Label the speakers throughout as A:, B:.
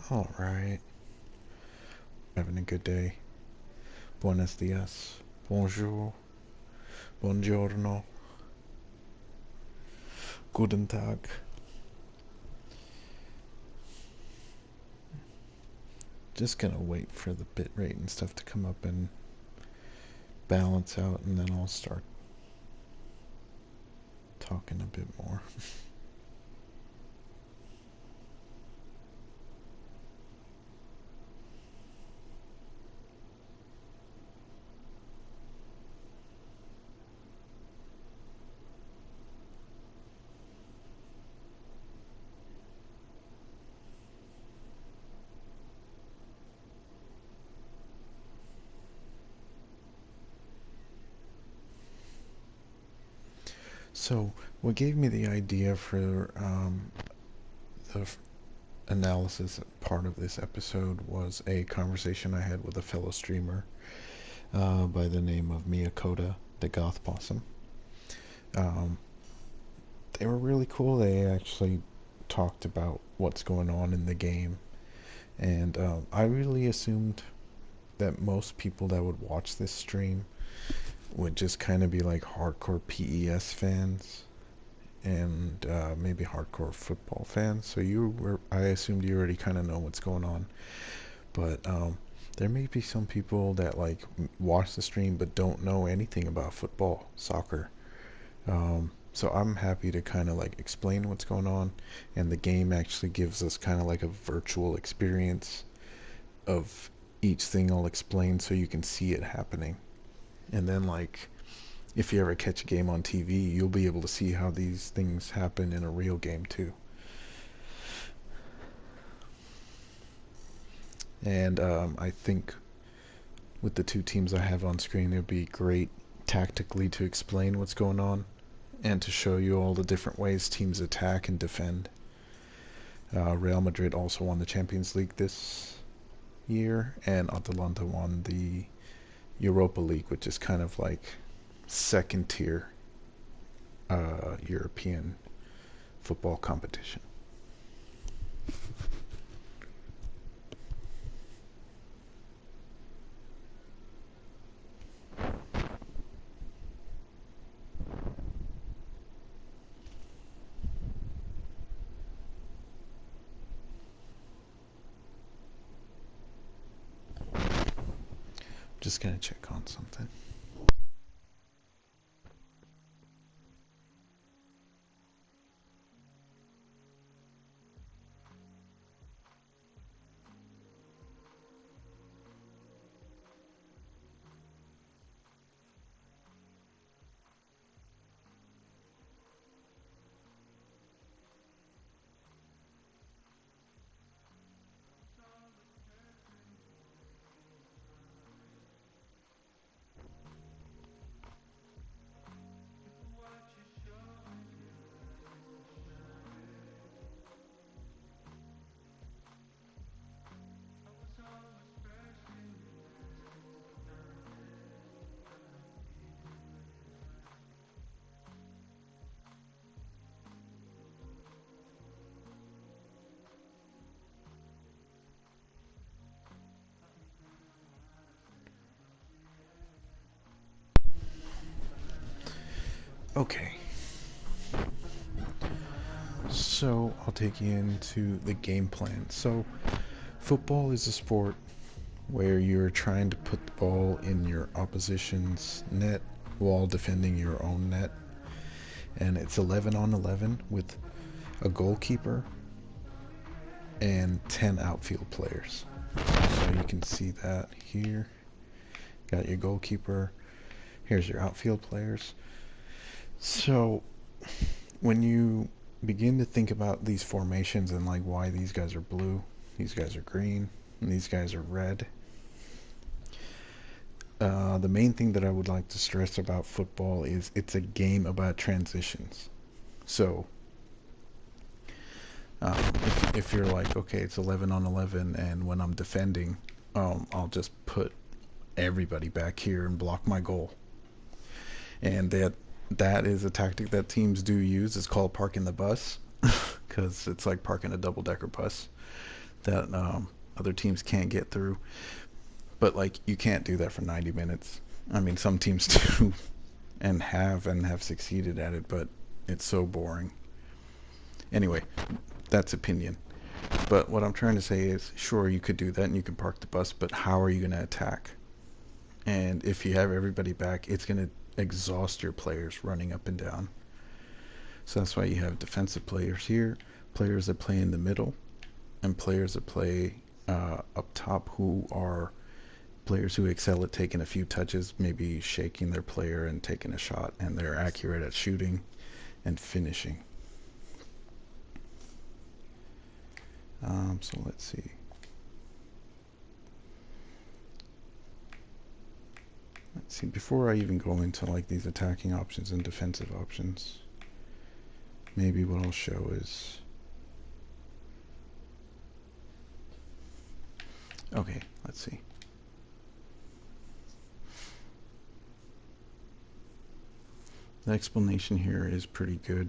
A: All right. Having a good day. Buenos dias. Bonjour. Buongiorno. Guten Tag. Just gonna wait for the bit rate and stuff to come up and balance out, and then I'll start talking a bit more. So, what gave me the idea for the analysis part of this episode was a conversation I had with a fellow streamer by the name of Miyakota, the Goth Possum. Um, they were really cool. They actually talked about what's going on in the game, and I really assumed that most people that would watch this stream would just kind of be like hardcore PES fans and maybe hardcore football fans. So I assumed you already kind of know what's going on. But there may be some people that like watch the stream but don't know anything about football, soccer. So I'm happy to kind of like explain what's going on, and the game actually gives us kind of like a virtual experience of each thing I'll explain so you can see it happening. And then like if you ever catch a game on TV, you'll be able to see how these things happen in a real game too. And I think with the two teams I have on screen, it would be great tactically to explain what's going on and to show you all the different ways teams attack and defend. Real Madrid also won the Champions League this year, and Atalanta won the Europa League, which is kind of like second tier European football competition. Just gonna check on something. Okay, so I'll take you into the game plan. So, football is a sport where you're trying to put the ball in your opposition's net while defending your own net. And it's 11 on 11 with a goalkeeper and 10 outfield players. So you can see that here. Got your goalkeeper. Here's your outfield players. So when you begin to think about these formations and like why these guys are blue, these guys are green, and these guys are red, the main thing that I would like to stress about football is it's a game about transitions. So if you're like, okay, it's 11 on 11, and when I'm defending, I'll just put everybody back here and block my goal. And that is a tactic that teams do use. It's called parking the bus because it's like parking a double decker bus. that other teams can't get through. But like, you can't do that for 90 minutes. I mean, some teams do and have succeeded at it, but it's so boring. Anyway, that's opinion. But what I'm trying to say is, sure, you could do that and you could park the bus, but how are you going to attack? And if you have everybody back, it's going to exhaust your players running up and down. So that's why you have defensive players here, players that play in the middle, and players that play up top, who are players who excel at taking a few touches, maybe shaking their player and taking a shot, and they're accurate at shooting and finishing. So let's see. Let's see, before I even go into like these attacking options and defensive options, maybe what I'll show is, okay, let's see. The explanation here is pretty good,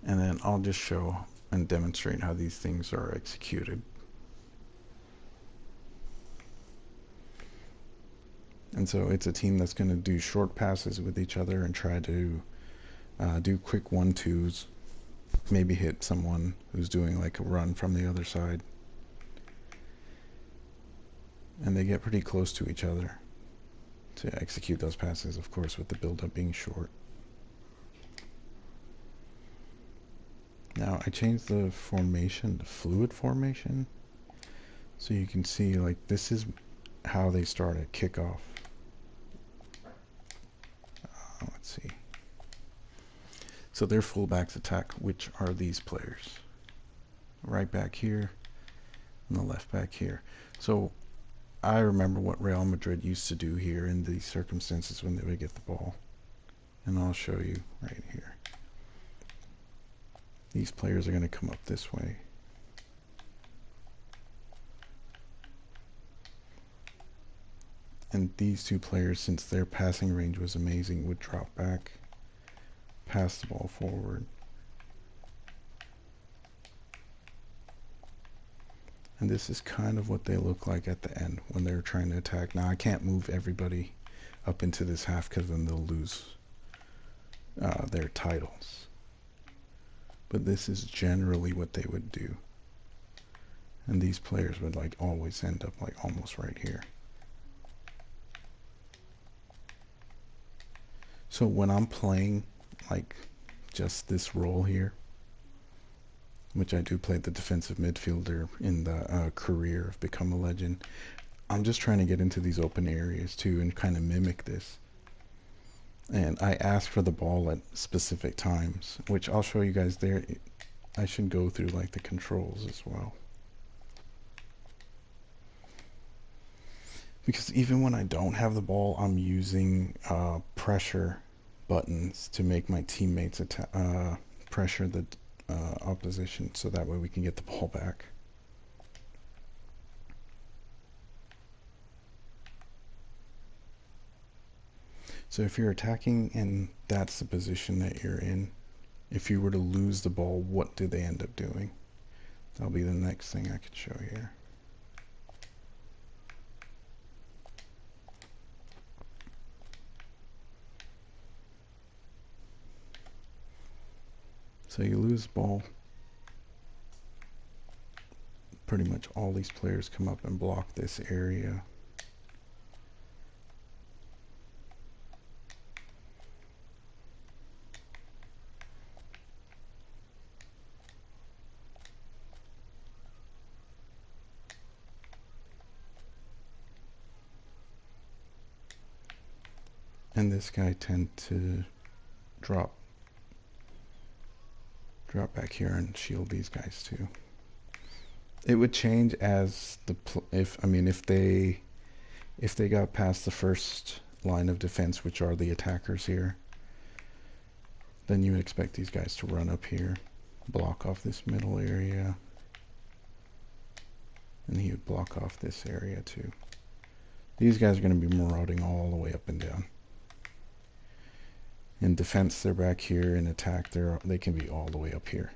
A: and then I'll just show and demonstrate how these things are executed. And so it's a team that's going to do short passes with each other and try to do quick 1-2s, maybe hit someone who's doing like a run from the other side. And they get pretty close to each other to execute those passes, of course, with the build-up being short. Now I changed the formation to fluid formation, so you can see like this is how they start at kickoff. Let's see. So their fullbacks attack, which are these players. Right back here and the left back here. So I remember what Real Madrid used to do here in these circumstances when they would get the ball. And I'll show you right here. These players are going to come up this way. And these two players, since their passing range was amazing, would drop back, pass the ball forward. And this is kind of what they look like at the end when they're trying to attack. Now I can't move everybody up into this half because then they'll lose their titles. But this is generally what they would do. And these players would like always end up like almost right here. So when I'm playing like just this role here, which I do play the defensive midfielder in the career of Become a Legend, I'm just trying to get into these open areas too and kind of mimic this. And I ask for the ball at specific times, which I'll show you guys there. I should go through like the controls as well. Because even when I don't have the ball, I'm using pressure buttons to make my teammates pressure the opposition, so that way we can get the ball back. So if you're attacking and that's the position that you're in, if you were to lose the ball, what do they end up doing? That'll be the next thing I could show here. So you lose the ball. Pretty much all these players come up and block this area. And this guy tends to drop back here and shield these guys too. It would change as if they got past the first line of defense, which are the attackers here, then you would expect these guys to run up here, block off this middle area, and he would block off this area too. These guys are going to be marauding all the way up and down. In defense, they're back here. In attack, they can be all the way up here.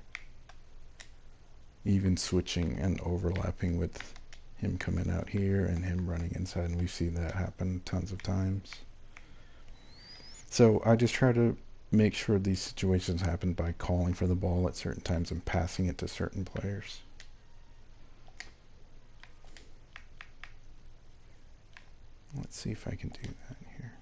A: even switching and overlapping with him coming out here and him running inside, and we've seen that happen tons of times. So I just try to make sure these situations happen by calling for the ball at certain times and passing it to certain players. Let's see if I can do that here.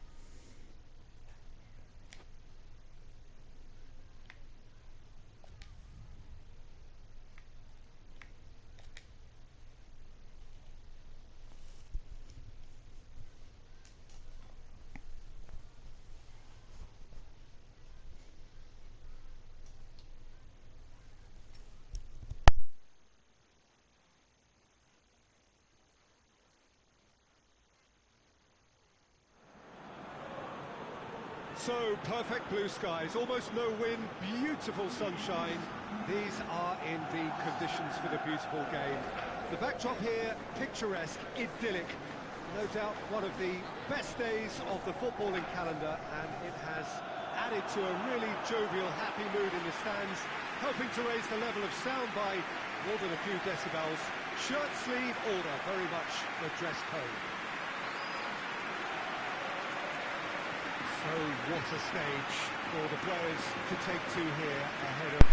B: So, perfect blue skies, almost no wind, beautiful sunshine. These are in the conditions for the beautiful game. The backdrop here, picturesque, idyllic. No doubt one of the best days of the footballing calendar, and it has added to a really jovial, happy mood in the stands, helping to raise the level of sound by more than a few decibels. Shirt sleeve order, very much the dress code. So what a stage for the players to take to here ahead of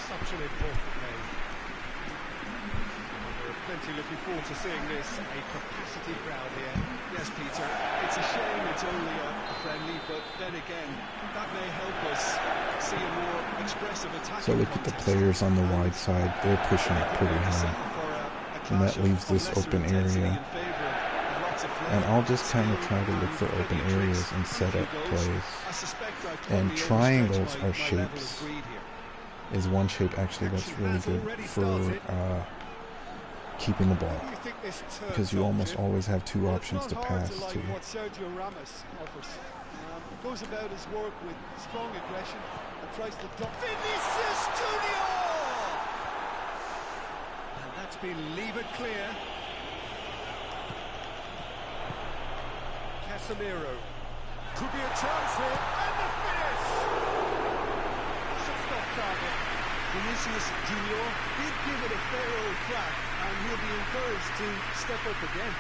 B: such an important game. We're plenty looking forward to seeing this, a capacity crowd here.
C: Yes, Peter, it's a shame it's only a friendly, but then again, that may help us see a more expressive attack.
A: So look at the players on the wide side, they're pushing it pretty hard. And that leaves this open area. And I'll just kind of try to look for open areas and set up plays. And triangles are shapes. Is one shape actually that's really good for keeping the ball. Because you almost always have two options to pass to.
C: Goes about his work with strong aggression and tries to dump.
B: Vinicius Junior! And that's been levered clear. Casemiro. Could be a chance here, and the finish! Should stop target.
C: Vinicius Junior did give it a fair old crack, and he'll be encouraged to step up again.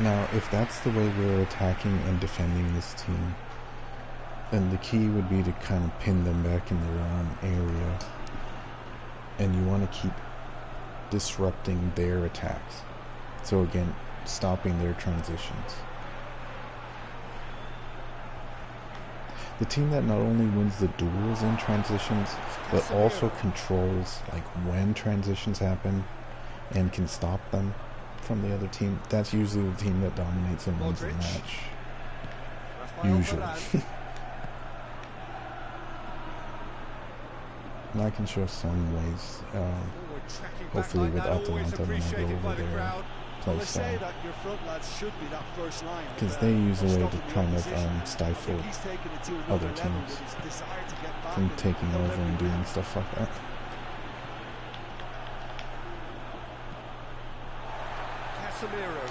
A: Now, if that's the way we're attacking and defending this team, then the key would be to kind of pin them back in their own area. And you want to keep disrupting their attacks. So again, stopping their transitions. The team that not only wins the duels in transitions, but also controls like when transitions happen and can stop them from the other team, that's usually the team that dominates and wins the match. Usually. And I can show some ways, hopefully with Atalanta when I go over their play style. Because they use a way to kind of stifle other teams from taking over and doing stuff like that.
B: Casemiro.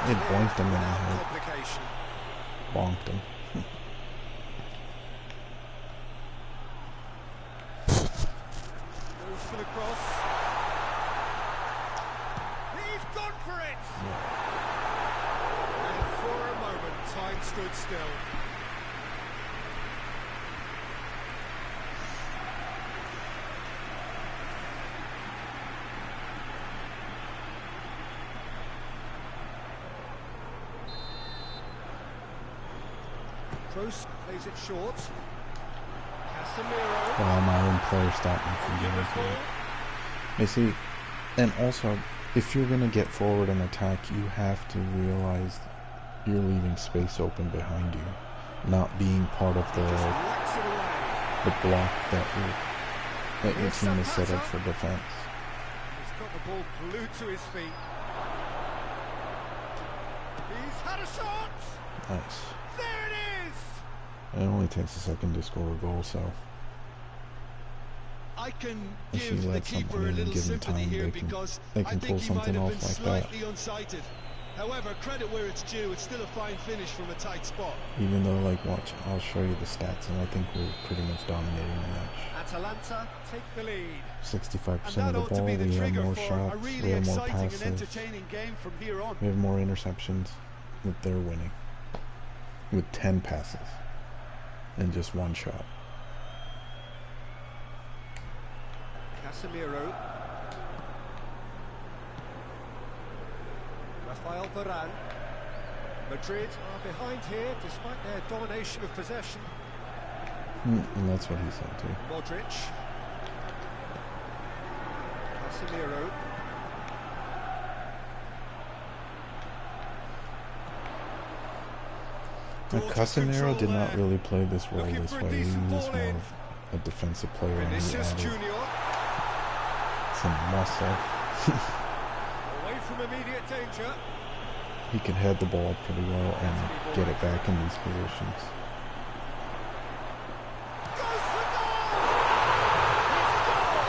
A: It bonked him in the head. Bonked him.
B: Goes for the cross. He's gone for it! Yeah. And for a moment, time stood still. Kroos plays it short. Casemiro.
A: Well, my own player stopped me from doing it. You see, and also, if you're going to get forward and attack, you have to realize you're leaving space open behind you, not being part of the block that your team is set up for defense.
B: He's got the ball glued to his feet. He's had a shot!
A: Nice.
B: There it is!
A: It only takes a second to score a goal, so
C: I can
A: if you
C: give the
A: let
C: keeper
A: someone
C: a
A: in and
C: little
A: give them
C: sympathy
A: time,
C: here
A: they
C: because
A: can
C: I
A: pull
C: think he might
A: something
C: have
A: off
C: been
A: like that.
C: slightly unsighted. However, credit where it's due, it's still a fine finish from a tight spot.
A: Even though, like, watch, I'll show you the stats, and I think we're pretty much dominating the match.
B: Atalanta take the lead.
A: 65% of the ball, we have more shots, we have more passes,
C: entertaining game from here on.
A: we have more interceptions, but they're winning. With 10 passes and just one shot.
B: Casemiro. Rafael Varane. Madrid are behind here despite their domination of possession.
A: And that's what he said too.
B: Modric. Casemiro.
A: Now, Casemiro did not really play this role this way. He was more of a defensive player, and he added some muscle.
B: Away from immediate danger.
A: He can head the ball pretty well and get it back in these positions.
B: Goes for goal! He scored!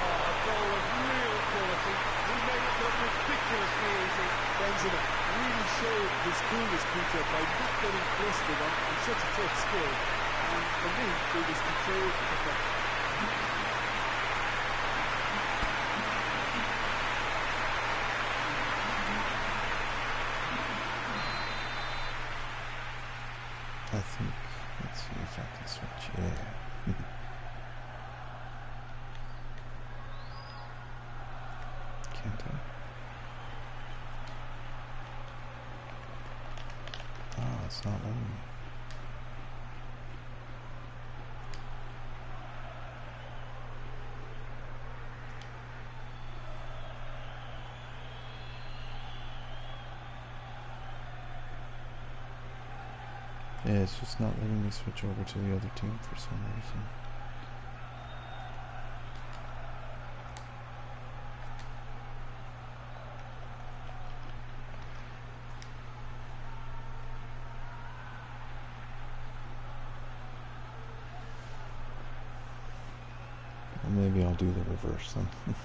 B: Oh, a goal of real quality. He made it look ridiculously easy.
C: Benzema really showed his coolness, Peter, by not getting flustered on such a tough skill. And for me, it was controlled perfect.
A: I think, let's see if I can switch, yeah. Can't I? Oh, it's not letting me. Yeah, it's just not letting me switch over to the other team for some reason. Well, maybe I'll do the reverse then. Oops.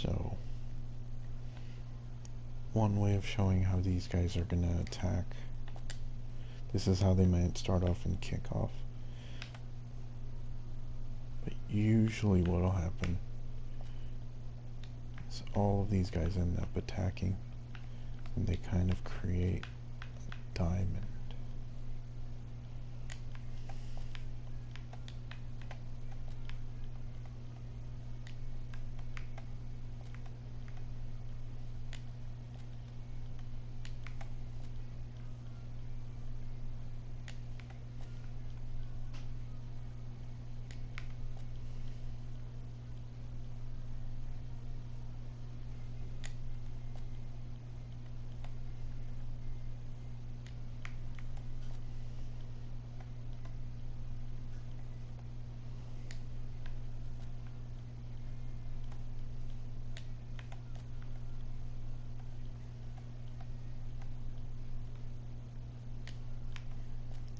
A: So, one way of showing how these guys are going to attack. This is how they might start off in kickoff. But usually what will happen is all of these guys end up attacking, and they kind of create a diamond.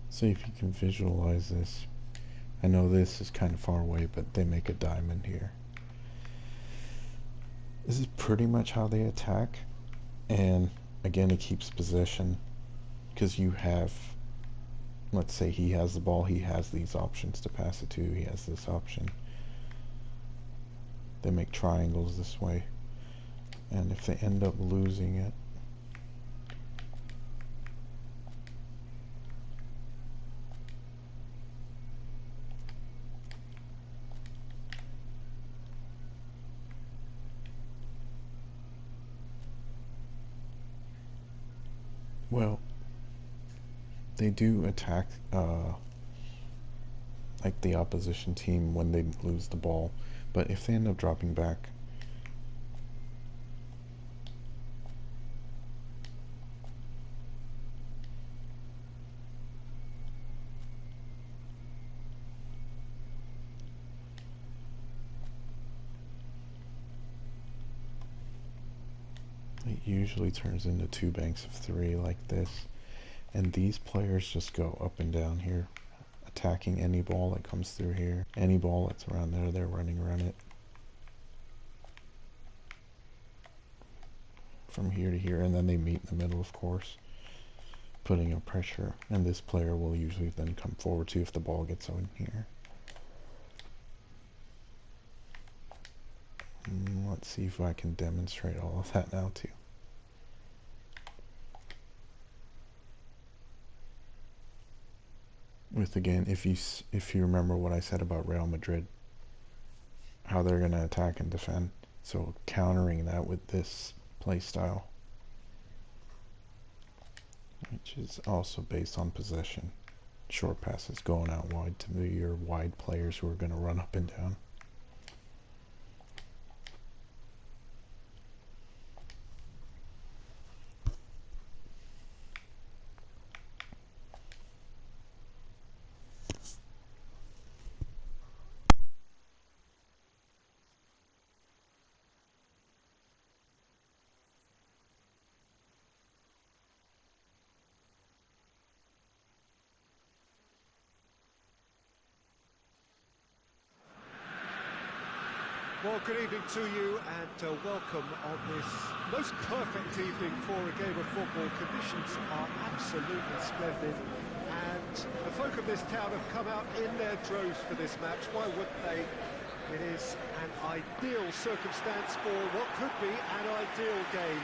A: See if you can visualize this. I know this is kind of far away, but they make a diamond here. This is pretty much how they attack. And again, it keeps possession. Because you have, let's say he has the ball, he has these options to pass it to, he has this option. They make triangles this way. And if they end up losing it, well, they do attack like the opposition team when they lose the ball. But if they end up dropping back, it usually turns into two banks of three like this. And these players just go up and down here, attacking any ball that comes through here. Any ball that's around there, they're running around it. From here to here, and then they meet in the middle, of course, putting up pressure. And this player will usually then come forward too if the ball gets in here. Let's see if I can demonstrate all of that now too. With, again, if you remember what I said about Real Madrid, how they're going to attack and defend, so countering that with this play style, which is also based on possession, short passes going out wide to your wide players who are going to run up and down.
B: Well, good evening to you and welcome on this most perfect evening for a game of football. Conditions are absolutely splendid and the folk of this town have come out in their droves for this match. Why wouldn't they? It is an ideal circumstance for what could be an ideal game.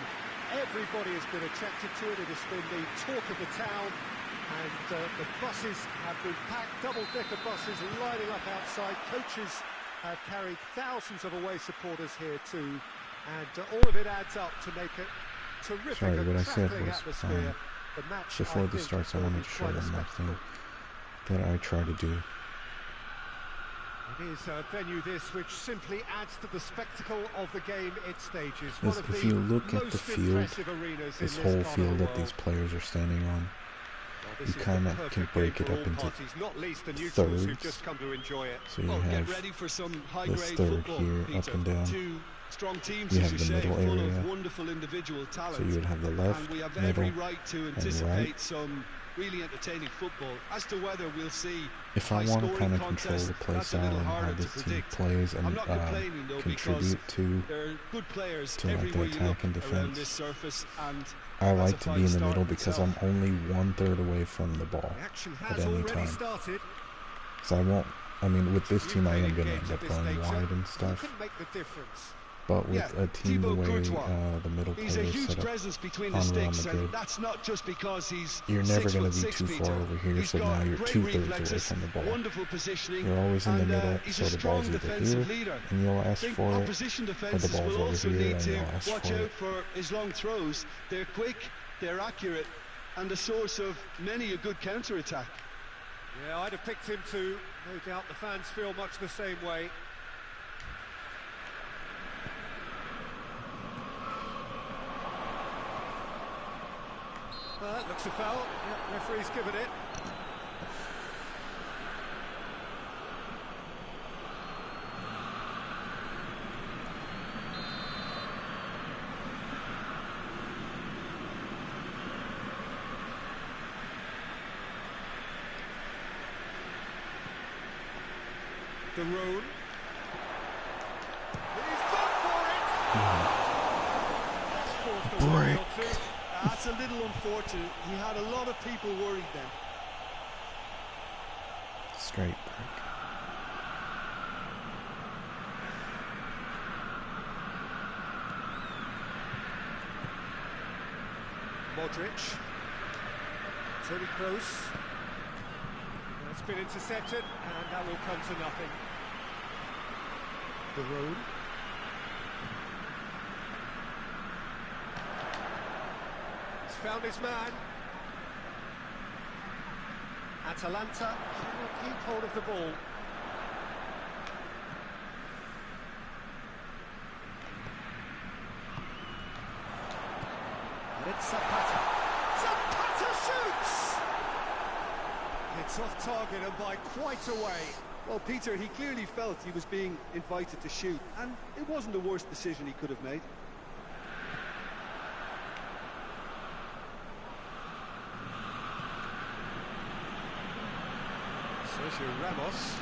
B: Everybody has been attracted to it. It has been the talk of the town and the buses have been packed, double-decker buses lining up outside. Coaches have carried thousands of away supporters here too, and all of it adds up to make a terrific atmosphere. The match,
A: before this starts, I wanted to show them one thing that I try to do.
B: It is a venue this which simply adds to the spectacle of the game it stages.
A: If you look at the field, this whole field that these players are standing on, you kind of can break it up into thirds. So you have this third here, up and down. You have the middle area. So you would have the left, middle, and right.
D: Really entertaining football. As to whether we'll see,
A: if I want to kind of control the play style and how this team plays and contribute to like the attack and defense, I like to be in the middle because I'm only 1/3 away from the ball at any time. So I mean, with this team I am going to end up going wide and stuff. But with a team the way the middle players set up on Real Madrid, you're never going to be too far over here, so now you're 2/3 away from the ball. You're always in the middle, so the ball's either here, and you'll ask for it, or the ball's over here, and you'll ask for it.
D: For his long throws. They're quick, they're accurate, and a source of many a good counter-attack.
B: Yeah, I'd have picked him too. No doubt the fans feel much the same way. Looks a foul. Yep, referee's given it. The road. He's gone for it.
A: Break.
D: That's a little unfortunate. He had a lot of people worried then.
A: Straight break.
B: Modric. Tony Kroos. It's been intercepted, and that will come to nothing. The road. Found his man, Atalanta cannot keep hold of the ball. And it's Zapata. Zapata shoots! It's off target and by quite a way.
D: Well, Peter, he clearly felt he was being invited to shoot, and it wasn't the worst decision he could have made.
B: Sergio Ramos.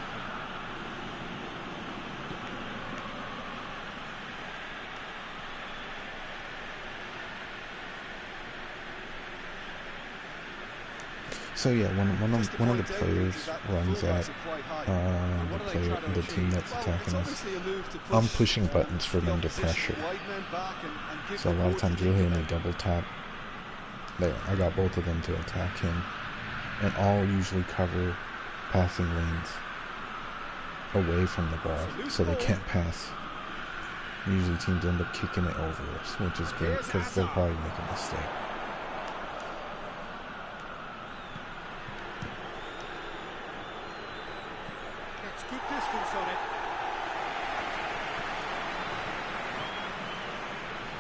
A: So yeah, one of the players runs at the team that's attacking us. I'm pushing buttons for them to pressure. So a lot of times you'll hear me double tap. There, I got both of them to attack him, and all usually cover passing lanes away from the ball, so they can't pass. Usually teams end up kicking it over us, which is great because they'll probably make a mistake.
B: Good distance on it.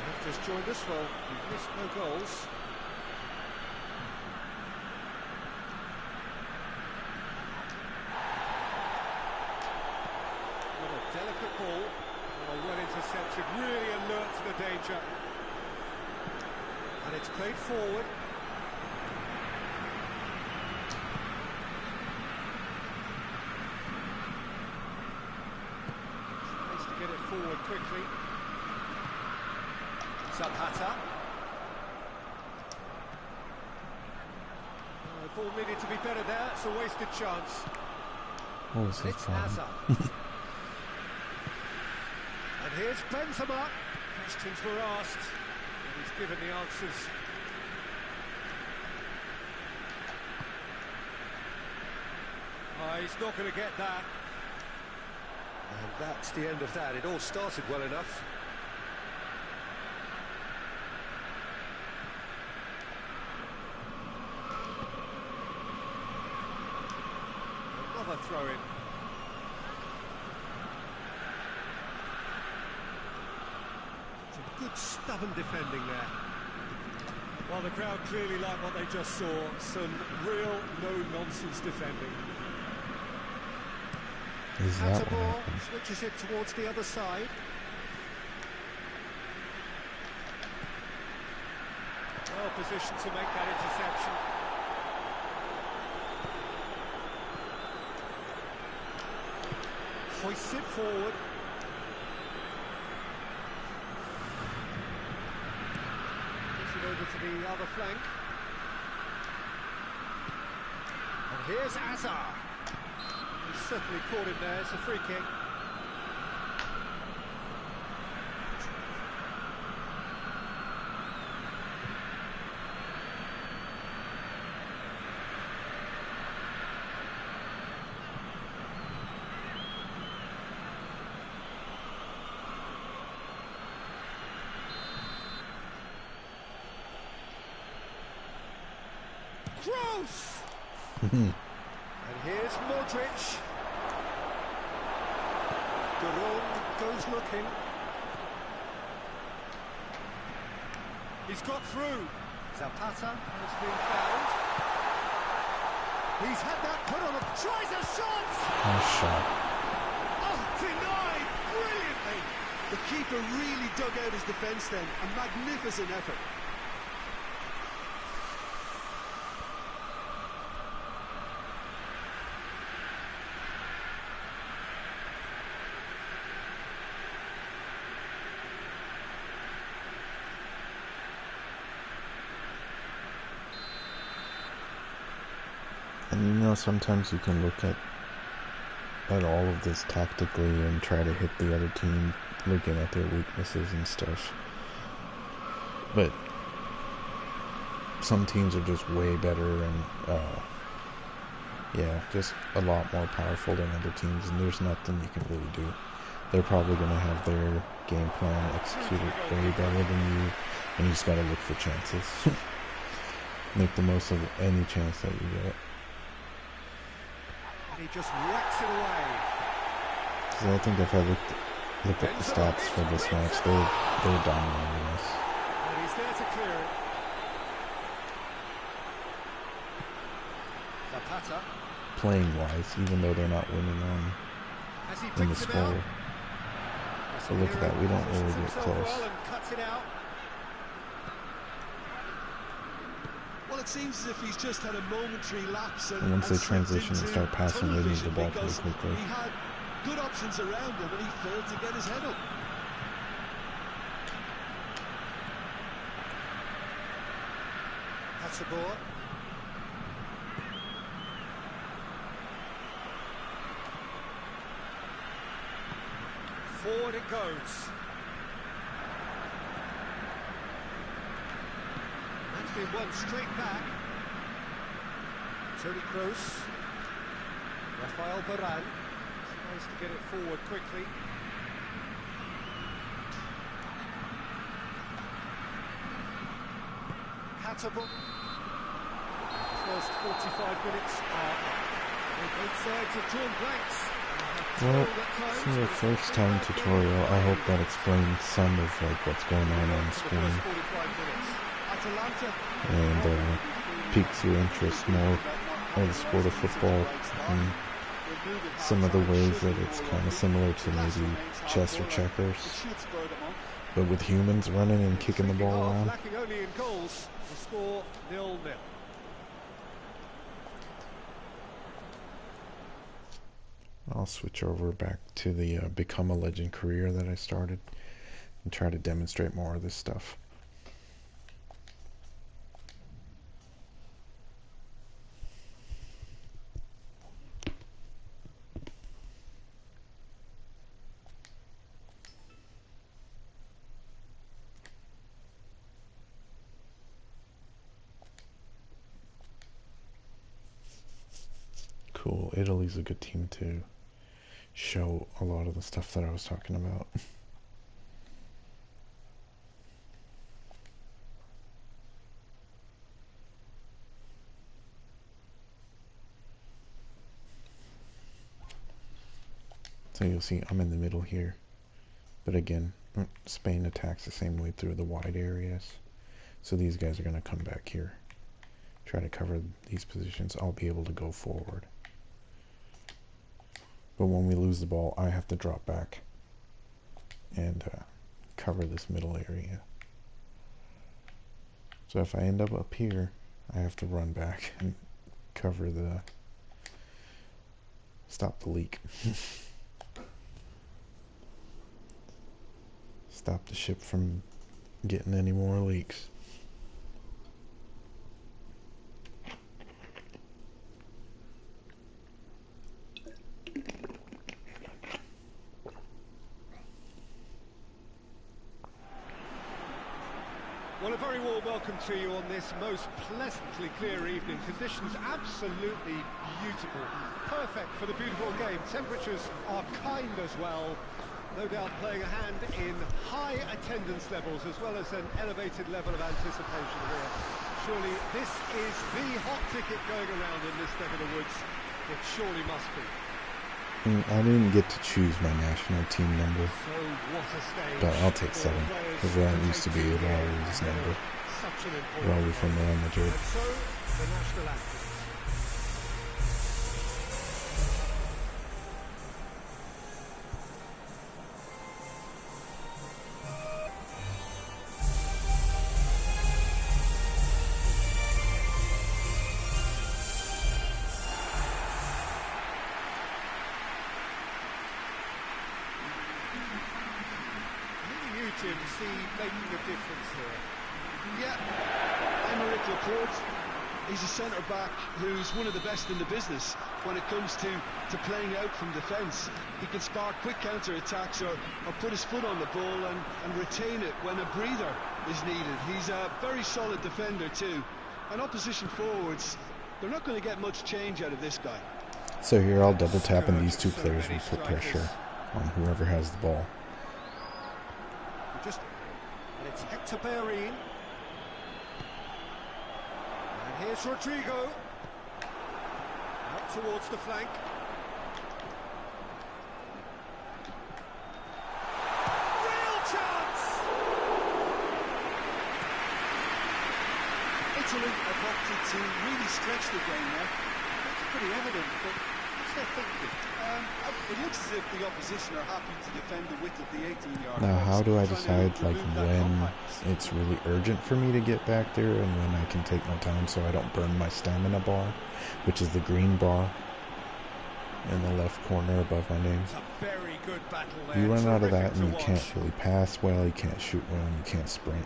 B: They've just joined us, well, we've missed no goals. What a delicate ball. Well intercepted, really alert to the danger. And it's played forward. Get it forward quickly. Zapata. The ball needed to be better there. It's a wasted chance.
A: What was
B: It's Hazard. And here's Benzema. Questions were asked, and he's given the answers. He's not going to get that. And that's the end of that. It all started well enough. Another throw-in. Some good stubborn defending there. Well, the crowd clearly liked what they just saw. Some real no-nonsense defending.
A: Is that what happened?
B: Switches it towards the other side. Well positioned to make that interception. Hoists it forward. Puts it over to the other flank. And here's Hazard. He's certainly caught him there. It's a free kick. Gross! And here's Modric. Duron goes looking. He's got through. Zapata has been found. He's had that put on him. Tries a shot!
A: Nice shot.
B: Oh, denied brilliantly.
D: The keeper really dug out his defence then. A magnificent effort.
A: And you know, sometimes you can look at all of this tactically and try to hit the other team, looking at their weaknesses and stuff. But some teams are just way better and, yeah, just a lot more powerful than other teams, and there's nothing you can really do. They're probably going to have their game plan executed way better than you, and you just got to look for chances. Make the most of any chance that you get.
B: He just whacks it away.
A: So I think if I look at the stats for this match, they're dominating us.
B: And he's there to clear it. Zapata.
A: Playing wise, even though they're not winning
B: As he
A: in the
B: picks it
A: score.
B: out.
A: But look at that, we don't really get
B: Himself
A: close.
B: well and cuts it out.
D: Well, it seems as if he's just had a momentary lapse.
A: And once they transition and start passing, they move the ball pretty
D: because
A: quickly.
D: he had good options around him and he failed to get his head up.
B: That's the ball. Forward it goes. That's been won straight back. Toni Kroos. Rafael Varane tries to get it forward quickly. Hatterbull. First 45 minutes are both sides have drawn blanks.
A: Well, for a first time tutorial, I hope that explains some of like what's going on screen. And piques your interest more of the sport of football and some of the ways that it's kind of similar to maybe chess or checkers, but with humans running and kicking the ball around.
B: Lacking only in goals, the score 0-0.
A: I'll switch over back to the Become a Legend career that I started and try to demonstrate more of this stuff. Cool. Italy's a good team to show a lot of the stuff that I was talking about. So you'll see I'm in the middle here. But again, Spain attacks the same way through the wide areas. So these guys are going to come back here. Try to cover these positions. I'll be able to go forward. But when we lose the ball, I have to drop back and cover this middle area. So if I end up here, I have to run back and cover stop the leak. Stop the ship from getting any more leaks.
B: Well, a very warm welcome to you on this most pleasantly clear evening. Conditions absolutely beautiful. Perfect for the beautiful game. Temperatures are kind as well. No doubt playing a hand in high attendance levels as well as an elevated level of anticipation here. Surely this is the hot ticket going around in this neck of the woods. It surely must be.
A: I didn't get to choose my national team number,
B: So what a stage.
A: but I'll take 7, because that used to be a Raul's number.
B: Such an
A: Raul
B: important
A: from Real Madrid.
B: And so, the national anthem. Jim, see making a difference here.
D: Yeah, Aymeric Laporte, he's a centre-back who's one of the best in the business when it comes to playing out from defence. He can spark quick counter-attacks or put his foot on the ball and retain it when a breather is needed. He's a very solid defender too. And opposition forwards, they're not going to get much change out of this guy.
A: So here I'll double tap and these two players will put pressure on whoever has the ball.
B: And it's Hector Bellerin. And here's Rodrigo. out towards the flank. Real chance!
D: Italy have opted to really stretch the game now. It's pretty evident, but what's their thinking? It looks as if the opposition are happy to defend the width of the 18-yard
A: Now,
D: box,
A: how do I
D: trying to
A: decide like
D: remove that
A: when
D: compactness.
A: it's really urgent for me to get back there and when I can take my time so I don't burn my stamina bar, which is the green bar in the left corner above my name.
B: It's a very good battle there.
A: You run out of
B: Terrific
A: that and
B: to
A: you can't
B: watch.
A: really pass well, you can't shoot well, and you can't sprint.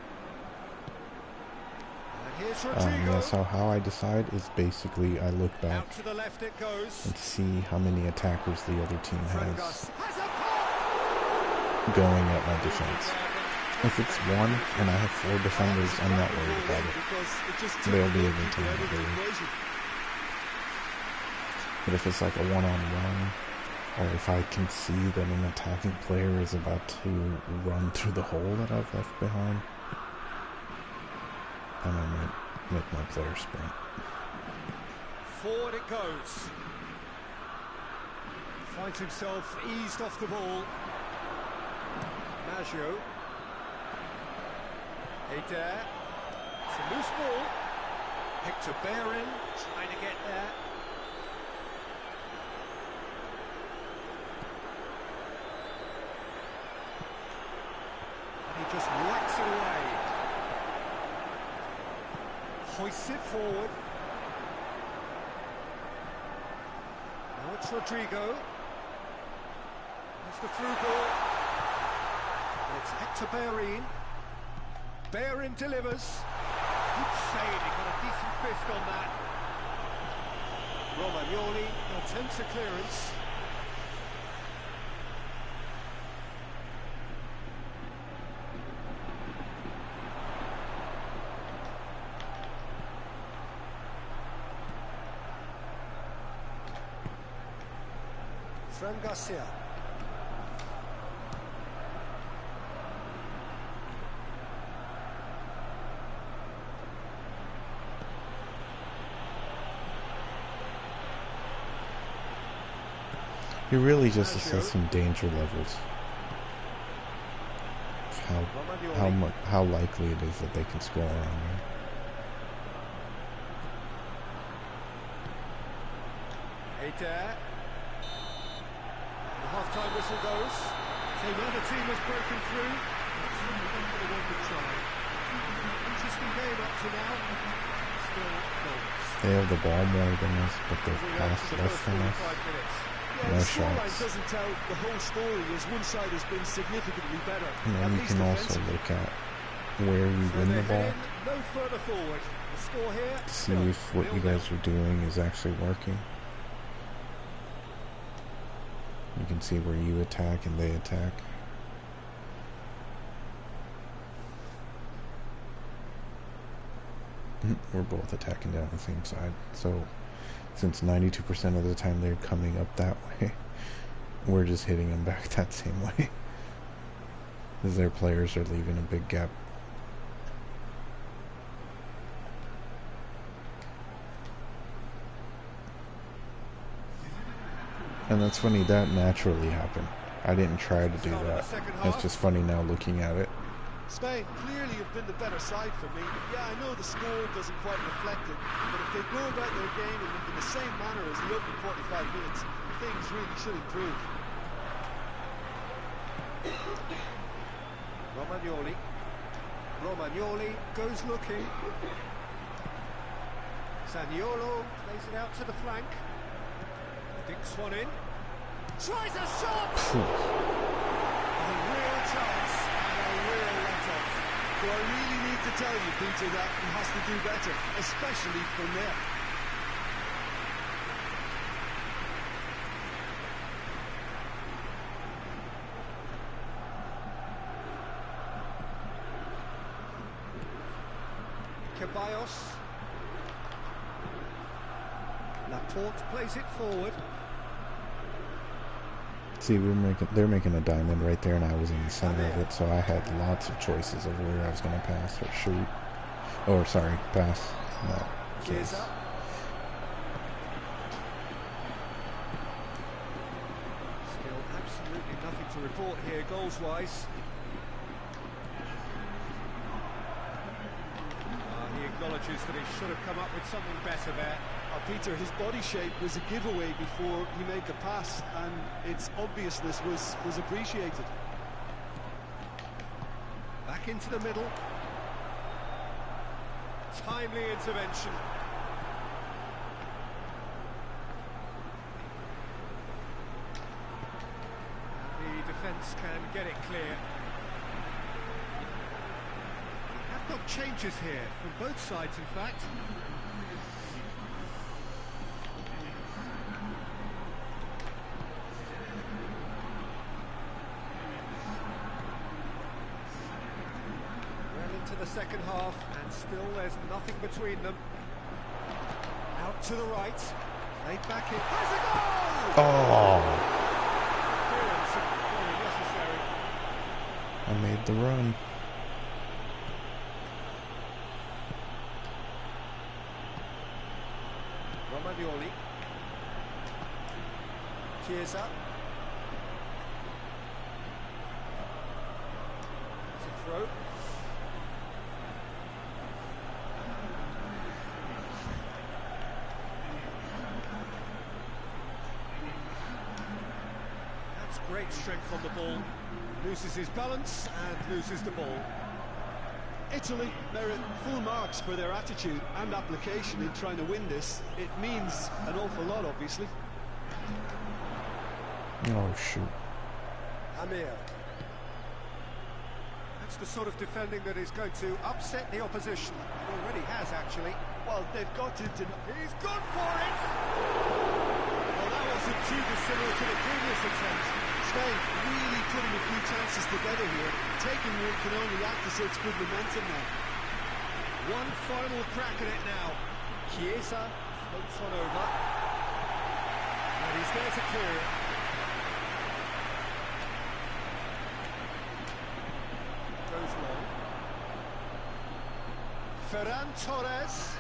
B: And here's Rodrigo.
A: Yeah, so how I decide is basically I look back
B: Out to the left it goes.
A: and see how many attackers the other team has
B: Has a pop!
A: going at my defense. If it's one and I have 4 defenders, I'm not worried about it.
D: Because it just took
A: They'll be
D: the
A: able to
D: goalkeeper out of the
A: handle it.
D: equation.
A: But if it's like a one-on-one, or if I can see that an attacking player is about to run through the hole that I've left behind, then I might make my player sprint.
B: Forward it goes. Finds himself eased off the ball. Maggio. Eder. It's a loose ball. Hector Bellerin trying to get there. And he just whacks it away. Hoists it forward. Now it's Rodrigo. That's the through ball. And it's Hector Bellerin. Bellerin delivers. Good save, he got a decent fist on that. Romagnoli attempts a clearance. Fran Garcia.
A: You're really just assessing danger levels. How likely it is that they can score on you.
B: Eder. The half-time whistle goes. So the other team has broken through. They want to try. Interesting game up to now. Still goals.
A: They have the ball more than us, but they've passed less than us.
D: Yeah,
A: No
D: the scoreline
A: shots.
D: doesn't tell the whole story, as one side has been significantly better.
A: And
D: at
A: then you
D: least
A: can also
D: defensively.
A: look at where you
B: So
A: win the
B: they're
A: ball
B: heading no further forward. The score here.
A: to see if what you guys are doing is actually working. You can see where you attack and they attack. We're both attacking down the same side. So, since 92% of the time they're coming up that way, we're just hitting them back that same way. Because their players are leaving a big gap. And that's funny, that naturally happened. I didn't try to do that. It's just funny now looking at it.
D: Spain clearly have been the better side for me. Yeah, I know the score doesn't quite reflect it, but if they go about their game in the same manner as the opening 45 minutes, things really should improve.
B: Romagnoli. Romagnoli goes looking. Zaniolo plays it out to the flank. Dinks one in. Tries a shot! A real chance and a real let-off.
D: Do I really need to tell you, Peter, that he has to do better, especially from there?
B: Ceballos. Laporte plays it forward.
A: See, they're making a diamond right there, and I was in the center of it, so I had lots of choices of where I was going to pass or shoot. Or, sorry, pass. In that case.
B: Chiesa. to report here goals-wise. He acknowledges that he should have come up with something better there.
D: Peter, his body shape was a giveaway before he made the pass, and its obviousness was appreciated.
B: Back into the middle. Timely intervention. The defence can get it clear. Have got changes here from both sides, in fact. To the second half, and still there's nothing between them. Out to the right, laid back in. There's a goal!
A: Oh!
B: Clearance very necessary.
A: I made the run.
B: Romagnoli. Chiesa. It's a throw. Great strength on the ball, loses his balance and loses the ball.
D: Italy merit full marks for their attitude and application in trying to win this. It means an awful lot, obviously.
A: Oh, shoot.
B: Amir. That's the sort of defending that is going to upset the opposition. It already has, actually.
D: Well, they've got to...
B: He's gone for it! Well, that wasn't too dissimilar to the previous attempt.
D: Spain really putting a few chances together here. Taking one can only add to such good momentum now.
B: One final crack at it now. Chiesa floats on over. And he's there to clear it. Goes long. Ferran Torres.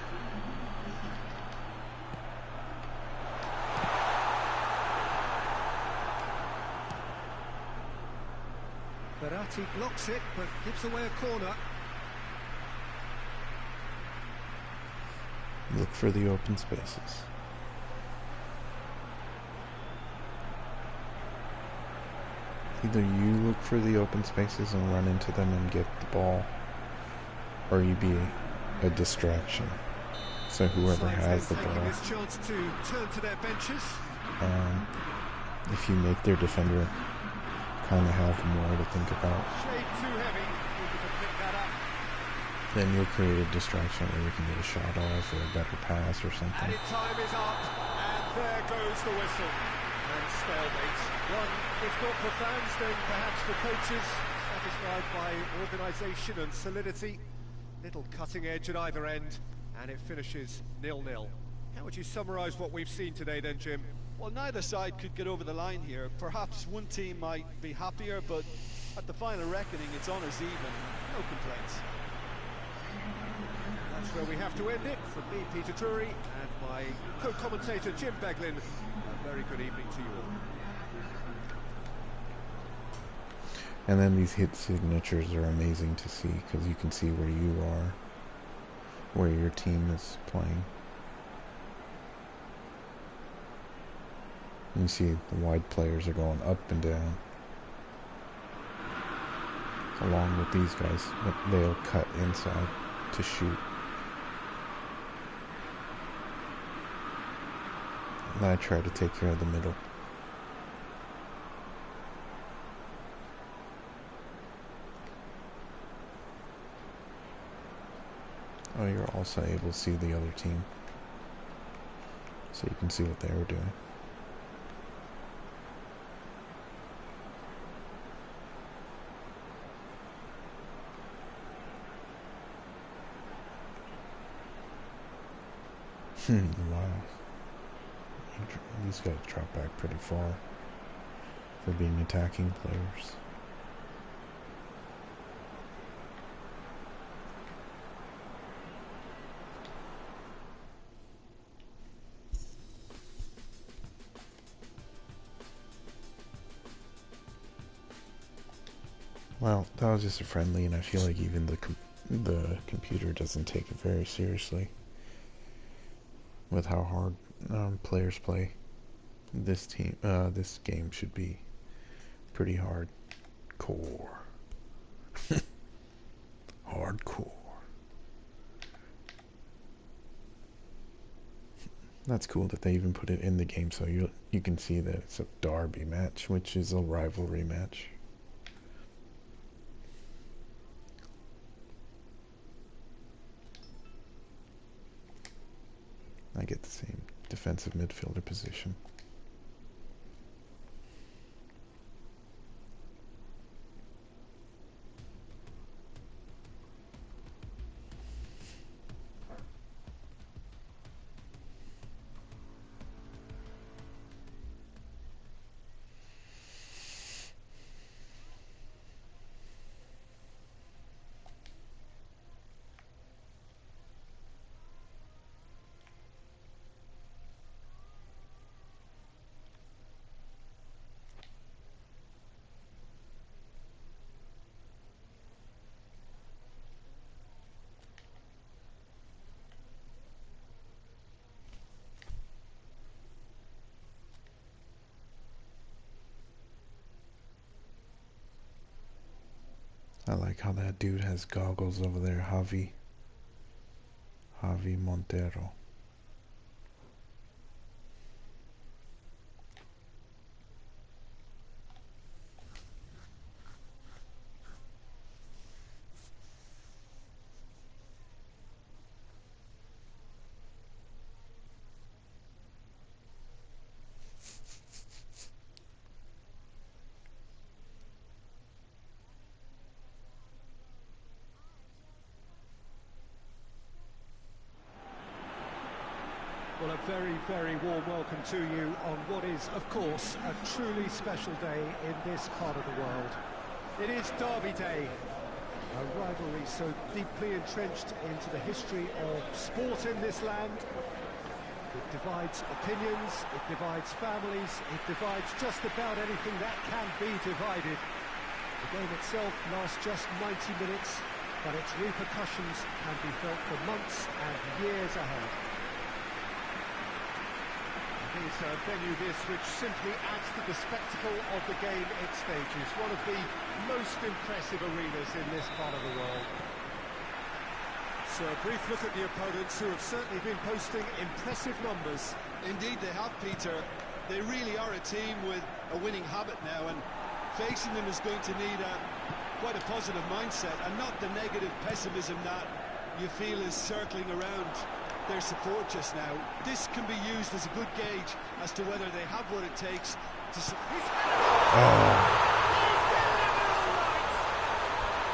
B: Verratti blocks it, but gives away a corner.
A: Look for the open spaces. Either you look for the open spaces and run into them and get the ball, or you be a distraction. So whoever has the ball,
B: this chance to turn to their benches.
A: If you make their defender kind of have more to think about,
B: Shade too heavy. You can pick that up.
A: then you'll create a distraction where you can get a shot off or a better pass or something.
B: Added time is up, and there goes the whistle. And stalemate. One, if not for fans, then perhaps for coaches, satisfied by organisation and solidity. Little cutting edge at either end, and it finishes 0-0. How would you summarise what we've seen today then, Jim?
D: Well, neither side could get over the line here. Perhaps one team might be happier, but at the final reckoning, it's honours even. No complaints.
B: That's where we have to end it. From me, Peter Drury, and my co-commentator, Jim Beglin. A very good evening to you all.
A: And then these hit signatures are amazing to see because you can see where you are, where your team is playing. You see the wide players are going up and down. Along with these guys, they'll cut inside to shoot. And I try to take care of the middle. Oh, you're also able to see the other team. So you can see what they were doing. Wow. These guys drop back pretty far for being attacking players. Well, that was just a friendly, and I feel like even the computer doesn't take it very seriously with how hard players play. This game should be pretty hardcore. Hardcore. That's cool that they even put it in the game, so you can see that it's a derby match, which is a rivalry match. I get the same defensive midfielder position. I like how that dude has goggles over there, Javi Montero.
B: Well, a very, very warm welcome to you on what is, of course, a truly special day in this part of the world. It is Derby Day, a rivalry so deeply entrenched into the history of sport in this land. It divides opinions, it divides families, it divides just about anything that can be divided. The game itself lasts just 90 minutes, but its repercussions can be felt for months and years ahead. It is a venue which simply adds to the spectacle of the game it stages. One of the most impressive arenas in this part of the world. So a brief look at the opponents, who have certainly been posting impressive numbers.
D: Indeed they have, Peter. They really are a team with a winning habit now, and facing them is going to need quite a positive mindset, and not the negative pessimism that you feel is circling around their support just now. This can be used as a good gauge as to whether they have what it takes to...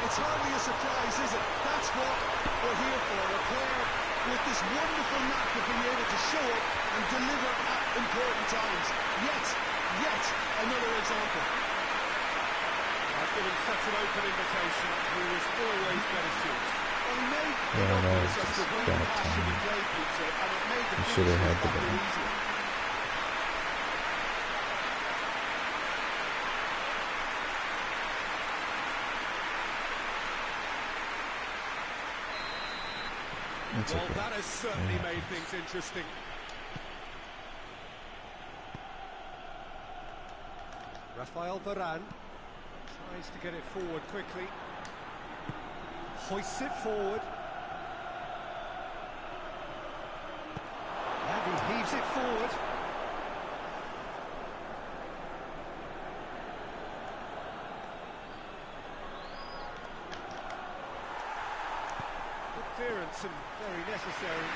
D: It's hardly a surprise, is it? That's what we're here for. A player with this wonderful knack of being able to show up and deliver at important times. Yet another example.
B: I've given such an open invitation. He was always going to shoot.
A: Yeah, no, it's just bad timing. You should have had the ball.
B: Well, that has certainly made things interesting. Rafael Varane tries to get it forward quickly. Hoists it forward. And he heaves it forward. Good clearance and very necessary.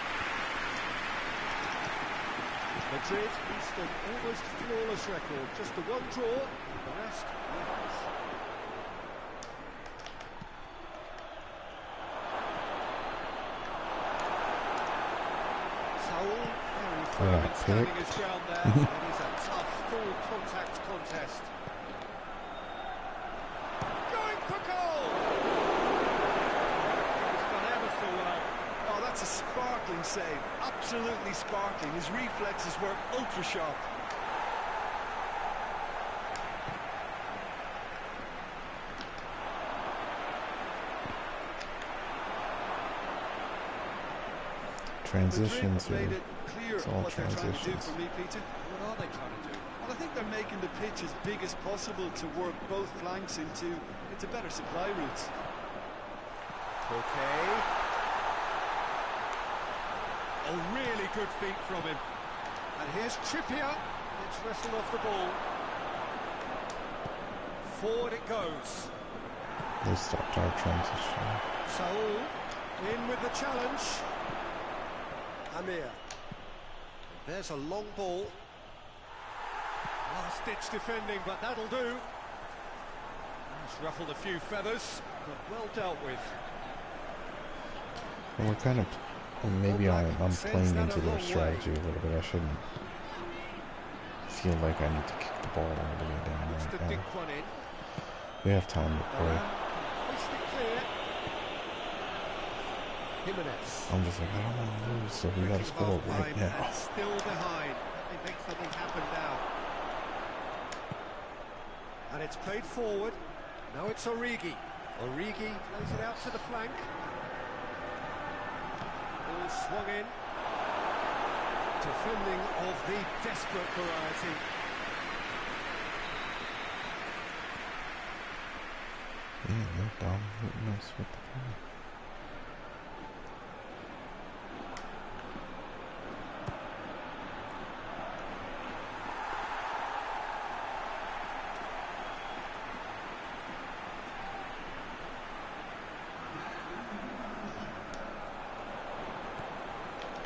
B: Madrid east an almost flawless record. Just the one draw, the rest wins. Standing his ground there. It is a tough, full contact contest. Going for goal! He's done ever so well.
D: Oh, that's a sparkling save. Absolutely sparkling. His reflexes work ultra sharp. Madrid
A: Transitions
D: have made
A: here.
D: it clear
A: It's all
D: what they're trying to do
A: transitions.
D: for me, Peter.
B: What are they trying to do?
D: Well, I think they're making the pitch as big as possible to work both flanks into better supply routes.
B: Okay. A really good feat from him. And here's Trippier. It's wrestled off the ball. Forward it goes.
A: They stopped our transition.
B: Saul in with the challenge. Amir. There's a long ball. Last-ditch defending, but that'll do. It's ruffled a few feathers, but well dealt with.
A: Well, we're kind of... Well, maybe I'm playing into their strategy a little bit. I shouldn't feel like I need to kick the ball all the way down
B: Looks to
A: right
B: dink
A: now.
B: one in.
A: We have time to play.
B: Hoist it clear. Jimenez.
A: I'm just like, I don't want to lose, so we got to score right now.
B: And still behind. They make something happen now. And it's played forward. Now it's Origi. Origi plays it out to the flank. Ball swung in. Defending of the desperate variety.
A: Yeah, they're dominating us with the ball.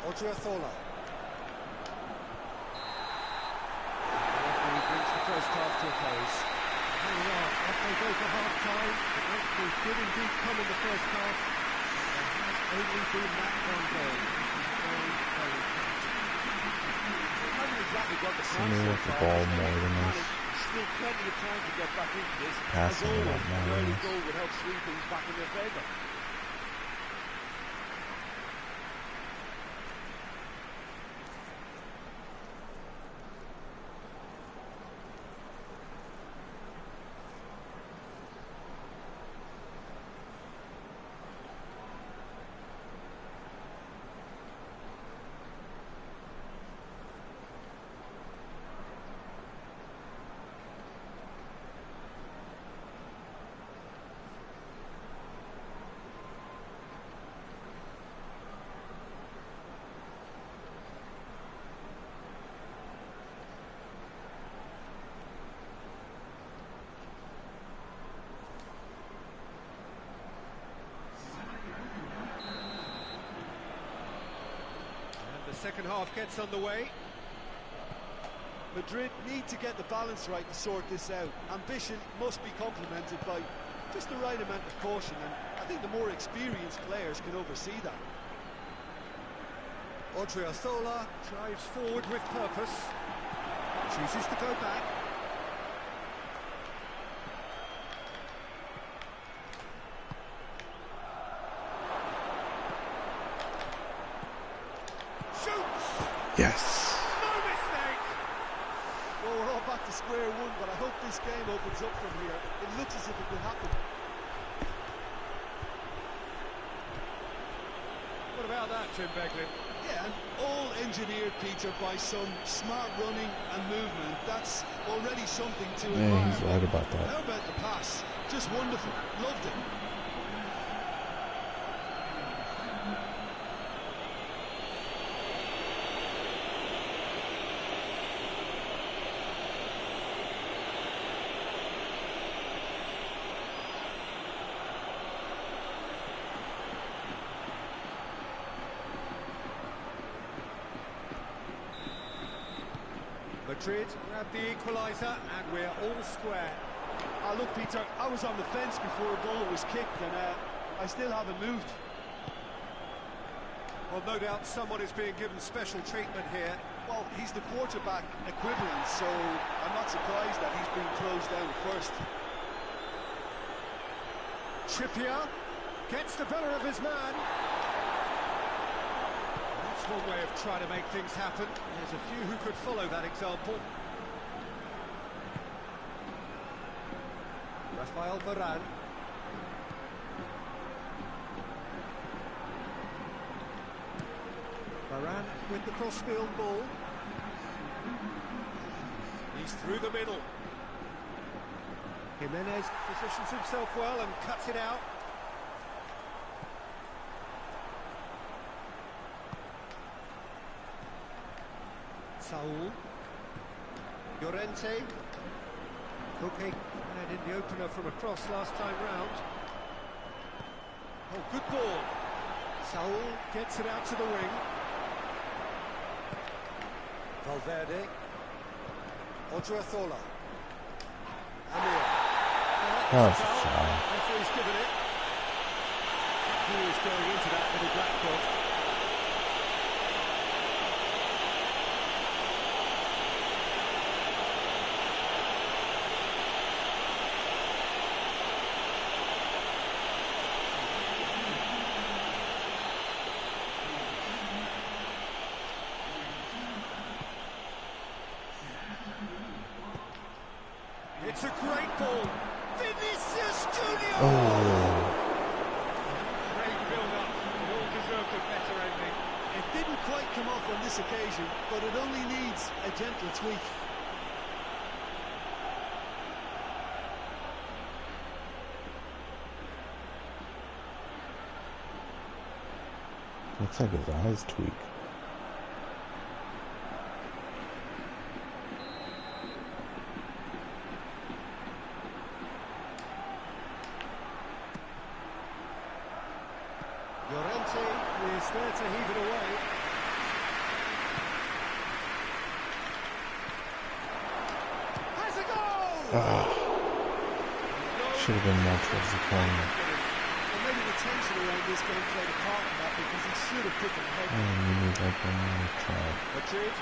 B: Odriozola. Referee brings the first half to a close. Here we are, as they go for half-time. The breakthrough did indeed come in the first half. There has only been that one goal. Very, very tight.
C: They haven't exactly got the
A: Similar with the ball more than us.
C: Still plenty of time to get back into this.
A: Passing
C: As
A: a lot
C: always,
A: more
C: an
A: than
C: early
A: us.
C: goal would help swing things back in their favour.
B: Second half gets underway.
D: Madrid need to get the balance right to sort this out. Ambition must be complemented by just the right amount of caution, and I think the more experienced players can oversee that.
B: Odriozola drives forward with purpose. Chooses to go back.
A: Yes.
B: No mistake!
D: Well, we're all back to square one, but I hope this game opens up from here. It looks as if it could happen.
B: What about that, Jim Beglin?
D: Yeah, and all engineered, Peter, by some smart running and movement. That's already something to admire.
A: Yeah, he's right about that.
D: How about the pass? Just wonderful. Loved it.
B: Madrid grab the equaliser and we're all square.
D: Look, Peter, I was on the fence before a ball was kicked, and I still haven't moved.
B: Well, no doubt someone is being given special treatment here.
D: Well, he's the quarterback equivalent, so I'm not surprised that he's been closed down first.
B: Trippier gets the better of his man. That's one way of trying to make things happen. There's a few who could follow that example. Rafael Varane. Varane with the cross-field ball. He's through the middle. Jimenez positions himself well and cuts it out. Saul. Llorente. Koke had in the opener from across last time round. Oh, good ball. Saul gets it out to the wing. Valverde. Odriozola. Amir.
A: Oh, foul.
B: Referee's given it. He was going into that little black box. It's a great ball. Vinicius Junior.
A: Oh.
B: Great build-up. It all deserved a better ending.
D: It didn't quite come off on this occasion, but it only needs a gentle tweak.
A: Looks like his eyes tweak.
B: Llorente is there to heave it away. Has a goal!
A: Should have been more towards the corner.
D: Well, maybe the tension around this game played a part in that because he should have put them ahead.
A: And you need like one more try.
B: Madrid,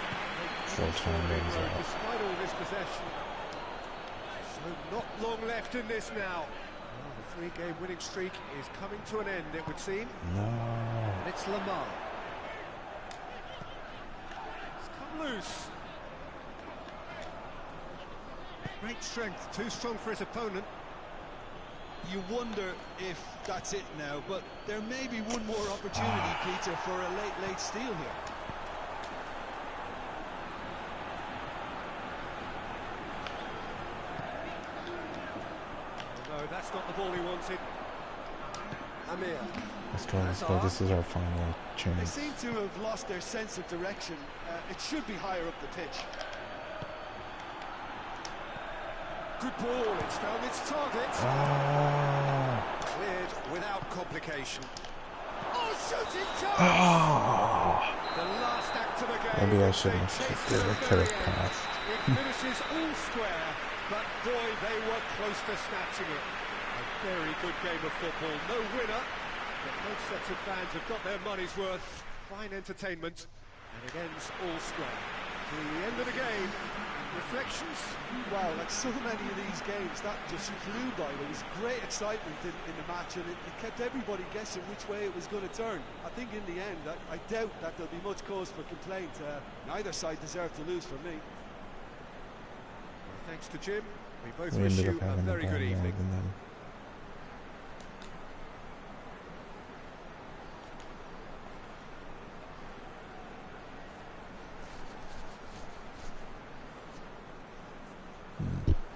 A: Full time runs out.
B: despite all this possession. So not long left in this now. Well, the three-game winning streak is coming to an end, it would seem.
A: No.
B: And it's Lamar. It's come loose. Great strength, too strong for his opponent.
D: You wonder if that's it now, but there may be one more opportunity, Peter, for a late steal here.
B: No, that's not the ball he wanted. Amir.
A: Let's go, let's go. This is our final
D: They
A: chance.
D: seem to have lost their sense of direction. It should be higher up the pitch.
B: Good ball, it's found its target.
A: Ah.
B: Cleared without complication. Oh, shooting chance!
A: Ah.
B: The last act of the game.
A: Maybe I shouldn't
B: They
A: have
B: chased
A: kicked it.
B: to
A: I
B: the
A: could have
B: very end.
A: passed.
B: It finishes all square, but boy, they were close to snatching it. A very good game of football. No winner, but both sets of fans have got their money's worth. Fine entertainment, and it ends all square. To the end of the game. Reflections?
D: Wow, like so many of these games, that just flew by. There was great excitement in the match, and it kept everybody guessing which way it was going to turn. I think in the end, I doubt that there'll be much cause for complaint. Neither side deserved to lose for me.
B: Well, thanks to Jim. We both
A: We
B: wish
A: ended
B: you
A: up
B: a
A: having
B: very
A: the
B: good
A: ball more
B: evening.
A: than them.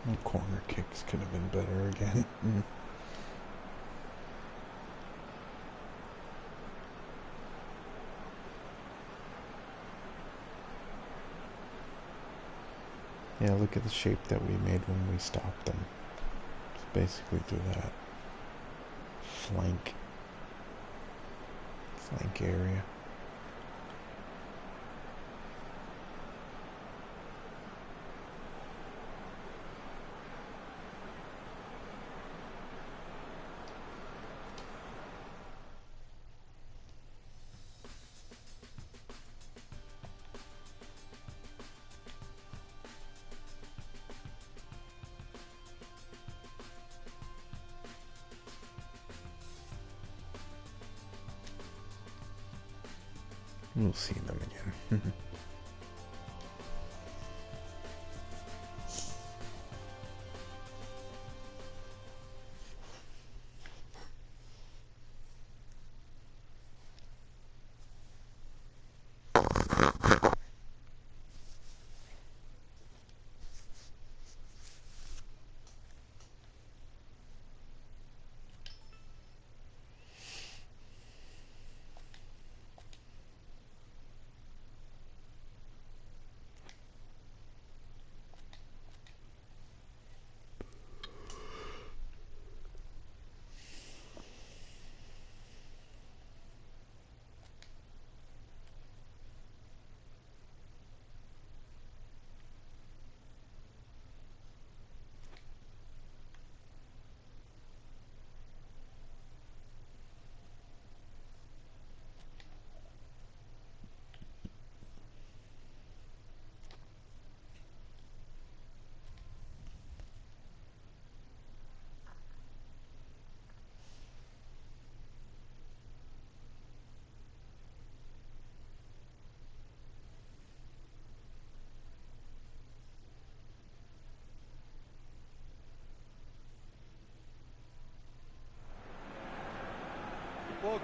A: No corner kicks could have been better again. Yeah, look at the shape that we made when we stopped them. Just basically do that. Flank area. We'll see them again.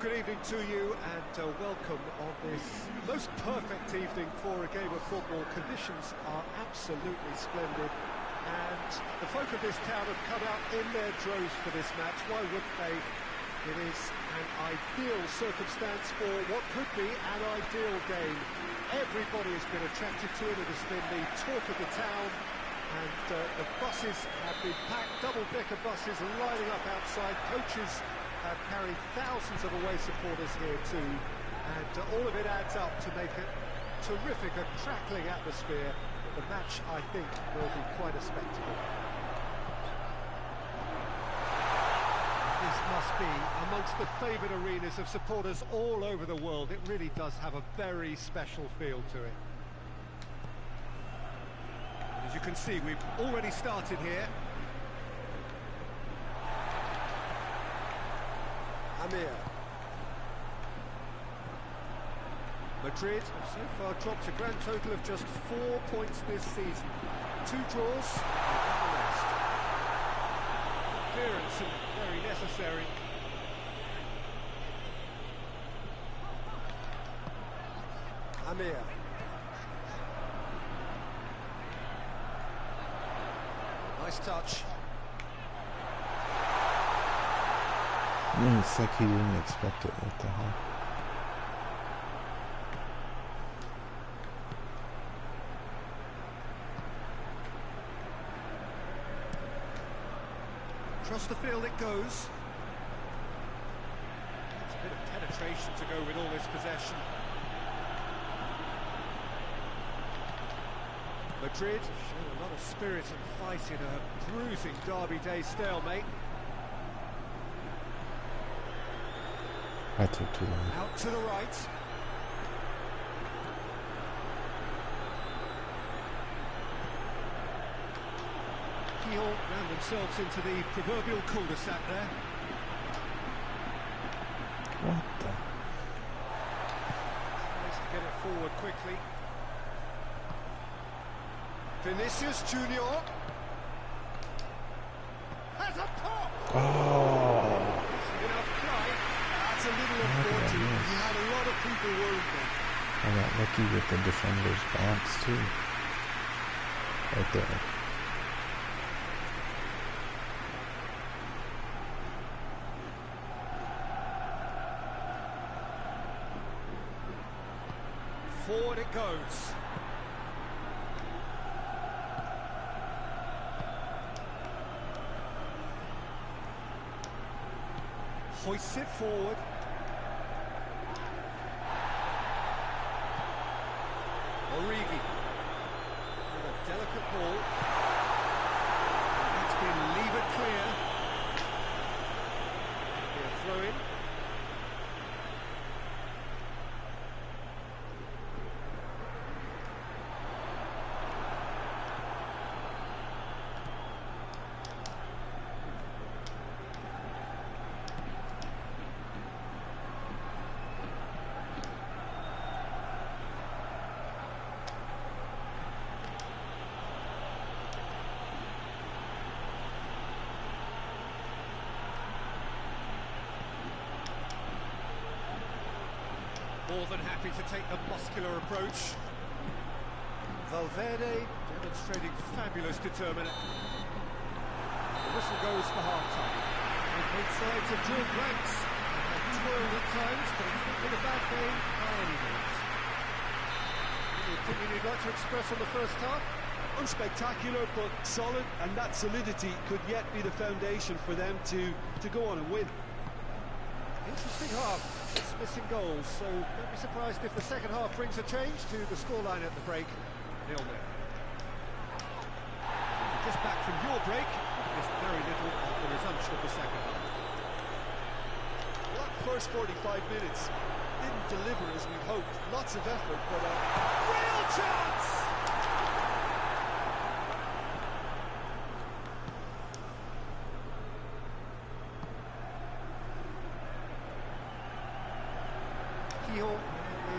B: good evening to you and welcome on this most perfect evening for a game of football. Conditions are absolutely splendid and the folk of this town have come out in their droves for this match. Why wouldn't they? It is an ideal circumstance for what could be an ideal game. Everybody has been attracted to it. It has been the talk of the town. And the buses have been packed, double-decker buses lining up outside. Coaches have carried thousands of away supporters here too. And all of it adds up to make it terrific, a crackling atmosphere. The match, I think, will be quite a spectacle. This must be amongst the favoured arenas of supporters all over the world. It really does have a very special feel to it. As you can see, we've already started here. Amir. Madrid have so far dropped a grand total of just 4 points this season. 2 draws and the rest. Clearance and very necessary. Amir. Nice touch.
A: Yeah, it's like he didn't expect it. What the hell?
B: Across the field it goes. It's a bit of penetration to go with all this possession. Madrid showing a lot of spirit and fight in a bruising derby day stalemate.
A: I took too long.
B: Out to the right. Keyhole ran themselves into the proverbial cul-de-sac there.
A: What the?
B: Tries to get it forward quickly. Vinicius Junior has a pop.
A: Oh!
B: Enough try.
D: That's a little unfortunate. He had a lot of people worried there.
A: I got lucky with the defender's bounce too. Right there.
B: Forward it goes. Hoists it forward. Origi. With a delicate ball. That's been levered clear. Be a throw-in. More than happy to take the muscular approach. Valverde demonstrating fabulous determination. The whistle goes for half-time. Both sides have drawn blanks. They've toiled at times, but it's not been a bad game by any means. Any opinion you'd like to express on the first half?
D: Unspectacular, but solid, and that solidity could yet be the foundation for them to go on and win.
B: Interesting half. It's missing goals, so don't be surprised if the second half brings a change to the scoreline at the break. 0-0. Just back from your break, you've missed very little of the resumption of the second half.
D: Well, that first 45 minutes didn't deliver as we hoped. Lots of effort, but a real chance!
B: The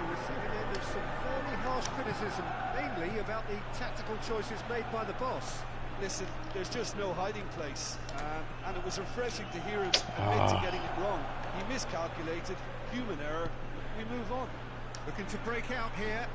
B: receiving end of some fairly harsh criticism, mainly about the tactical choices made by the boss.
D: Listen, there's just no hiding place, and it was refreshing to hear him admit to getting it wrong. He miscalculated,
C: human error, we move on.
B: Looking to break out here.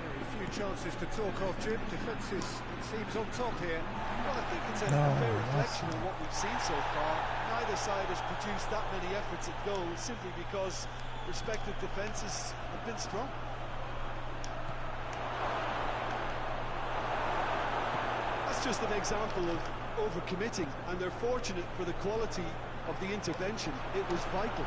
B: Very few chances to talk of, Jim. Defences, it seems, on top here.
C: Well, I think it's a fair reflection of what we've seen so far. Neither side has produced that many efforts at goal simply because respective defences have been strong. That's just an example of overcommitting, and they're fortunate for the quality of the intervention. It was vital.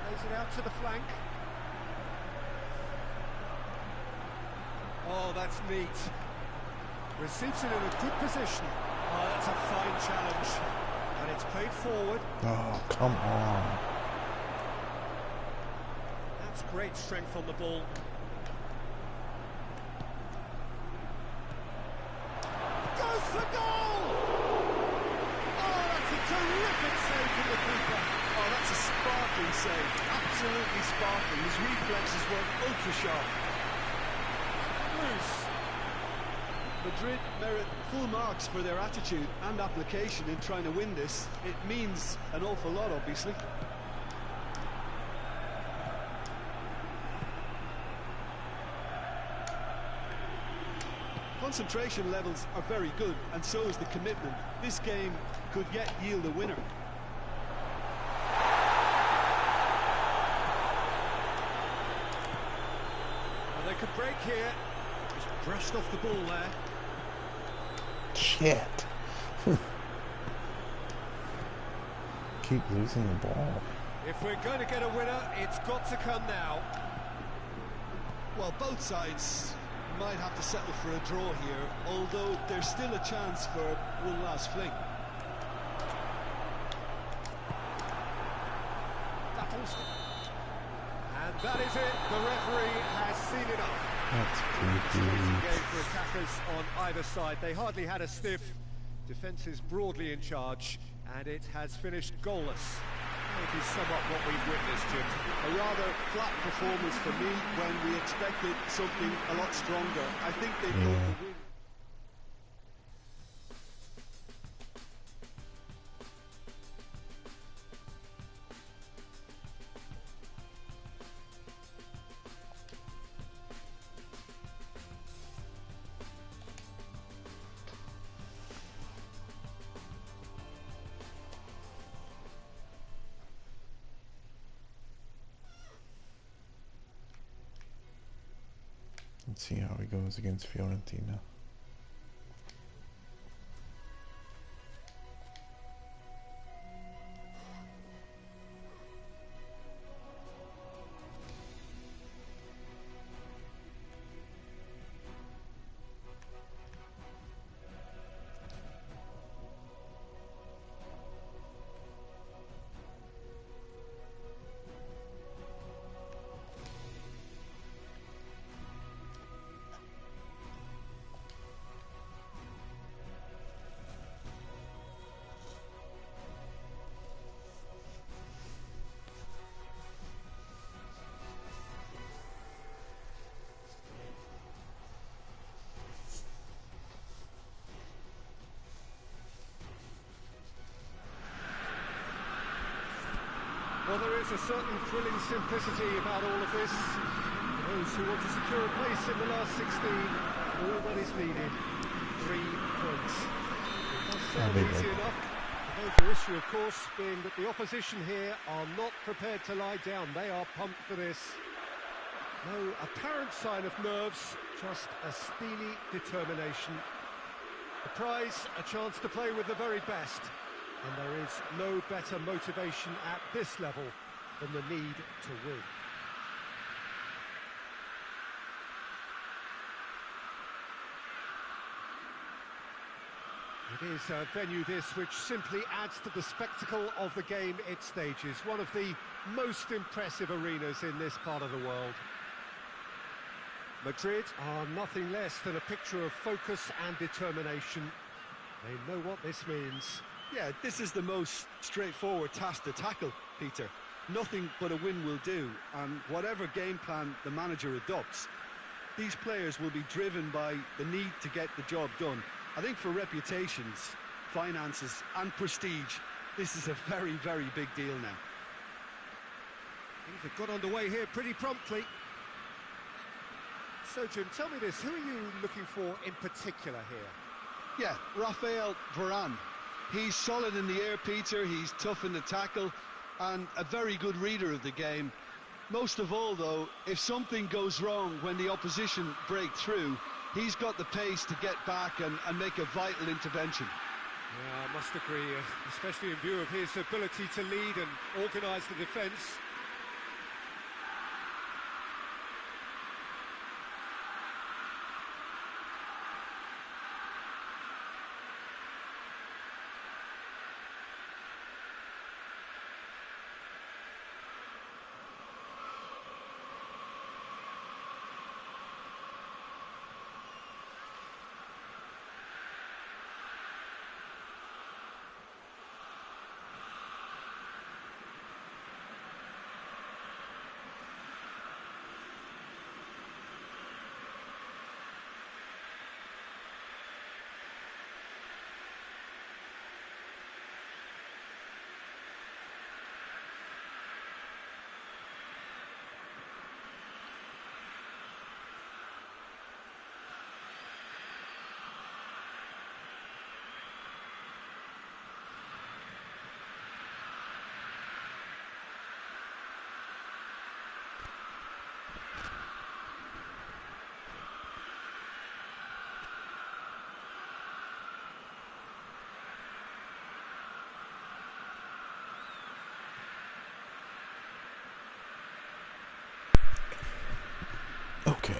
B: Plays it out to the flank. Oh, that's neat. Receives it in a good position. Oh, that's a fine challenge. And it's played forward.
A: Oh, come on.
B: That's great strength on the ball. Goes for goal! Oh, that's a terrific save from the keeper.
C: Oh, that's a sparkling save. Absolutely sparkling. His reflexes were ultra sharp.
B: Loose.
C: Madrid merit full marks for their attitude and application in trying to win this. It means an awful lot, obviously. Concentration levels are very good, and so is the commitment. This game could yet yield a winner.
B: Well, they could break here. Just brushed off the ball there.
A: Shit. Keep losing the ball.
B: If we're going to get a winner, it's got to come now.
C: Well, both sides might have to settle for a draw here, although there's still a chance for one last fling.
B: And that is it. The referee has seen enough.
A: That's pretty
B: Amazing
A: good.
B: game for attackers on either side. They hardly had a sniff. Defence is broadly in charge, and it has finished goalless. Maybe sum up what we've witnessed, Jim.
C: A rather flat performance for me when we expected something a lot stronger. I think they got the win.
A: Let's see how he goes against Fiorentina.
B: Well, there is a certain thrilling simplicity about all of this. Those who want to secure a place in the last 16, all that is needed, 3 points. It does sound easy enough. The major issue, of course, being that the opposition here are not prepared to lie down. They are pumped for this. No apparent sign of nerves, just a steely determination. The prize, a chance to play with the very best. And there is no better motivation at this level than the need to win. It is a venue this which simply adds to the spectacle of the game it stages. One of the most impressive arenas in this part of the world. Madrid are nothing less than a picture of focus and determination. They know what this means.
C: Yeah, this is the most straightforward task to tackle, Peter. Nothing but a win will do, and whatever game plan the manager adopts,
D: these players will be driven by the need to get the job done. I think for reputations, finances and prestige, this is a very, very big deal now.
B: Things have got underway here pretty promptly. So, Jim, tell me this, who are you looking for in particular here?
D: Yeah, Rafael Varane. He's solid in the air, Peter, he's tough in the tackle, and a very good reader of the game. Most of all, though, if something goes wrong when the opposition break through, he's got the pace to get back and make a vital intervention.
B: Yeah, I must agree, especially in view of his ability to lead and organise the defence.
A: Okay.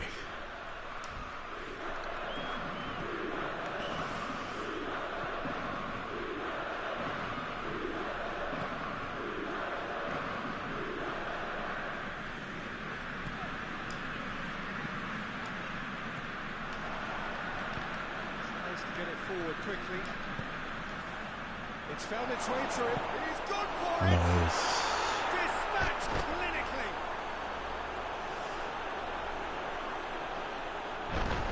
B: Nice to get it forward quickly. It's found its way to him. He's gone for it!
A: Nice.
B: Dispatched clinically.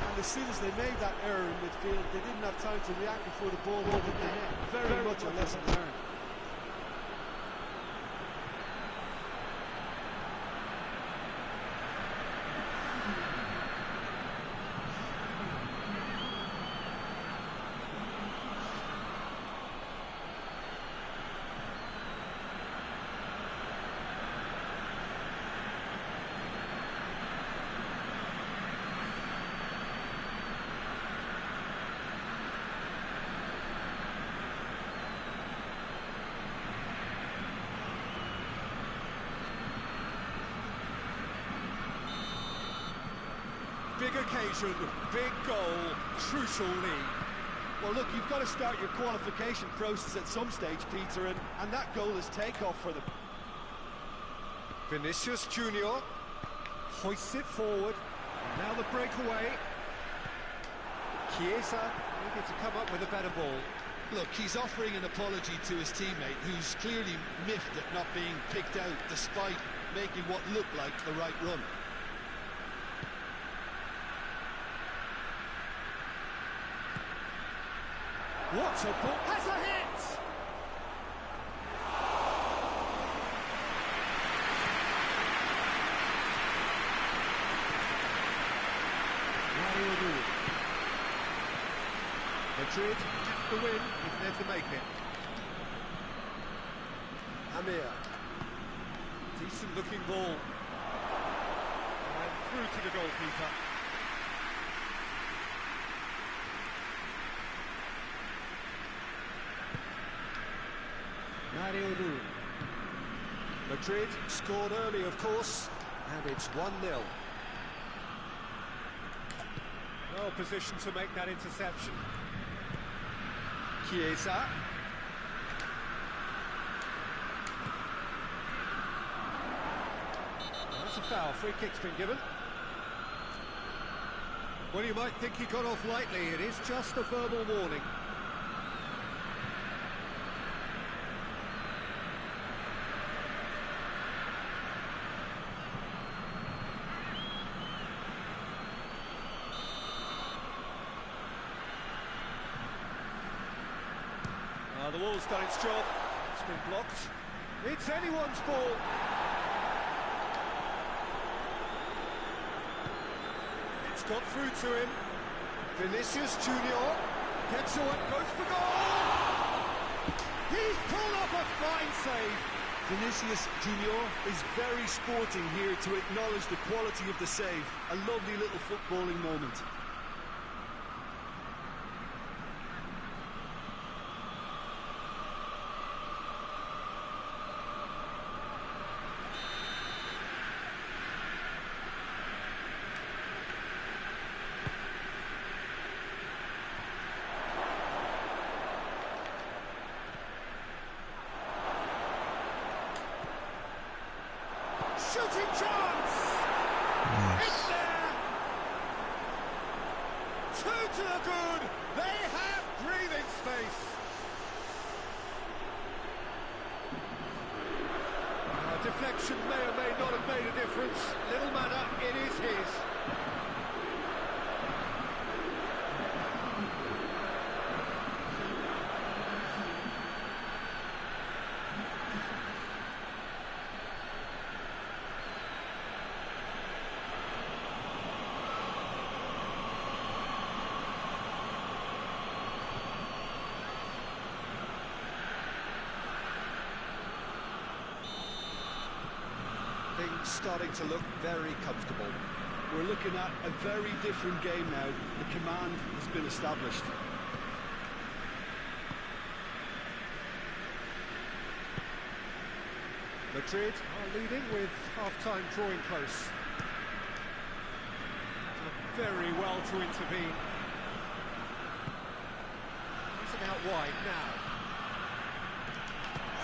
C: And as soon as they made that error in midfield, they didn't have time to react before the ball hit the net. Very much a lesson learned.
B: Big occasion, big goal, crucial lead.
C: Well, look, you've got to start your qualification process at some stage, Peter, and that goal is takeoff for them.
B: Vinicius Junior hoists it forward. And now the breakaway. Chiesa needed to come up with a better ball.
D: Look, he's offering an apology to his teammate, who's clearly miffed at not being picked out despite making what looked like the right run.
B: What a ball! Has a hit! Madrid have to win if they're to make it. Amir. Decent looking ball. And through to the goalkeeper. Madrid scored early, of course, and it's 1-0. Well positioned to make that interception. Chiesa. That's a foul. Free kick's been given. Well, you might think he got off lightly. It is just a verbal warning. It's done its job. It's been blocked. It's anyone's ball. It's got through to him. Vinicius Junior gets away, goes for goal. He's pulled off a fine save.
D: Vinicius Junior is very sporting here to acknowledge the quality of the save. A lovely little footballing moment.
B: Shooting chance!
A: Nice.
B: It's there! Two to the good! They have breathing space! Deflection may or may not have made a difference. Little matter, it is his. Things starting to look very comfortable.
D: We're looking at a very different game now. The command has been established.
B: Madrid are leading with half-time drawing close. Done very well to intervene. Is it out wide now?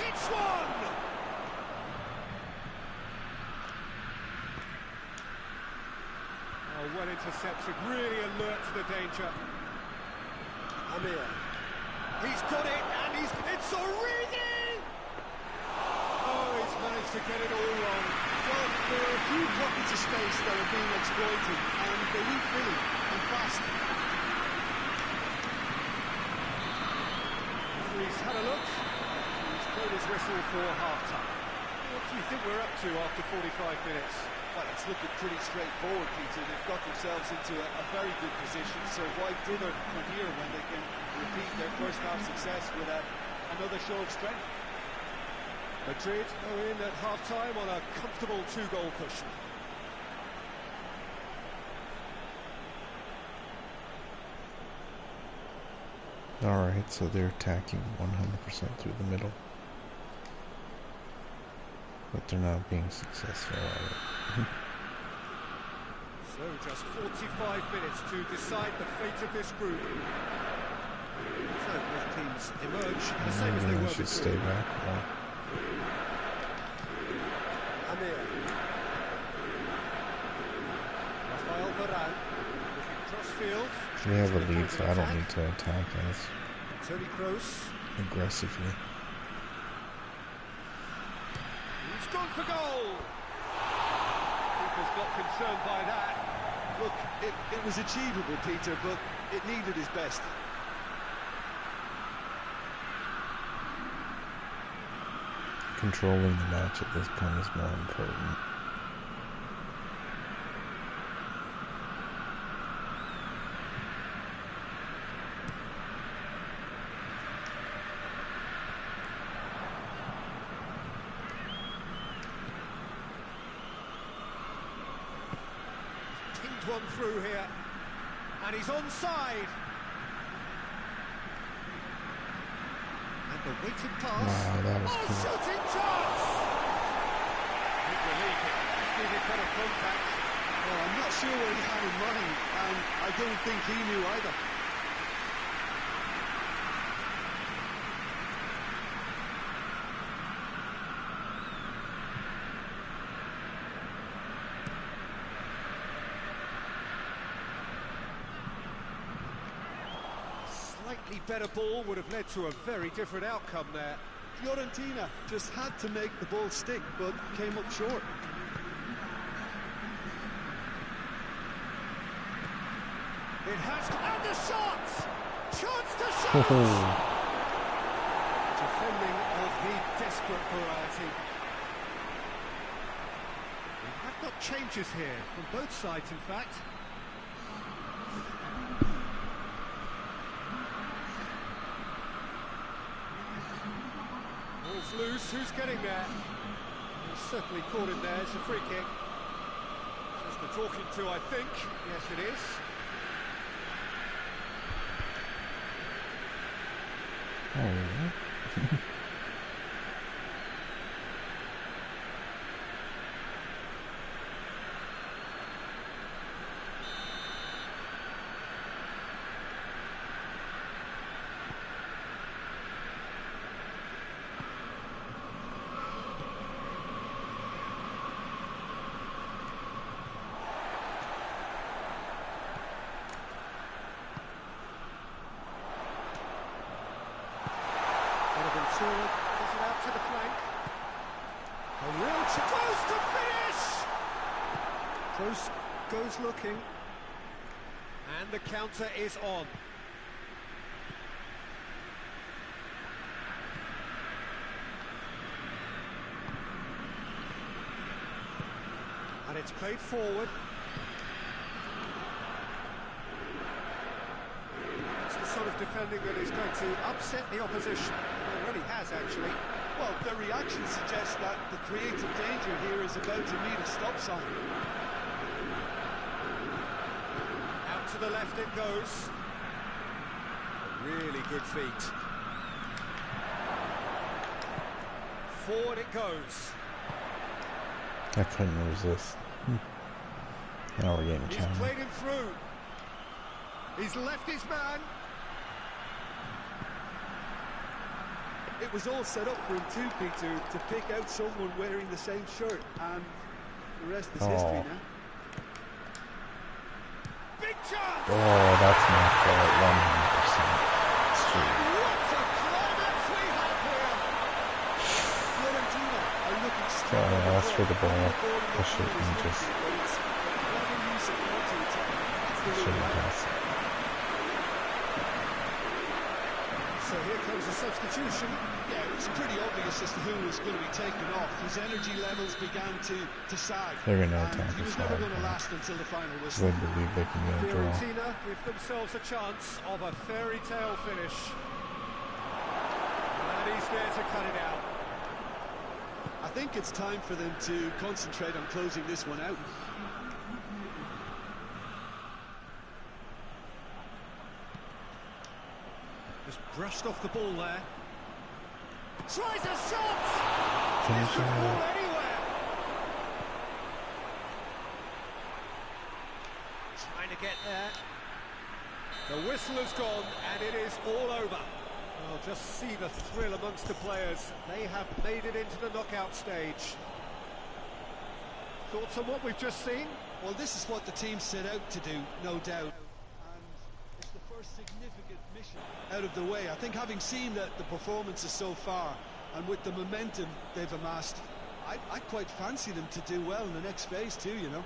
B: It's one! Oh, well intercepted, really alert to the danger.
D: Amir.
B: He's got it, and it's Origi! Oh, he's managed to get it all wrong.
D: Well, there are a few pockets of space that are being exploited, and they need filling, and fast.
B: He's had a look. He's blown his whistle for half-time. What do you think we're up to after 45 minutes?
C: Well, it's looking pretty straightforward, Peter. They've got themselves into a very good position, so why dither from here when they can repeat their first half success with another show of strength?
B: Madrid go in at half-time on a comfortable two-goal cushion.
A: Alright, so they're attacking 100% through the middle. But they're not being successful at it.
B: So just 45 minutes to decide the fate of this group. So both teams emerge the same as they
A: Maybe
B: were
A: I should
B: before.
A: stay back.
B: Amir. Rafael Varane looking cross-field.
A: We have a lead, so I don't need to attack as
B: Toni Kroos.
A: aggressively.
B: He's gone for goal. Keeper's not concerned by that.
D: Look, it was achievable, Peter, but it needed his best.
A: Controlling the match at this point is more important.
B: Pinged one through here. And he's onside. And the waiting pass.
A: Wow, that was cool.
B: Shooting chance! Big relief. Just needed better contact.
D: Well, I'm not sure what he had in mind, and I don't think he knew either.
B: Slightly better ball would have led to a very different outcome there.
D: Fiorentina just had to make the ball stick, but came up short.
B: It has, and the shot! Chance to shoot!
D: To
B: desperate variety. I've got changes here from both sides, in fact. Ball's loose, who's getting there? He's certainly caught him there, it's a free kick. Just the talking to, I think. Yes, it is.
A: Oh, really?
B: Is it out to the flank? A real close to finish! Close goes looking. And the counter is on. And it's played forward. It's the sort of defending that is going to upset the opposition. It already has, actually.
D: Well, the reaction suggests that the creative danger here is about to meet a stop sign.
B: Out to the left it goes. Really good feet. Forward it goes.
A: I couldn't resist. Now we're getting
B: He's
A: counted.
B: played him through. He's left his man.
D: It was all set up for him too, Peter, to pick out someone wearing the same shirt, and the rest is history now.
B: Big chance!
A: Oh, that's not fair. 100%. It's true.
B: What a climax we have here!
D: Fiorentina are looking strong.
A: That's for the ball. Push it and just should have passed.
B: So here comes a substitution.
D: Yeah, it was pretty obvious as to who was going to be taken off. His energy levels began to sag.
A: They're going to
D: and
A: attack
D: he
A: us
D: was never
A: hard.
D: going to last until the final
A: I
D: whistle.
A: believe they can get a draw.
B: Fiorentina give themselves a chance of a fairy tale finish. And he's there to cut it out.
D: I think it's time for them to concentrate on closing this one out.
B: Just brushed off the ball there. Tries a shot!
A: Finish
B: This could
A: it.
B: fall anywhere. Trying to get there. The whistle has gone and it is all over. Well, just see the thrill amongst the players. They have made it into the knockout stage. Thoughts on what we've just seen?
D: Well, this is what the team set out to do, no doubt. And it's the first significant mission out of the way. I think having seen the performances so far, and with the momentum they've amassed, I quite fancy them to do well in the next phase too, you know.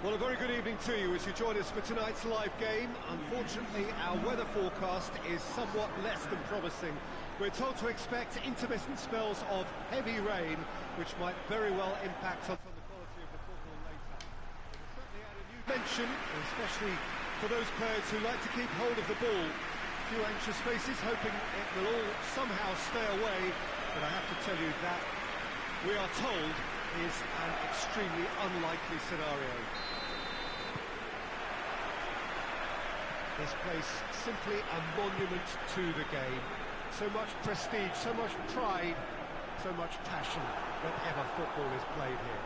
B: Well, a very good evening to you as you join us for tonight's live game. Unfortunately, our weather forecast is somewhat less than promising. We're told to expect intermittent spells of heavy rain, which might very well impact on the quality of the football later. It will certainly add a new dimension, especially for those players who like to keep hold of the ball. A few anxious faces hoping it will all somehow stay away, but I have to tell you that we are told is an extremely unlikely scenario. This place simply a monument to the game. So much prestige, so much pride, so much passion whenever football is played here.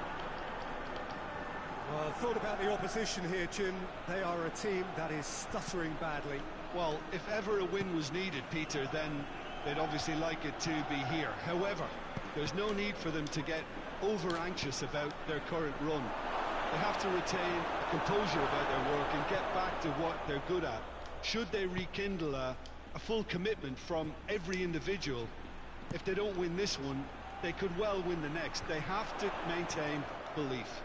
B: Well, thought about the opposition here, Jim. They are a team that is stuttering badly.
D: Well, if ever a win was needed, Peter, then they'd obviously like it to be here. However, there's no need for them to get over-anxious about their current run. They have to retain composure about their work and get back to what they're good at. Should they rekindle a full commitment from every individual, if they don't win this one, they could well win the next. They have to maintain belief.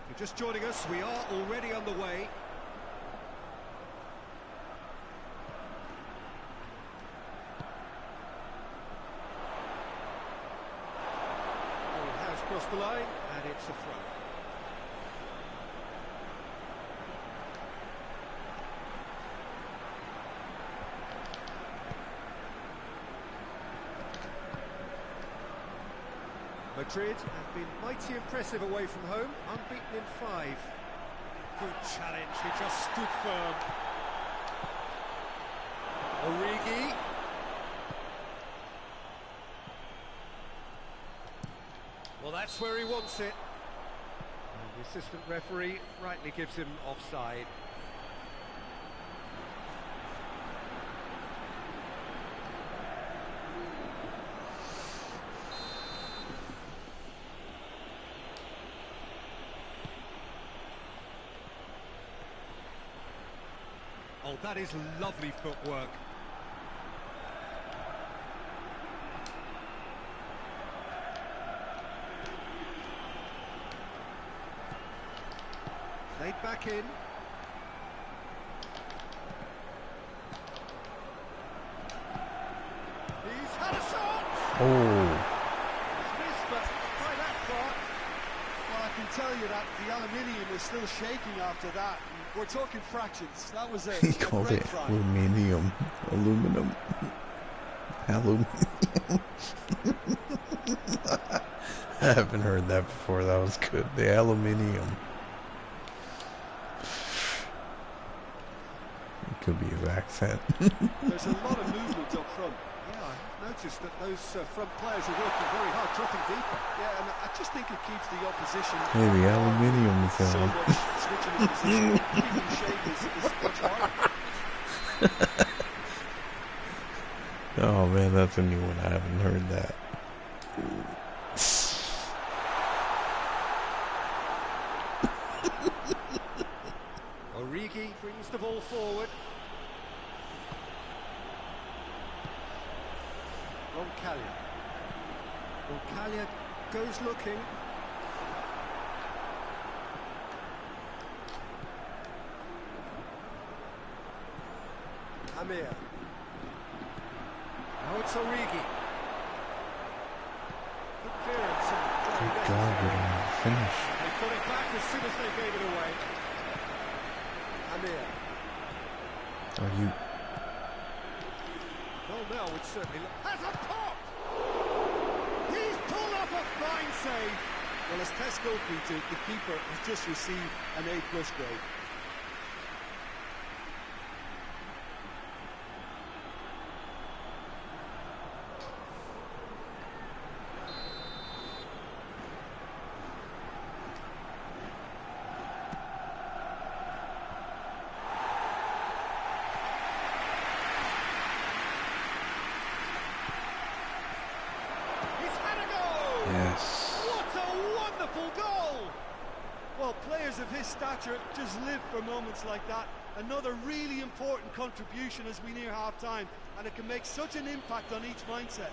B: If you're just joining us, we are already on the way. Ball has crossed the line, and it's a throw. Madrid have been mighty impressive away from home, unbeaten in 5. Good challenge, he just stood firm. Origi. Well, that's where he wants it. And the assistant referee rightly gives him offside. Oh, that is lovely footwork. Played back in. He's had a shot!
A: Oh.
B: He's missed, but by that far.
C: Well, I can tell you that the aluminium is still shaking after that. We're talking fractions. That was
A: He called
C: great
A: it
C: try.
A: aluminium. Aluminum. Aluminium. I haven't heard that before. That was good. The aluminium. It could be his accent.
C: There's a lot of movement up front.
B: Yeah, I've noticed that those front players are working very hard, dropping deeper.
C: Yeah, and I just think it keeps the opposition.
A: Hey, the aluminium is
C: So
A: on.
C: much switching in position. Keeping shape is much harder.
A: Oh man, that's a new one. I haven't heard that.
B: Origi brings the ball forward. Roncaglia goes looking. Amir. Now it's Origi. Good clearance.
A: Good God, we don't have a finish.
B: They put it back as soon as they gave it away. Amir.
A: Are you...
B: Well, now would certainly look. Has a pop! He's pulled off a fine save.
C: Well, as test goalkeeper, the keeper has just received an A+ grade.
A: Yes.
B: What a wonderful goal!
C: Well, players of his stature just live for moments like that. Another really important contribution as we near half-time, and it can make such an impact on each mindset.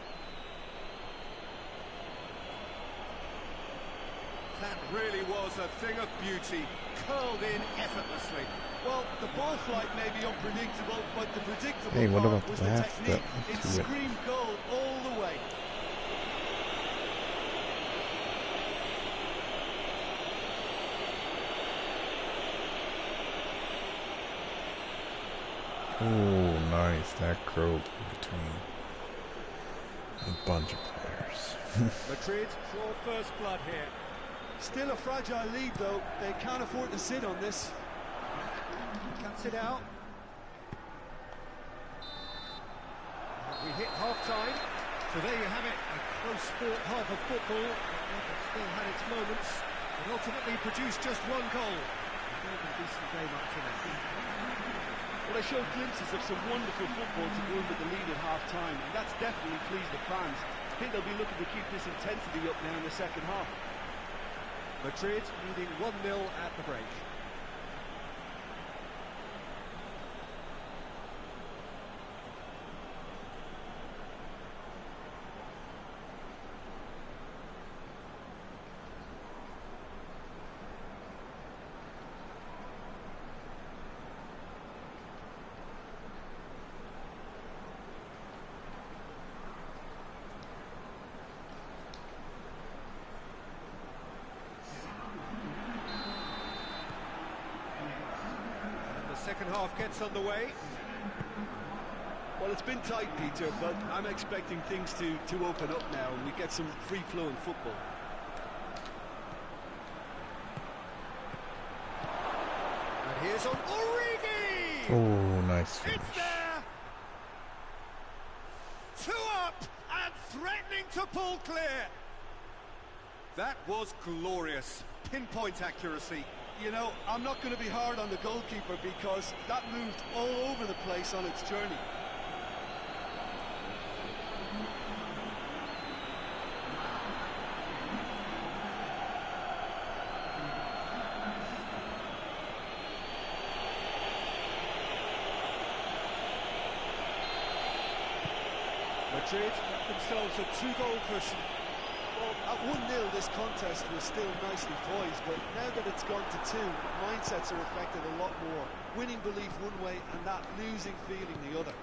B: That really was a thing of beauty, curled in effortlessly.
D: Well, the ball flight may be unpredictable, but the predictable
A: Hey, what
D: part
A: about
D: was
A: the
D: the
A: laugh that
D: technique.
A: led
D: It
A: to it?
D: screamed goal all the way.
A: Oh, nice. That curled in between a bunch of players.
B: Madrid draw first blood here.
D: Still a fragile lead, though. They can't afford to sit on this.
B: Cuts it out. We hit half-time. So there you have it, a close fought half of football. It still had its moments, but ultimately produced just one goal. A decent game up to now.
D: Well, they showed glimpses of some wonderful football to go with the lead at half-time, and that's definitely pleased the fans. I think they'll be looking to keep this intensity up now in the second half.
B: Madrid leading 1-0 at the break. Second half gets underway.
D: Well, it's been tight, Peter, but I'm expecting things to open up now and we get some free-flowing football.
B: And here's on Origi!
A: Oh, nice finish.
B: It's there! 2 up and threatening to pull clear. That was glorious. Pinpoint accuracy.
D: You know, I'm not going to be hard on the goalkeeper because that moved all over the place on its journey.
B: Madrid got themselves a 2-goal cushion.
D: Well, at 1-0 this contest was still nicely poised, but now that it's gone to 2, mindsets are affected a lot more. Winning belief one way and that losing feeling the other.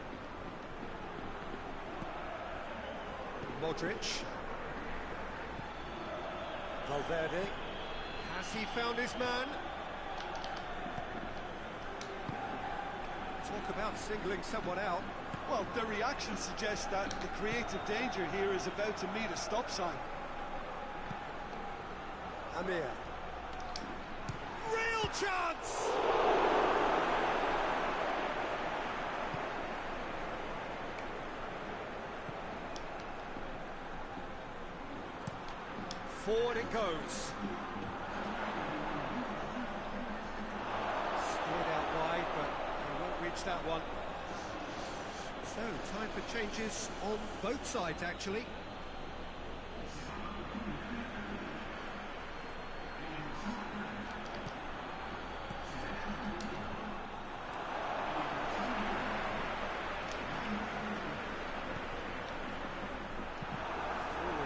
B: Modric. Valverde. Has he found his man? Talk about singling someone out.
D: Well, the reaction suggests that the creative danger here is about to meet a stop sign.
B: Amir. Real chance! Forward it goes. Scored out wide, but he won't reach that one. So, time for changes on both sides, actually.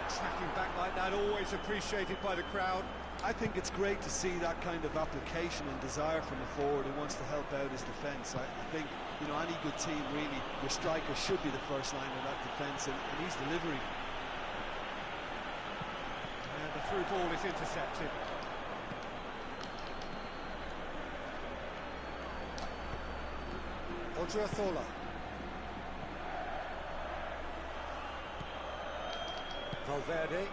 B: Tracking back like that, always appreciated by the crowd.
D: I think it's great to see that kind of application and desire from a forward who wants to help out his defence. I think, you know, any good team, really, your striker should be the first line of that defence, and he's delivering.
B: And the through ball is intercepted. Odriozola. Valverde.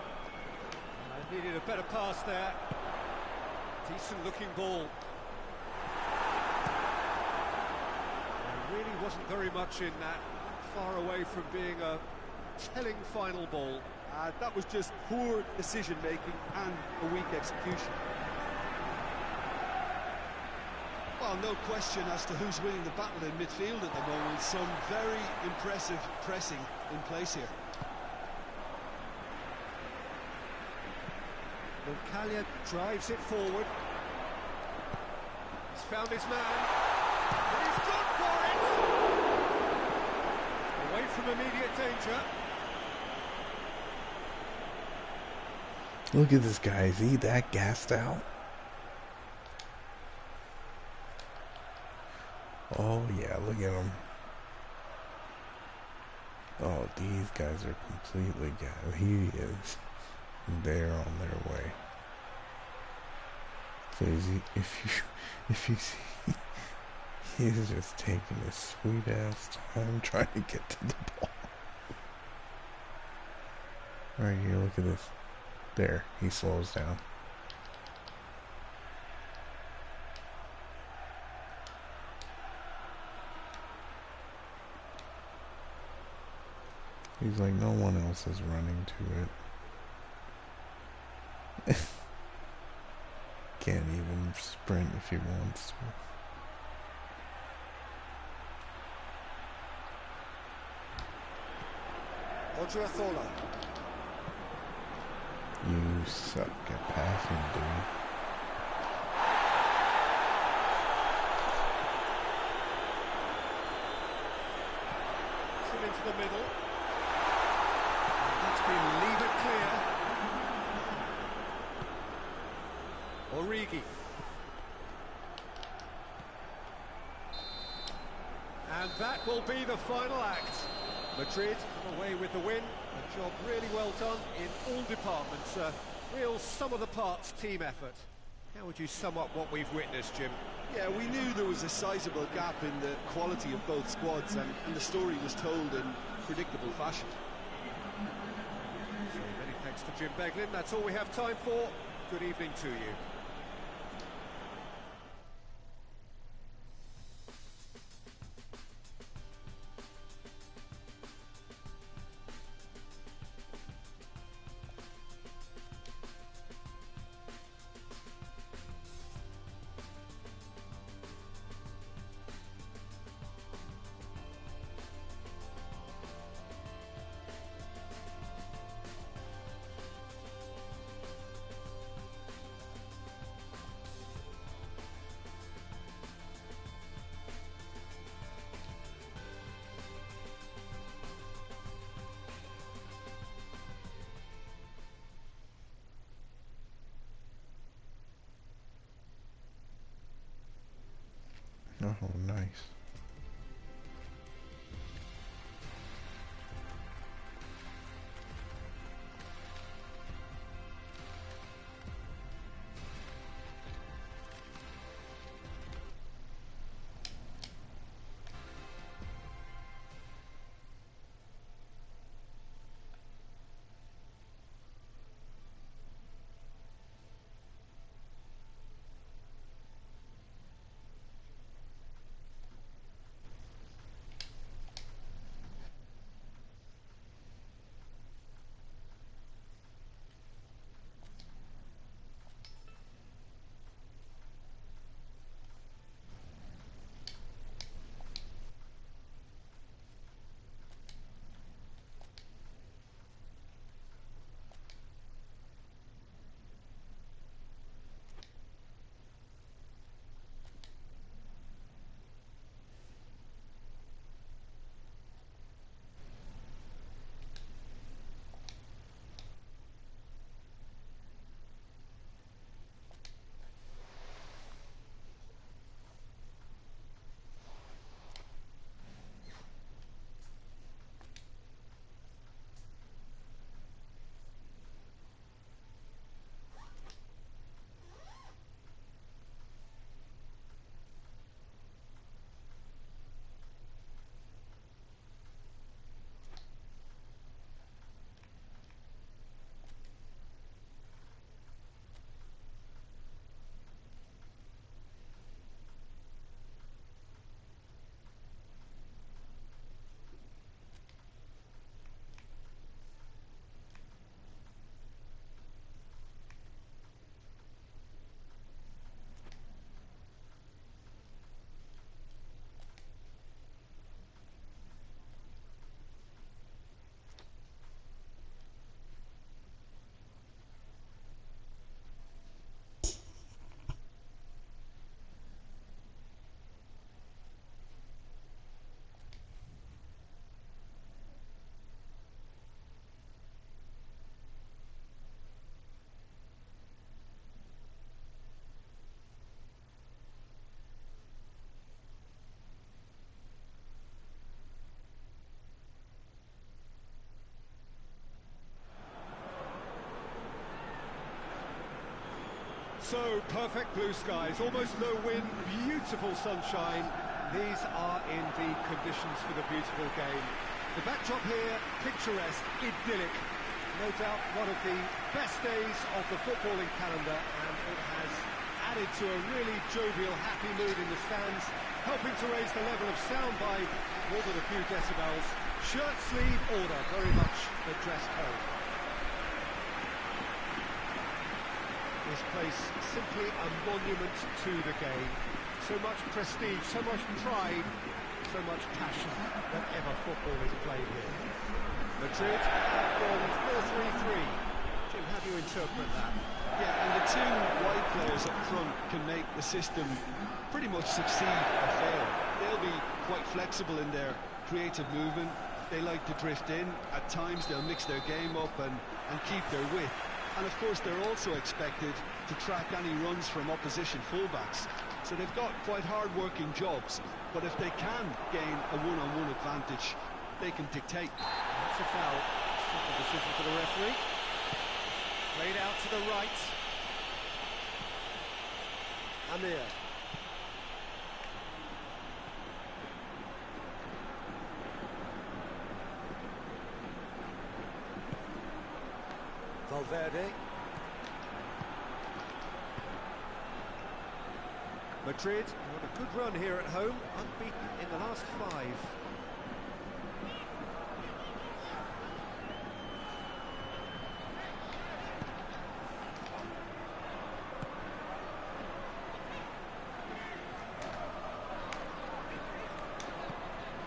B: Needed a better pass there. Decent looking ball. There really wasn't very much in that. Far away from being a telling final ball.
D: That was just poor decision-making and a weak execution. Well, no question as to who's winning the battle in midfield at the moment. Some very impressive pressing in place here.
B: Moncalia drives it forward. He's found his man. And he's gone for it! Away from immediate danger.
A: Look at this guy. Is he that gassed out? Oh, yeah, look at him. Oh, these guys are completely gassed. He is. They're on their way. So if you see, he's just taking his sweet ass time trying to get to the ball. Right here, look at this. There, he slows down. He's like, no one else is running to it. Can't even sprint if he wants to.
B: Odriozola.
A: You suck at passing, dude.
B: Still into the middle. And that's been levered clear. Origi. And that will be the final act. Madrid come away with the win. A job really well done in all departments. Real sum-of-the-parts team effort. How would you sum up what we've witnessed, Jim?
D: Yeah, we knew there was a sizable gap in the quality of both squads, and the story was told in predictable fashion.
B: So many thanks to Jim Beglin. That's all we have time for. Good evening to you.
A: Oh, nice.
B: So perfect blue skies, almost no wind, beautiful sunshine. These are in the conditions for the beautiful game. The backdrop here, picturesque, idyllic. No doubt one of the best days of the footballing calendar, and it has added to a really jovial, happy mood in the stands, helping to raise the level of sound by more than a few decibels. Shirt sleeve order, very much the dress code. This place simply a monument to the game. So much prestige, so much pride, so much passion whenever football is played here. Madrid have gone 4-3-3. Jim, how do you interpret that?
D: Yeah, and the two wide players up front can make the system pretty much succeed or fail. They'll be quite flexible in their creative movement. They like to drift in. At times they'll mix their game up and keep their width. And of course they're also expected to track any runs from opposition fullbacks. So they've got quite hard-working jobs, but if they can gain a one-on-one advantage, they can dictate.
B: That's a foul. Simple decision for the referee. Played out to the right. Amir. Valverde. Madrid on a good run here at home, unbeaten in the last 5.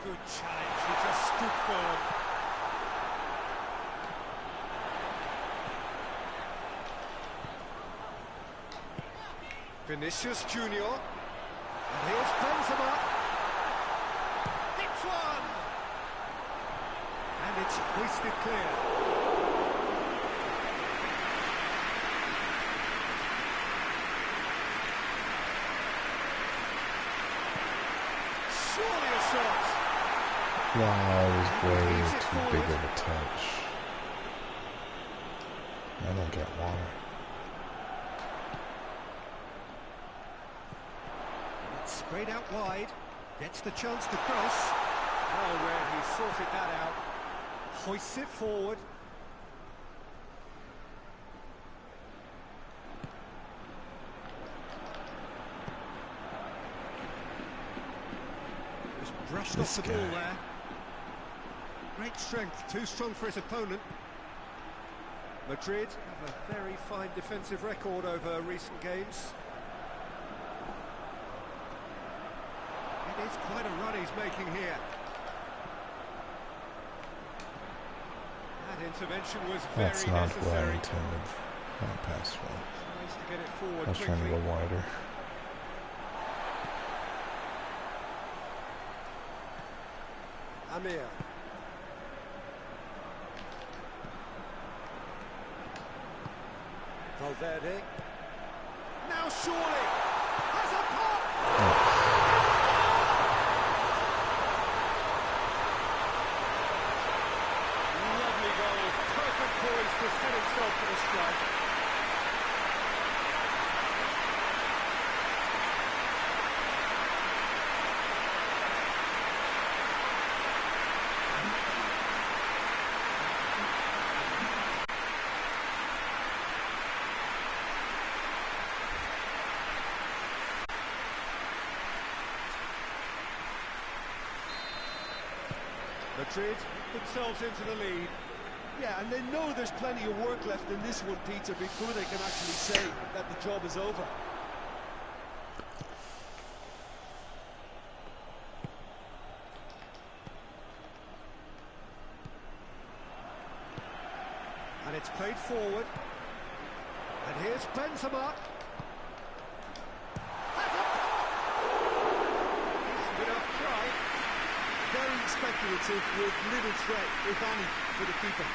B: Good challenge, he just stood firm. Vinicius Junior, and here's Benzema. It's one, and it's hoisted clear. Surely a shot.
A: Wow, it was way too big of a touch. I don't get why.
B: Sprayed out wide, gets the chance to cross. Oh, where he sorted that out. Hoists it forward. Just brushed off the ball there. Great strength, too strong for his opponent. Madrid have a very fine defensive record over recent games. It's quite a run he's making here. That intervention was very
A: That's not what I
B: necessary.
A: intended. Not pass well.
B: Nice to get it forward
A: I was trying to
B: quickly.
A: go wider.
B: Amir. Valverde. Now surely has a pop. Lovely goal, perfect poise to set himself for the strike. Madrid themselves into the lead.
D: Yeah, and they know there's plenty of work left in this one, Peter, before they can actually say that the job is over.
B: And it's played forward. And here's Benzema. Has a pop! Decent enough try.
D: Very speculative with little threat, if any, for the keeper.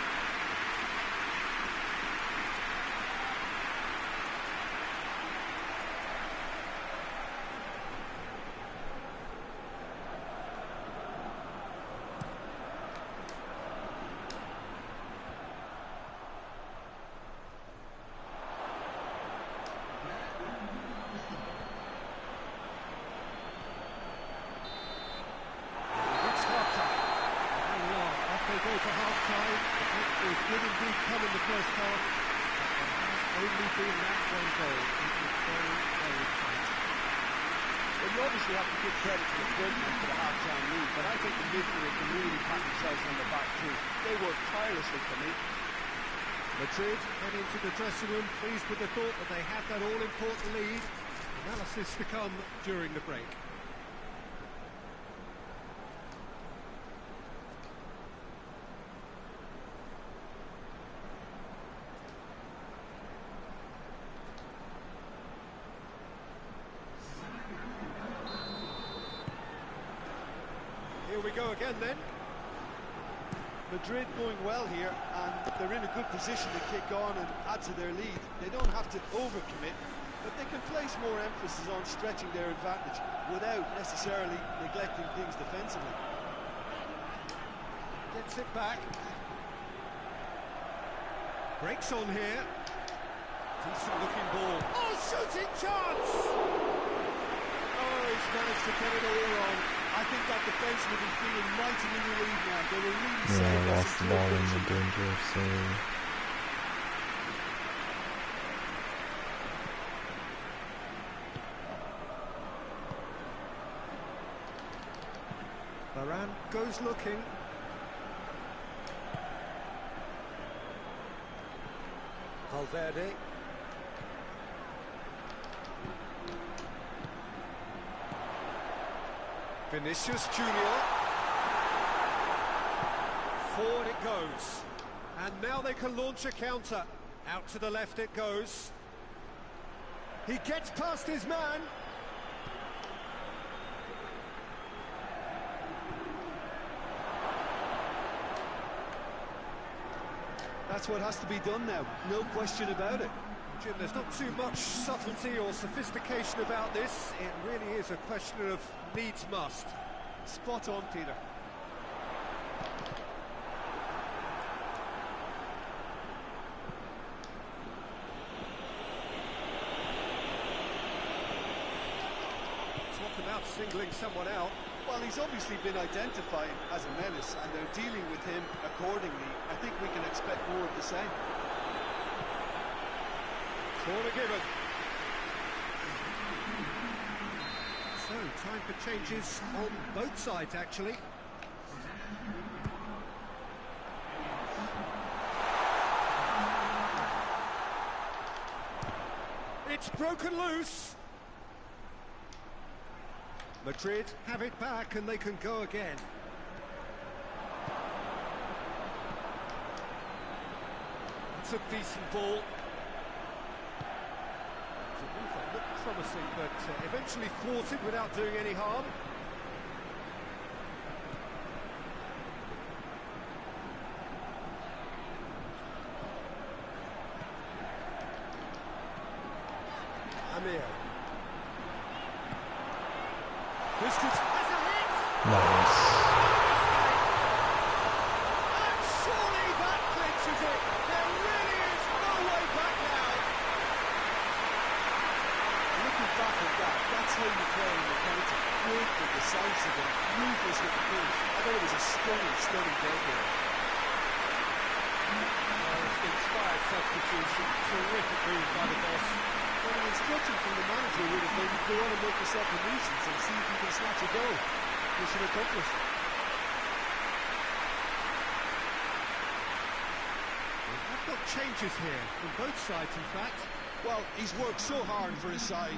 B: It did indeed come in the first half. There has only been that one goal. It was very, very tight.
C: Well, you obviously have to give credit to the front and to the half-time lead, but I think the midfield can really pat themselves on the back too. They worked tirelessly for me.
B: Madrid head into the dressing room, pleased with the thought that they have that all-important lead. Analysis to come during the break. Here we go again then.
C: Madrid going well here, and they're in a good position to kick on and add to their lead. They don't have to overcommit, but they can place more emphasis on stretching their advantage without necessarily neglecting things defensively.
B: Gets it back. Breaks on here. Decent looking ball. Oh, shooting chance! Oh, he's managed to get it all wrong.
C: I think that defence will be feeling mightily relieved now. They were really
A: Yeah, lost the ball in the danger of save.
B: Varane goes looking. Valverde. Vinicius Junior. Forward it goes. And now they can launch a counter. Out to the left it goes. He gets past his man.
C: That's what has to be done now, no question about it.
B: Jim, there's not too much subtlety or sophistication about this. It really is a question of needs must.
C: Spot on, Peter.
B: Talk about singling someone out.
C: Well, he's obviously been identified as a menace, and they're dealing with him accordingly. I think we can expect more of the same.
B: Corner given. So, time for changes on both sides, actually. It's broken loose. Madrid have it back and they can go again. It's a decent ball. It's a move that looked promising, but eventually thwarted without doing any harm. Amir. Busquets has a hit!
A: Nice.
B: And surely that clinches it! There really is no way back now!
C: Looking back at that, that's how you play in the counter. Quick and decisive and ruthless with the finish. I thought it was a stunning goal there.
B: It's inspired substitution. Terrific move by the boss.
C: Well, an instruction from the manager would have been go on and make yourself a nuisance and see if you can snatch a goal. Mission accomplished.
B: I've got changes here from both sides, in fact.
C: Well, he's worked so hard for his side,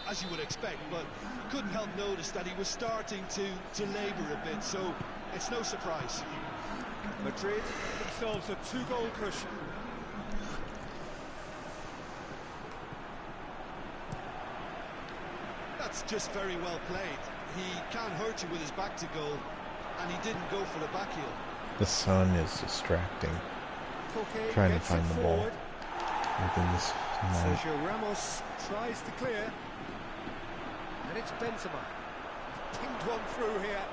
C: as you would expect, but couldn't help notice that he was starting to labour a bit, so it's no surprise.
B: Madrid themselves a 2-goal cushion.
C: That's just very well played. He can't hurt you with his back to goal, and he didn't go for the back heel.
A: The sun is distracting.
B: Koke
A: Trying to
B: gets
A: find
B: it
A: the ball
B: forward.
A: within this night.
B: Sergio Ramos tries to clear. And it's Benzema. He's pinged one through here.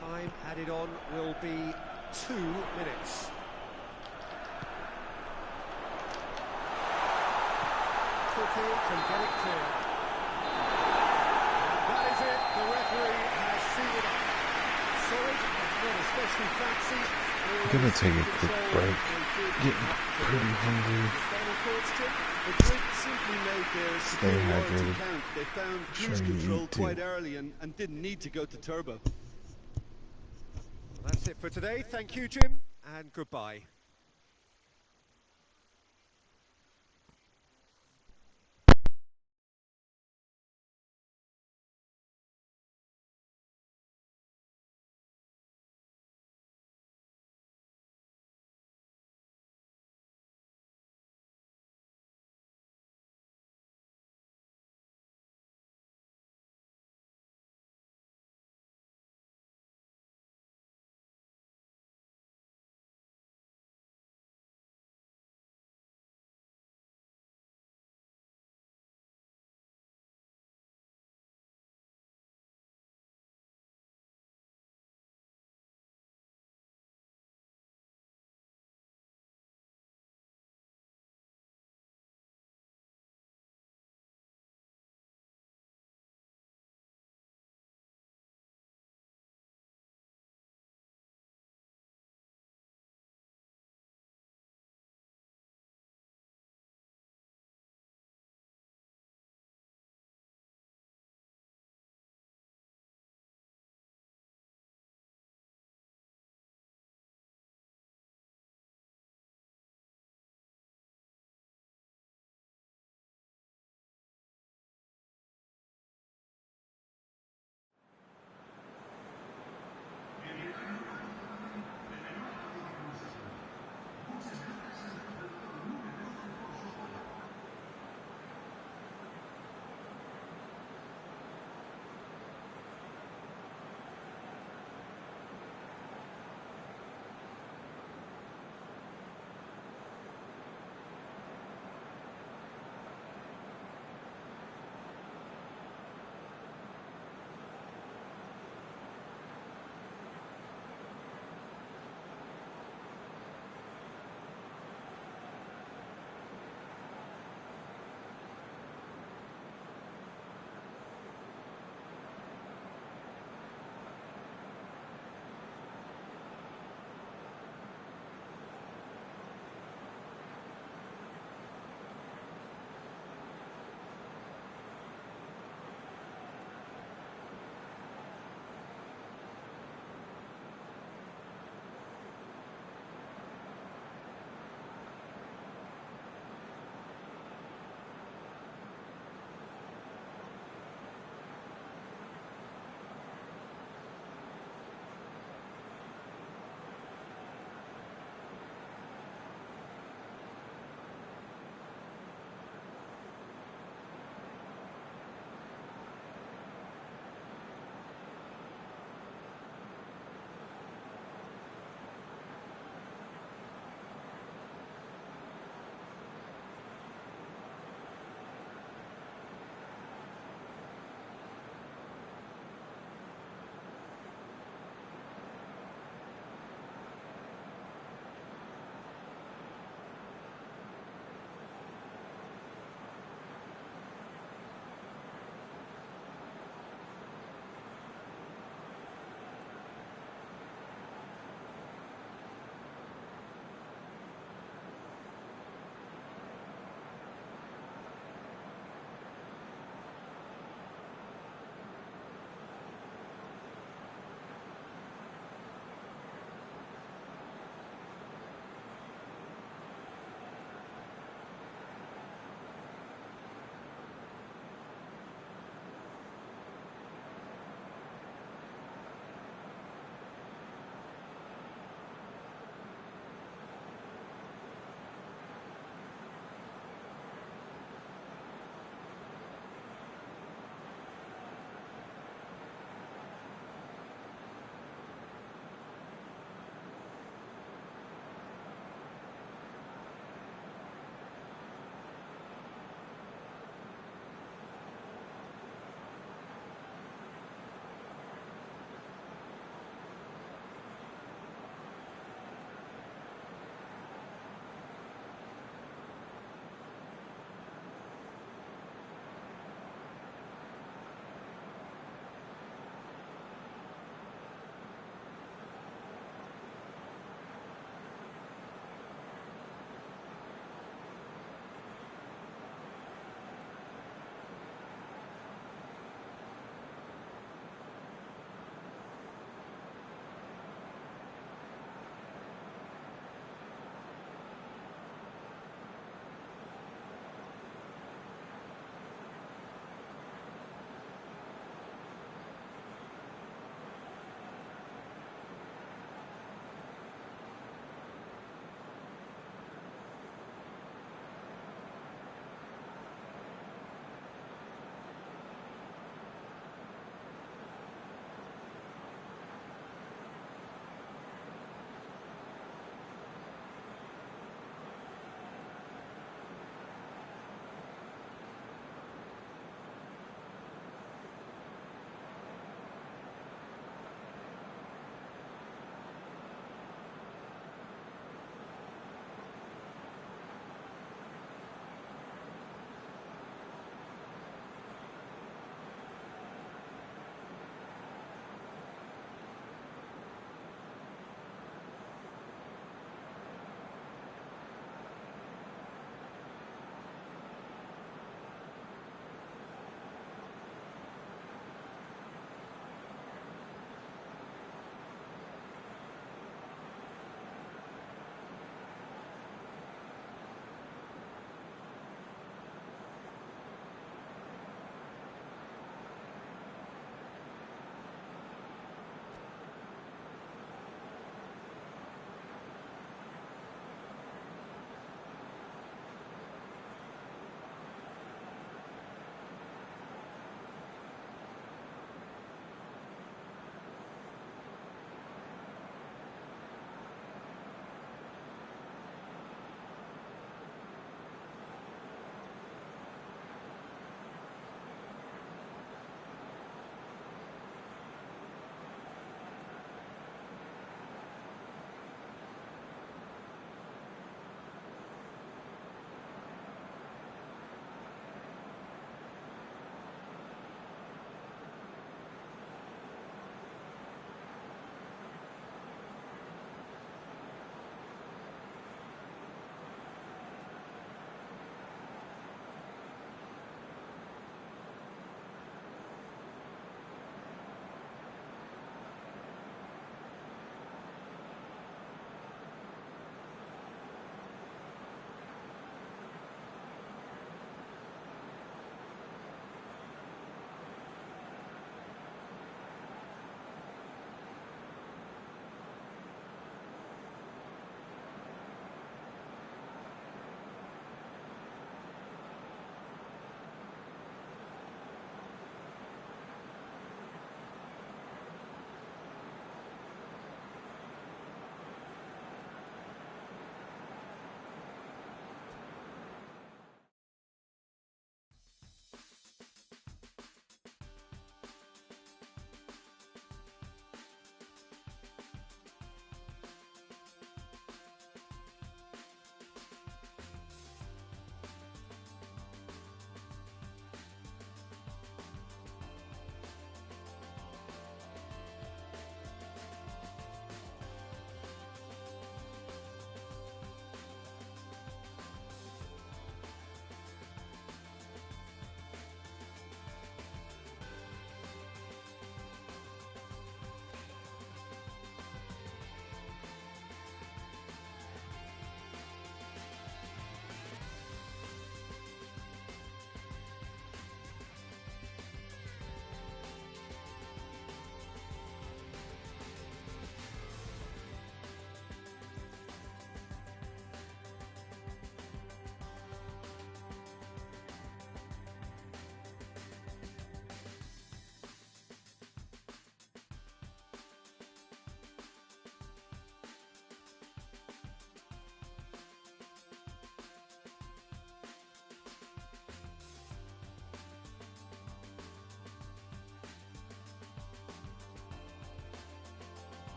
B: Time added on will be 2 minutes. Koke can get it clear. The referee has seen it off. Solid, it's not especially fancy.
A: I'm gonna take a quick break. Getting pretty hungry.
C: Final thoughts, Jim? Madrid simply made their
A: Stay
C: superiority
A: hydrated.
C: count. They found
A: Sure
C: cruise
A: you
C: control
A: eat too.
C: quite early and didn't need to go to turbo.
B: That's it for today. Thank you, Jim, and goodbye.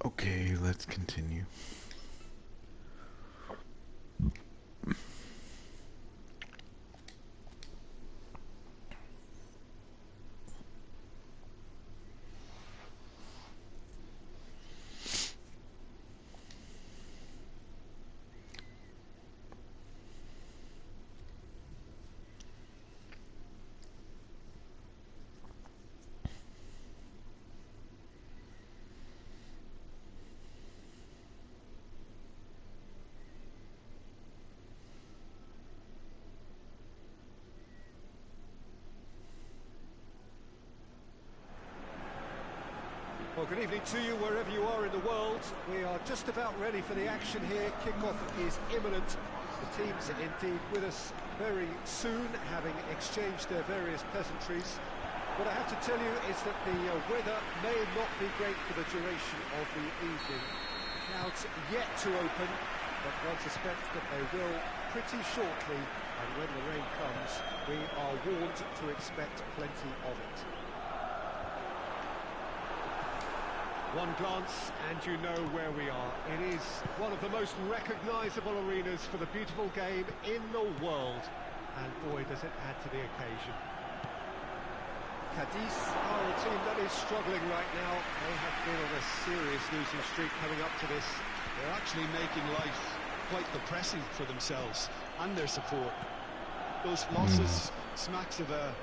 A: Okay, let's continue.
B: Well, good evening to you wherever you are in the world. We are just about ready for the action here. Kickoff is imminent. The teams indeed with us very soon, having exchanged their various pleasantries. What I have to tell you is that the weather may not be great for the duration of the evening. The clouds yet to open, but one suspects that they will pretty shortly. And when the rain comes, we are warned to expect plenty of it. One glance and you know where we are. It is one of the most recognisable arenas for the beautiful game in the world. And boy, does it add to the occasion. Cadiz are a team that is struggling right now. They have been on a serious losing streak coming up to this.
D: They're actually making life quite depressing for themselves and their support. Those losses smacks of a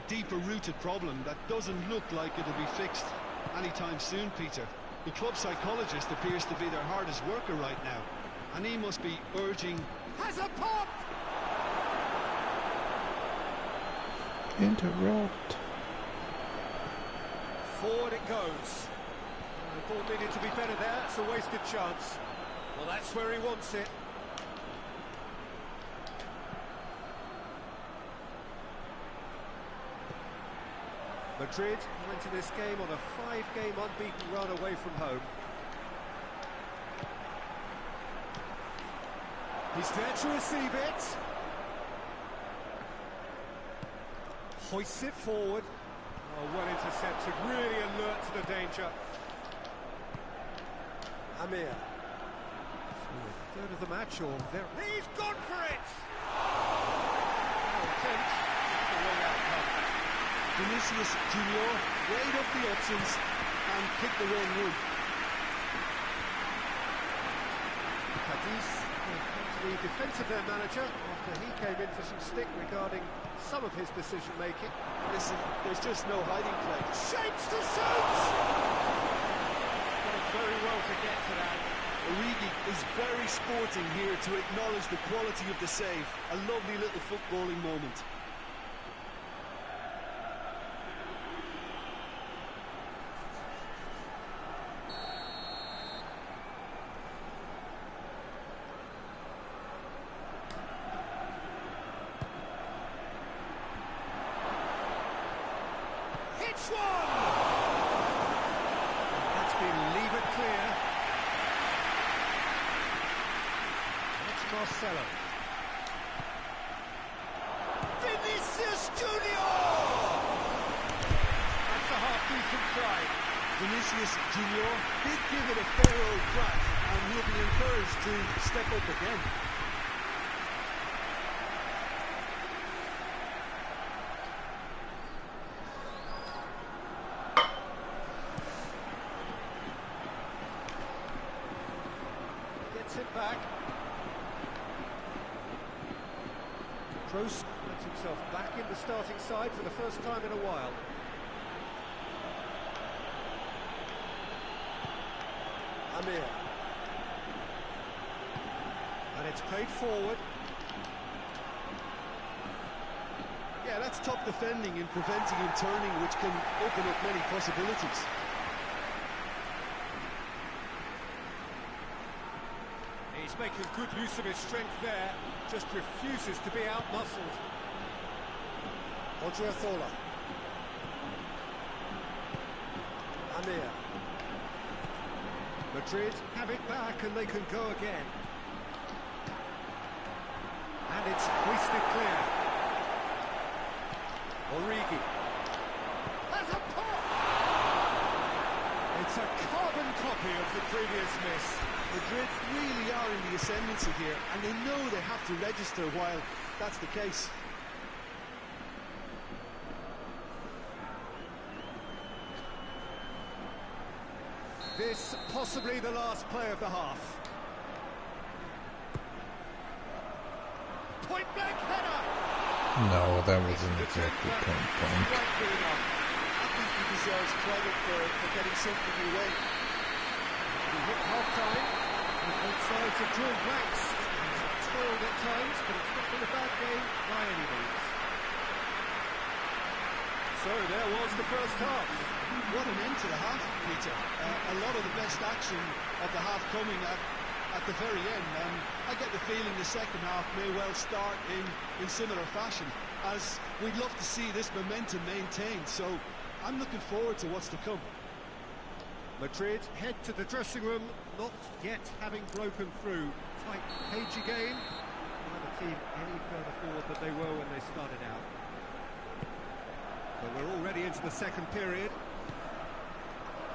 D: deeper-rooted problem that doesn't look like it'll be fixed anytime soon, Peter. The club psychologist appears to be their hardest worker right now, and he must be urging...
B: Has a pop!
A: Interrupt.
B: Forward it goes. The ball needed to be better there. It's a wasted chance. Well, that's where he wants it. Madrid went to this game on a 5-game unbeaten run away from home. He's there to receive it. Hoists it forward. Oh, well intercepted, really alert to the danger. Amir. So a third of the match, or there. He's gone for it! Oh, intense. The wrong outcome.
D: Vinicius Junior weighed up the options and picked the wrong one.
B: Cadiz have come to the defence of their manager after he came in for some stick regarding some of his decision-making.
D: Listen, there's just no hiding place.
B: Shapes to shoot! Done very well to get to that.
D: Origi is very sporting here to acknowledge the quality of the save. A lovely little footballing moment.
B: Hits one! That's been levered clear. It's Marcelo. Vinicius Junior! That's a half-decent try.
D: Vinicius Junior did give it a fair old crack, and he'll be encouraged to step up again.
B: Gets it back. Kroos lets himself back in the starting side for the first time in a while. Amir. And it's played forward.
D: Yeah, that's top defending and preventing him turning, which can open up many possibilities.
B: He's making good use of his strength there, just refuses to be out-muscled. Odriozola. Amir. Madrid have it back and they can go again. And it's hoisted clear. Origi. Has a pop! It's a carbon copy of the previous miss.
C: Madrid really are in the ascendancy here, and they know they have to register while that's the case.
B: This possibly the last play of the half. Point blank header!
A: No, that wasn't exactly point blank.
C: I think he deserves credit for getting something away.
B: We hit half-time, and both sides have drawn blanks. It's toiled at times, but it's not been a bad game by any means. So there was the first half.
C: What an end to the half, Peter. A lot of the best action of the half coming at the very end. I get the feeling the second half may well start in similar fashion, as we'd love to see this momentum maintained. So I'm looking forward to what's to come.
B: Madrid head to the dressing room, not yet having broken through. Tight, cagey game. Neither team any further forward than they were when they started out. But we're already into the second period.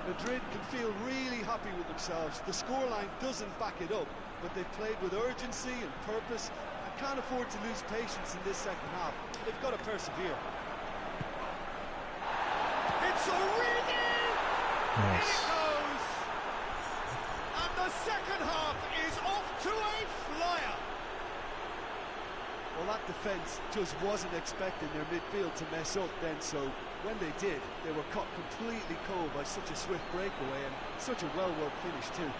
C: Madrid can feel really happy with themselves. The scoreline doesn't back it up, but they've played with urgency and purpose and can't afford to lose patience in this second half. They've got to persevere.
B: It's Origi!
A: Nice.
B: It goes! And the second half is off to a flyer!
C: Well, that defence just wasn't expecting their midfield to mess up then, so when they did, they were caught completely cold by such a swift breakaway and such a well-worked finish too.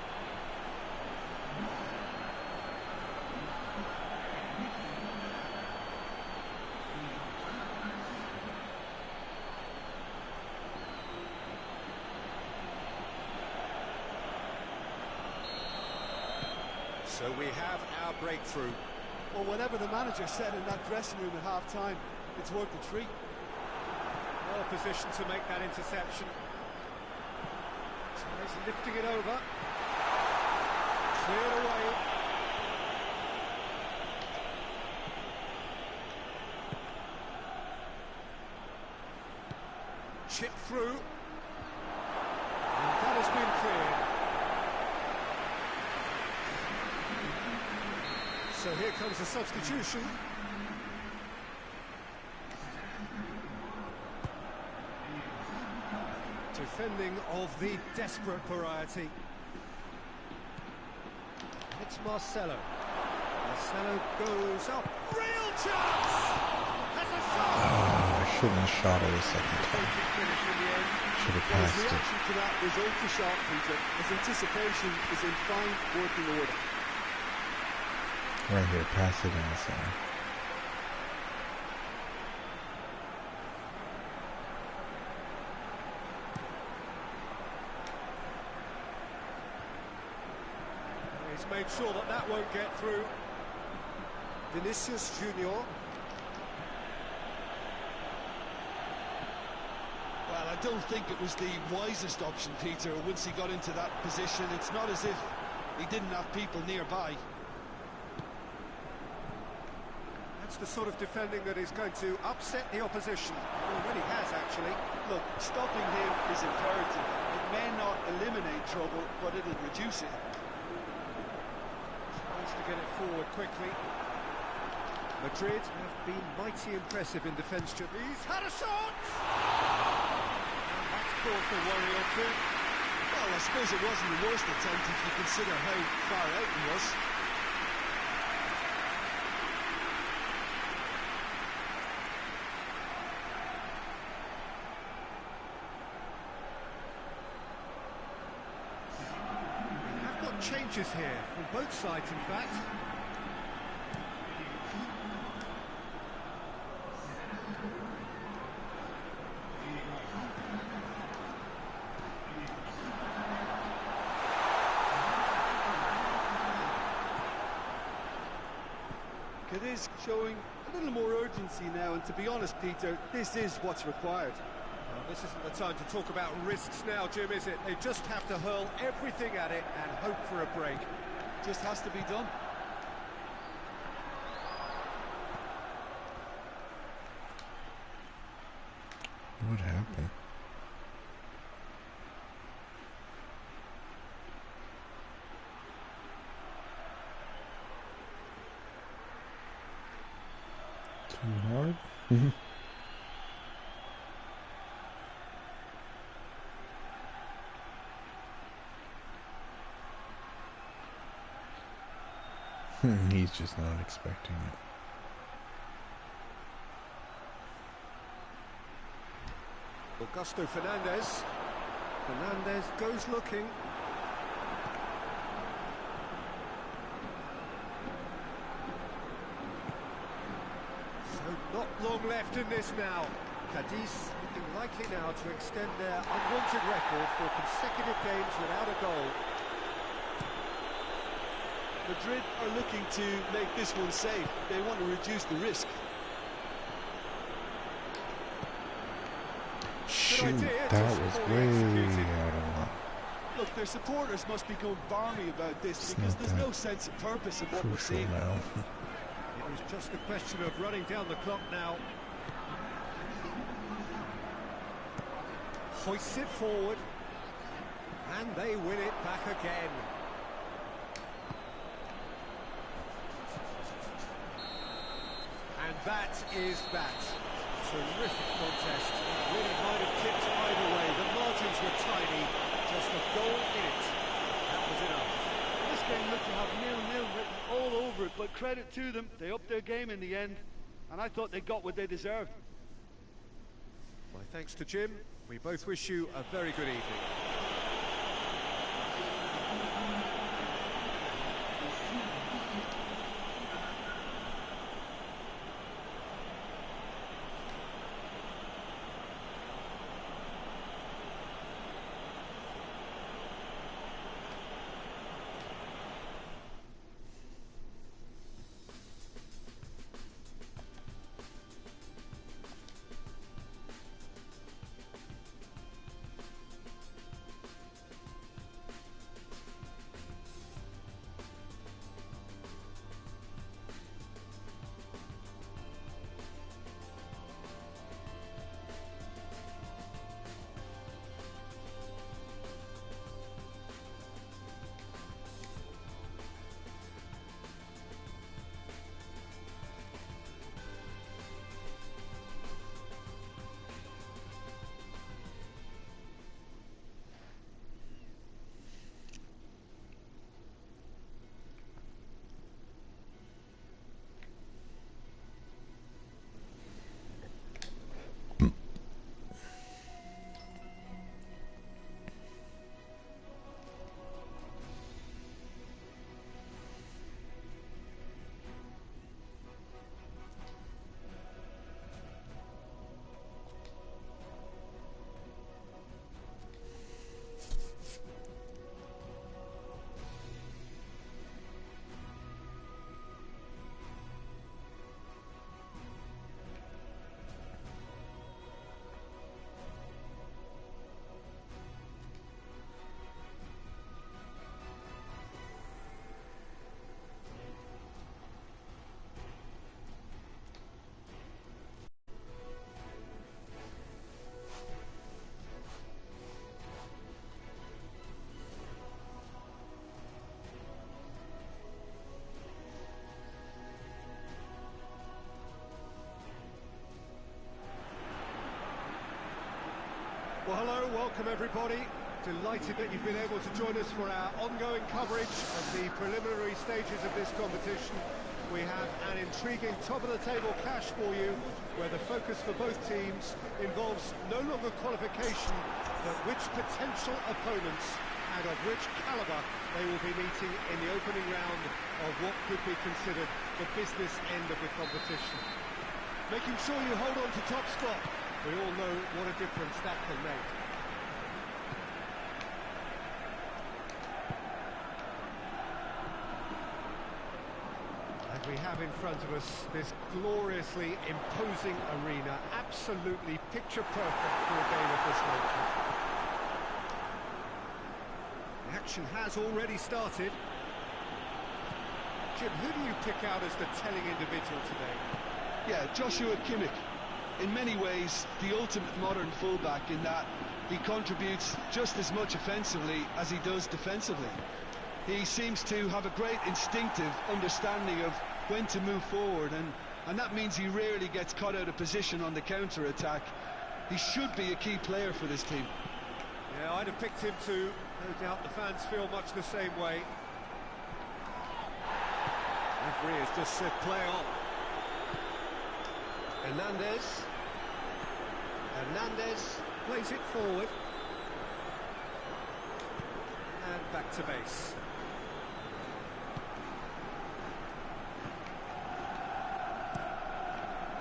B: So we have our breakthrough.
C: Well, whatever the manager said in that dressing room at half-time, it's worth the treat.
B: Well positioned to make that interception. Tries lifting it over. Cleared away. Chip through. And that has been cleared. So here comes the substitution. Defending of the desperate variety. It's Marcelo. Marcelo goes up. Real chance! Has a shot!
A: I shouldn't have shot it a second time. Should have
C: Well, his
A: passed it.
C: reaction to that was ultra sharp, Peter. His anticipation is in fine working order.
A: Right here, pass it in the center.
B: He's made sure that that won't get through. Vinicius Junior.
C: Well, I don't think it was the wisest option, Peter, once he got into that position. It's not as if he didn't have people nearby.
B: That's the sort of defending that is going to upset the opposition. It already has, actually.
C: Look, stopping him is imperative. It may not eliminate trouble, but it'll reduce it.
B: Tries to get it forward quickly. Madrid have been mighty impressive in defence. He's had a shot! And that's caused a worry or two.
C: Well, I suppose it wasn't the worst attempt if you consider how far out he was.
B: I've got changes here from both sides, in fact.
C: It is showing a little more urgency now, and to be honest, Peter, this is what's required.
B: Well, this isn't the time to talk about risks now, Jim, is it? They just have to hurl everything at it and hope for a break.
C: Just has to be done.
A: What happened? Mhm. He's just not expecting it.
B: Augusto Fernandez. Fernandez goes looking. So not long left in this now. Cadiz looking likely now to extend their unwanted record for consecutive games without a goal.
C: Madrid are looking to make this one safe. They want to reduce the risk.
A: Shoot,
B: idea,
A: that
B: just
A: was
B: poorly
A: way
B: executed.
A: out of line.
C: Look, their supporters must be going balmy about this
A: It's
C: because
A: not
C: there's
A: that
C: no sense of purpose in what we're
A: crucial
C: seeing.
A: now.
B: It was just a question of running down the clock now. Hoists it forward. And they win it back again. And that is that. Terrific contest. Really might have tipped either way. The margins were tiny. Just a goal in it. That was enough.
C: This game looked to have 0-0 written all over it, but credit to them, they upped their game in the end, and I thought they got what they deserved.
B: My thanks to Jim. We both wish you a very good evening. Well, hello, welcome everybody. Delighted that you've been able to join us for our ongoing coverage of the preliminary stages of this competition. We have an intriguing top-of-the-table clash for you, where the focus for both teams involves no longer qualification, but which potential opponents and of which calibre they will be meeting in the opening round of what could be considered the business end of the competition. Making sure you hold on to top spot. We all know what a difference that can make. And we have in front of us this gloriously imposing arena, absolutely picture perfect for a game of this nature. The action has already started. Jim, who do you pick out as the telling individual today?
D: Yeah, Joshua Kimmich. In many ways, the ultimate modern fullback in that he contributes just as much offensively as he does defensively. He seems to have a great instinctive understanding of when to move forward, and and that means he rarely gets caught out of position on the counter-attack. He should be a key player for this team.
B: Yeah, I'd have picked him too. No doubt the fans feel much the same way. Referee has just said play on. Hernandez plays it forward. And back to base.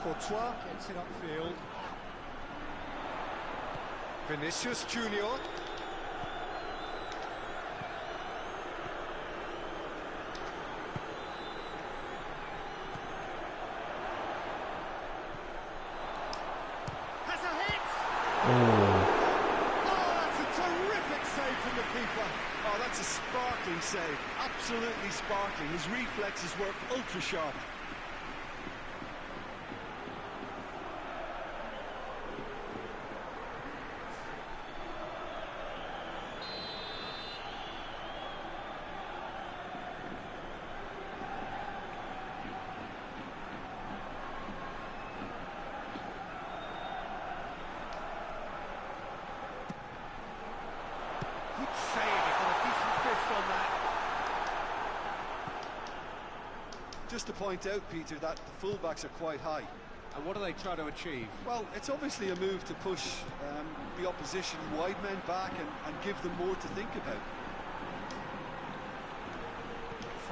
B: Courtois gets it upfield. Vinicius Junior. Has a hit! Oh, that's a terrific save from the keeper.
D: Oh, that's a sparkling save. Absolutely sparkling. His reflexes work ultra sharp.
B: Good save, he got a decent fist on that.
C: Just to point out, Peter, that the fullbacks are quite high.
B: And what do they try to achieve?
C: Well, it's obviously a move to push the opposition wide men back and give them more to think about.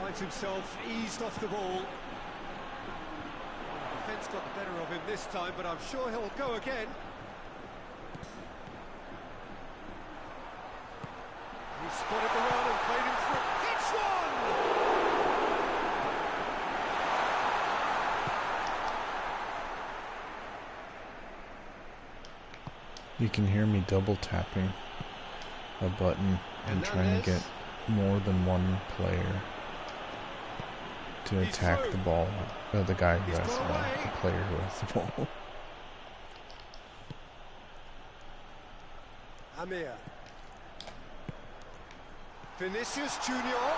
B: Finds himself eased off the ball. The defence got the better of him this time, but I'm sure he'll go again. He spotted the run and played him through. It's one!
A: You can hear me double tapping a button and trying to get more than one player to attack the ball, the guy who has the ball, the player who has the ball.
B: Amir. Vinicius Junior.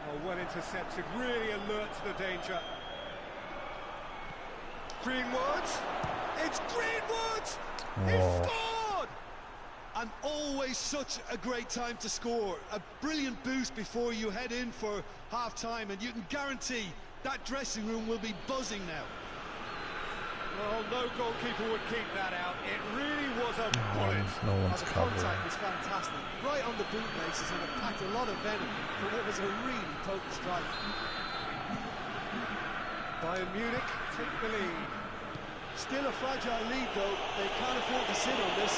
B: Oh, well intercepted, really alert to the danger. Greenwood. It's Greenwood! He scored!
D: And always such a great time to score. A brilliant boost before you head in for half-time, and you can guarantee that dressing room will be buzzing now.
B: Well, no goalkeeper would keep that out. It really was a bullet.
A: No one's
C: The
A: covering.
C: contact was fantastic, right on the bootlaces, and it packed a lot of venom for what was a really potent strike.
B: Bayern Munich take the lead.
C: Still a fragile lead, though. They can't afford to sit on this.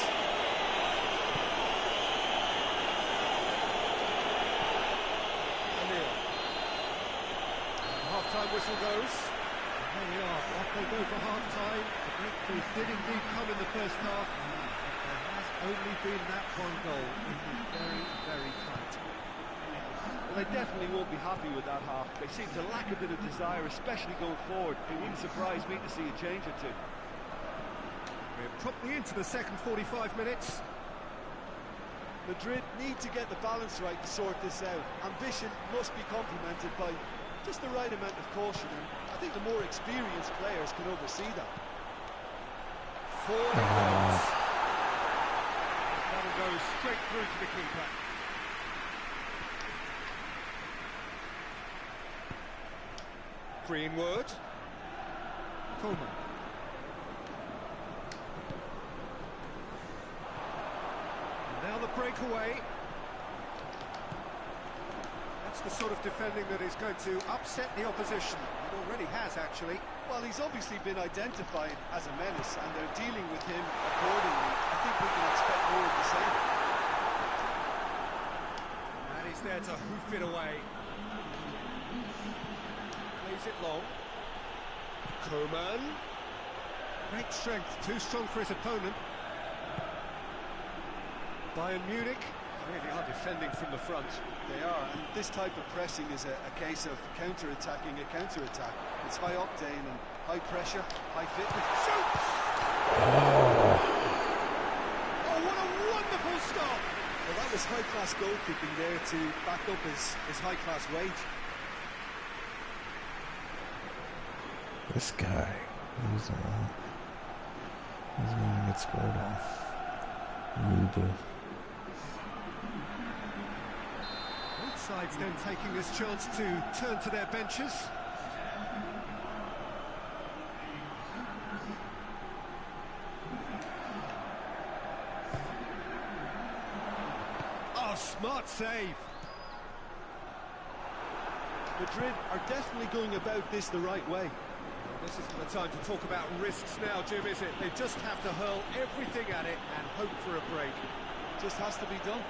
B: Amir. Half-time whistle goes. There we are, off they go for half-time. The breakthrough did indeed come in the first half. There has only been that one goal. It was very, very tight.
C: Well, they definitely won't be happy with that half. They seem to lack a bit of desire, especially going forward. It wouldn't surprise me to see a change or two.
B: We're promptly into the second 45 minutes.
C: Madrid need to get the balance right to sort this out. Ambition must be complemented by just the right amount of caution, and I think the more experienced players can oversee that.
B: Forward it goes. That'll go straight through to the keeper. Greenwood. Coleman. And now the breakaway. That's the sort of defending that is going to upset the opposition. It already has, actually.
C: Well, he's obviously been identified as a menace, and they're dealing with him accordingly. I think we can expect more of the same.
B: And he's there to hoof it away. Plays it long. Coman. Great strength, too strong for his opponent. Bayern Munich really are defending from the front.
C: They are, and this type of pressing is a case of counter-attacking a counter-attack. It's high octane and high pressure, high fitness. Shoots! Oh, what a wonderful stop! Well, that was high-class goalkeeping there to back up his high-class wage.
A: This guy, he's the one to get scored on. Noodle.
B: Both sides then taking this chance to turn to their benches. Oh, smart save.
C: Madrid are definitely going about this the right way.
B: This isn't the time to talk about risks now, Jim, is it? They just have to hurl everything at it and hope for a break.
C: Just has to be done.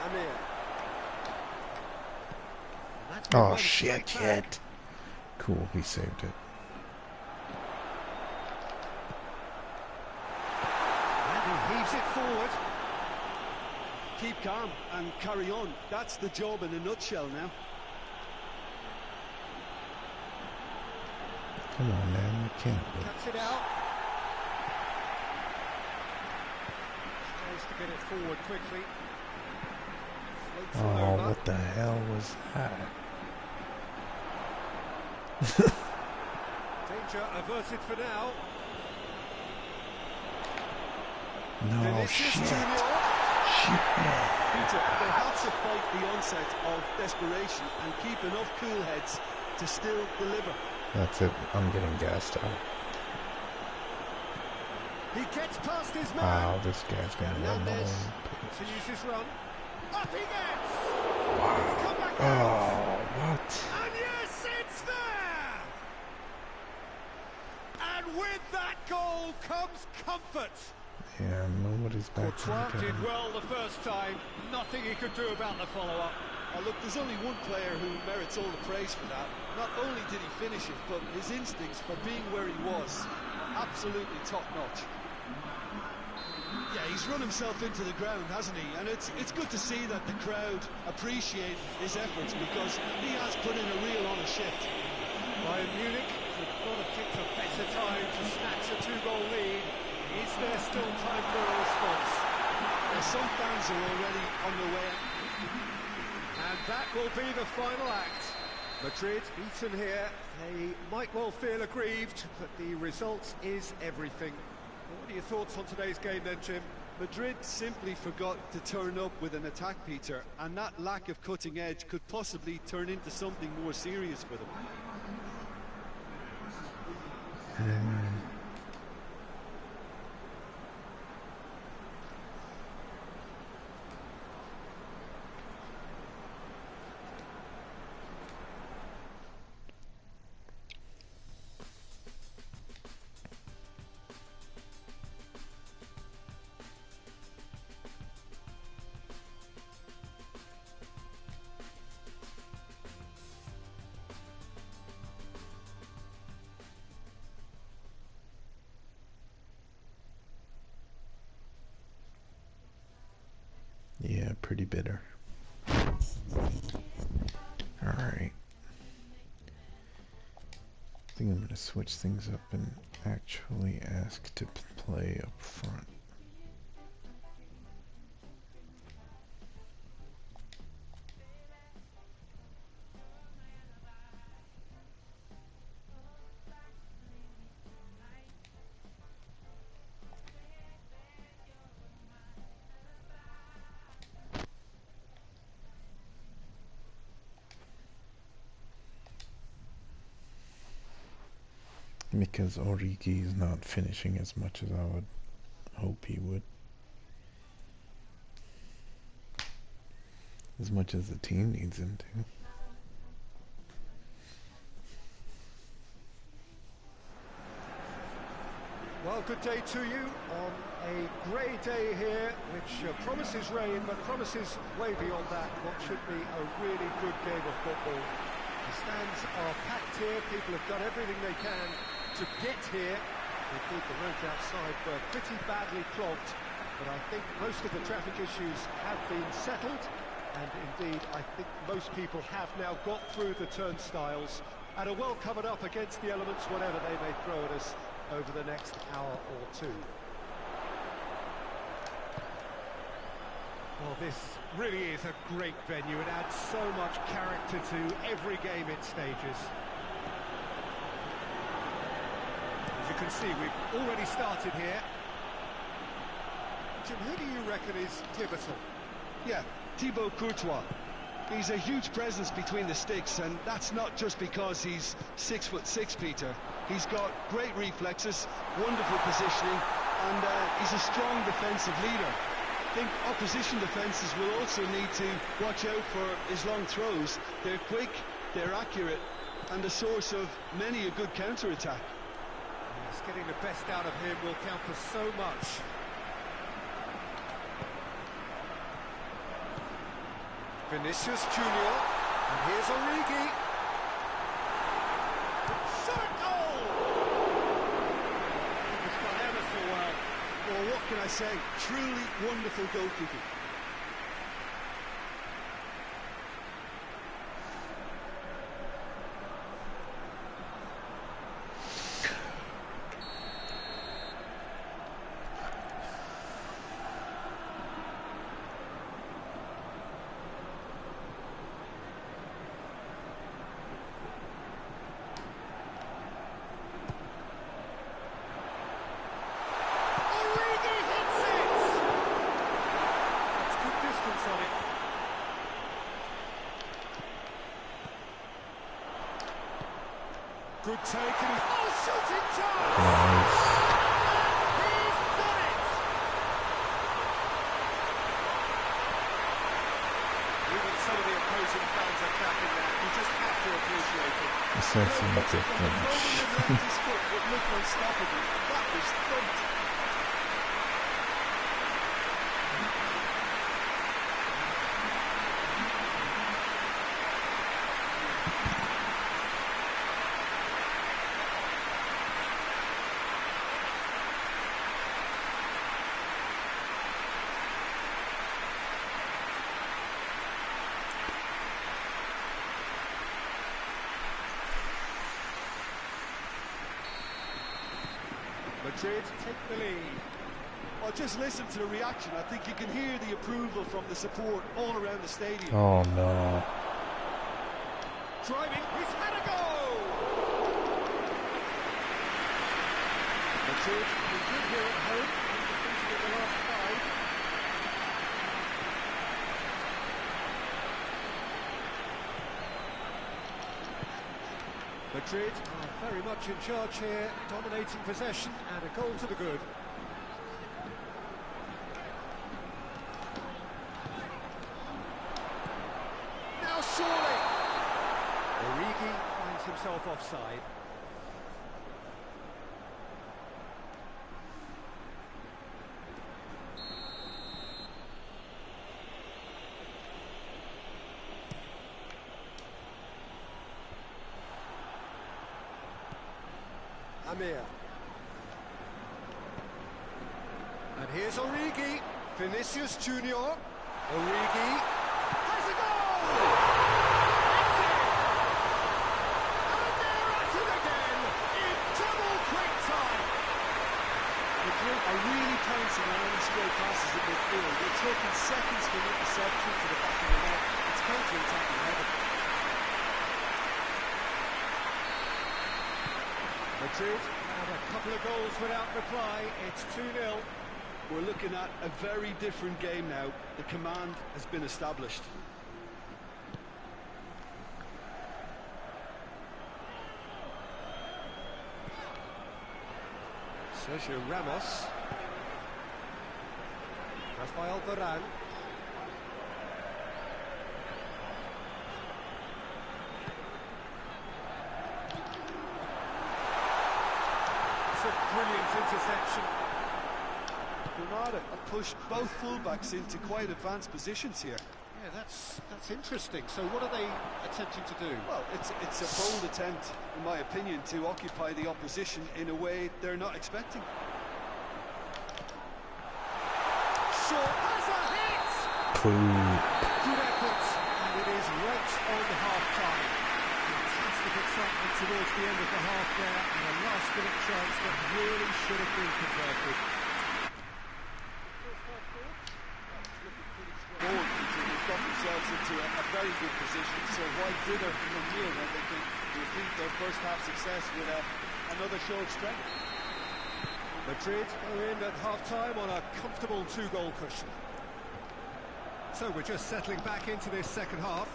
C: Amir.
A: Oh, shit. Cool, he saved it.
B: And he heaves it forward.
C: Keep calm and carry on. That's the job in a nutshell now.
A: Come on, man, you can't.
B: Cuts it out. Tries to get it forward quickly. Floats it
A: Oh,
B: over.
A: what the hell was that?
B: Danger averted for now.
A: No,
B: Vinicius
A: shit.
B: Junior.
C: Peter, they have to fight the onset of desperation and keep enough cool heads to still deliver.
A: That's it. I'm getting gassed out.
B: He gets past his man.
A: Wow, this guy's gonna run the
B: Hernandez
A: whole
B: continues his run. Up he gets!
A: Wow.
B: It's come back
A: Oh,
B: out.
A: what?
B: And yes, it's there! And with that goal comes comfort.
A: Yeah, nobody's back
B: Courtois
A: there.
B: did well the first time. Nothing he could do about the follow-up.
C: Look, there's only one player who merits all the praise for that. Not only did he finish it, but his instincts for being where he was, absolutely top-notch. Yeah, he's run himself into the ground, hasn't he? And it's good to see that the crowd appreciate his efforts, because he has put in a real honest shift.
B: Bayern Munich could not have picked a better time to snatch a two-goal lead. Is there still time for a response?
C: Well, some fans are already on their way.
B: And that will be the final act. Madrid beaten here. They might well feel aggrieved, but the result is everything. What are your thoughts on today's game then, Jim?
C: Madrid simply forgot to turn up with an attack, Peter, and that lack of cutting edge could possibly turn into something more serious for them.
A: Yeah, pretty bitter. Alright. I think I'm going to switch things up and actually ask to play up front. Because Origi is not finishing as much as I would hope he would. As much as the team needs him to.
B: Well, good day to you on a grey day here, which promises rain, but promises way beyond that what should be a really good game of football. The stands are packed here, people have done everything they can to get here. Indeed, the roads outside were pretty badly clogged, but I think most of the traffic issues have been settled, and indeed I think most people have now got through the turnstiles and are well covered up against the elements, whatever they may throw at us. over the next hour or two. Well, this really is a great venue. It adds so much character to every game it stages. As you can see, we've already started here. Jim, who do you reckon is pivotal?
D: Yeah, Thibaut Courtois. He's a huge presence between the sticks, and that's not just because he's 6'6", Peter. He's got great reflexes, wonderful positioning, and he's a strong defensive leader. I think opposition defences will also need to watch out for his long throws. They're quick, they're accurate, and a source of many a good counter-attack.
B: Yes, getting the best out of him will count for so much. Vinicius Junior, and here's Origi. Shot goal! He's done ever so well.
C: Well, what can I say? Truly wonderful goalkeeping.
B: Good take, and he's shooting chance!
A: Nice.
B: He's done it! Even some of the opposing fans are clapping that. You just have to appreciate it.
A: It's something different.
C: His foot would look unstoppable. That was thumped.
B: Madrid take the lead.
C: Oh, just listen to the reaction. I think you can hear the approval from the support all around the stadium.
A: Oh no.
B: Driving, he's had a goal! Madrid, we did here at home, defeated in the last 5. Madrid are very much in charge here, dominating possession and a goal to the good. Now surely! Origi finds himself offside. Amir. And here's Origi. Vinicius Junior. Origi has a goal! That's it! And they're at it again in double quick time.
C: Madrid are really pouncing on any stray passes in midfield. They're taking seconds from interception to the back of the net. It's counter-attacking heaven.
B: Madrid have a couple of goals without reply. It's 2-0.
D: We're looking at a very different game now. The command has been established.
B: Sergio Ramos. Rafael Varane. It's a brilliant interception.
C: Granada have pushed both fullbacks into quite advanced positions here.
B: Yeah, that's interesting. So what are they attempting to do?
C: Well, it's a bold attempt, in my opinion, to occupy the opposition in a way they're not expecting.
B: Shaw has a hit!
A: Cool.
B: Good effort, and it is right on half-time. Fantastic excitement towards the end of the half there, and a last-minute chance that really should have been converted.
D: Forward, they've got themselves into a very good position, so why dither from here when they can repeat their first half success with another show of strength?
B: Madrid go in at half-time on a comfortable 2-goal cushion. So we're just settling back into this second half.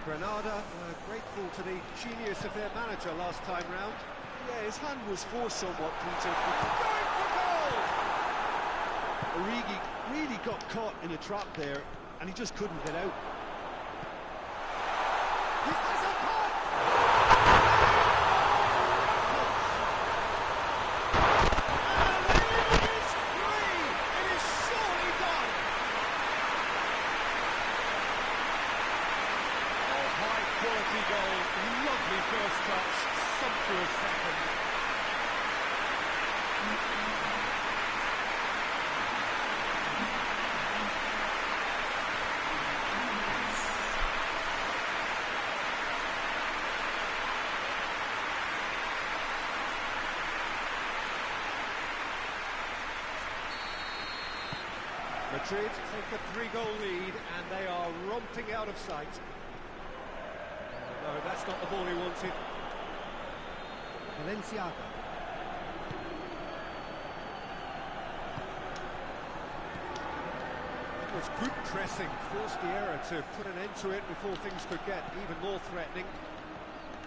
B: Granada grateful to the genius of their manager last time round.
C: Yeah, his hand was forced somewhat, Peter. Going for goal! Origi really got caught in a trap there, and he just couldn't get out.
B: He has a punt! And the lead is free! It is surely done! Oh, high-quality goal, lovely first touch, sumptuous second. Madrid take a 3-goal lead and they are romping out of sight. No, that's not the ball he wanted. Valenciaga. It was good pressing, forced the error to put an end to it before things could get even more threatening.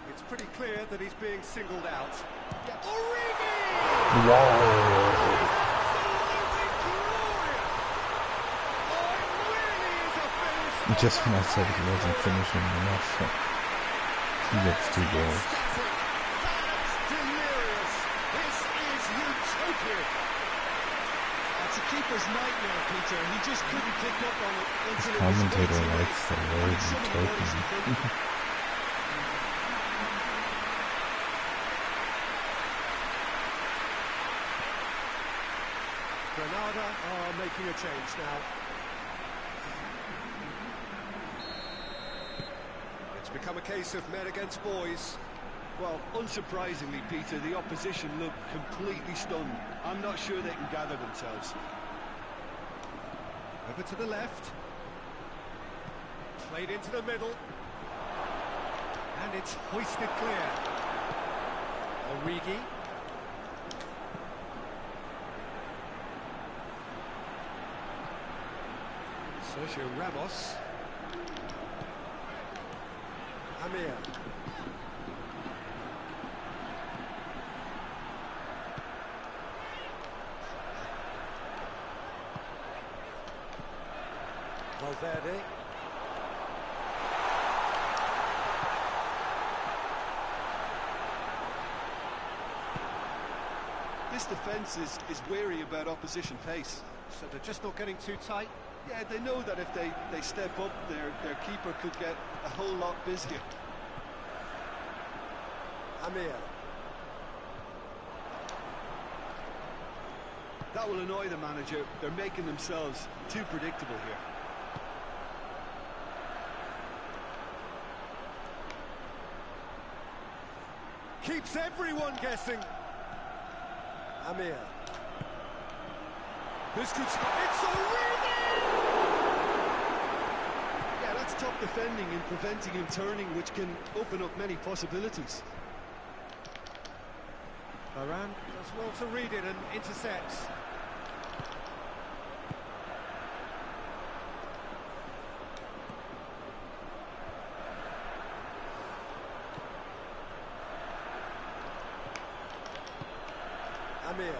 B: It's pretty clear that he's being singled out. Yeah. Origi!
A: Wow! Just when I said he wasn't finishing enough, he gets 2 goals.
B: That's delirious. This is utopia.
C: That's a keeper's nightmare, Peter. He just couldn't pick up on it until it was
A: Commentator
C: way too
A: likes the
C: late.
A: word
C: And
A: utopia.
B: Granada are making a change now. It's become a case of men against boys.
C: Well, unsurprisingly, Peter, the opposition look completely stunned. I'm not sure they can gather themselves.
B: Over to the left. Played into the middle. And it's hoisted clear. Origi. Sergio Ramos. Amir. Valverde.
C: This defence is wary about opposition pace.
B: So they're just not getting too tight.
C: Yeah, they know that if they step up, their keeper could get a whole lot busier.
B: Amir.
C: That will annoy the manager. They're making themselves too predictable here.
B: Keeps everyone guessing. Amir. This could spot. It's Origi!
C: Yeah, that's top defending and preventing him turning, which can open up many possibilities.
B: Varane does well to read it and intercepts. Amir.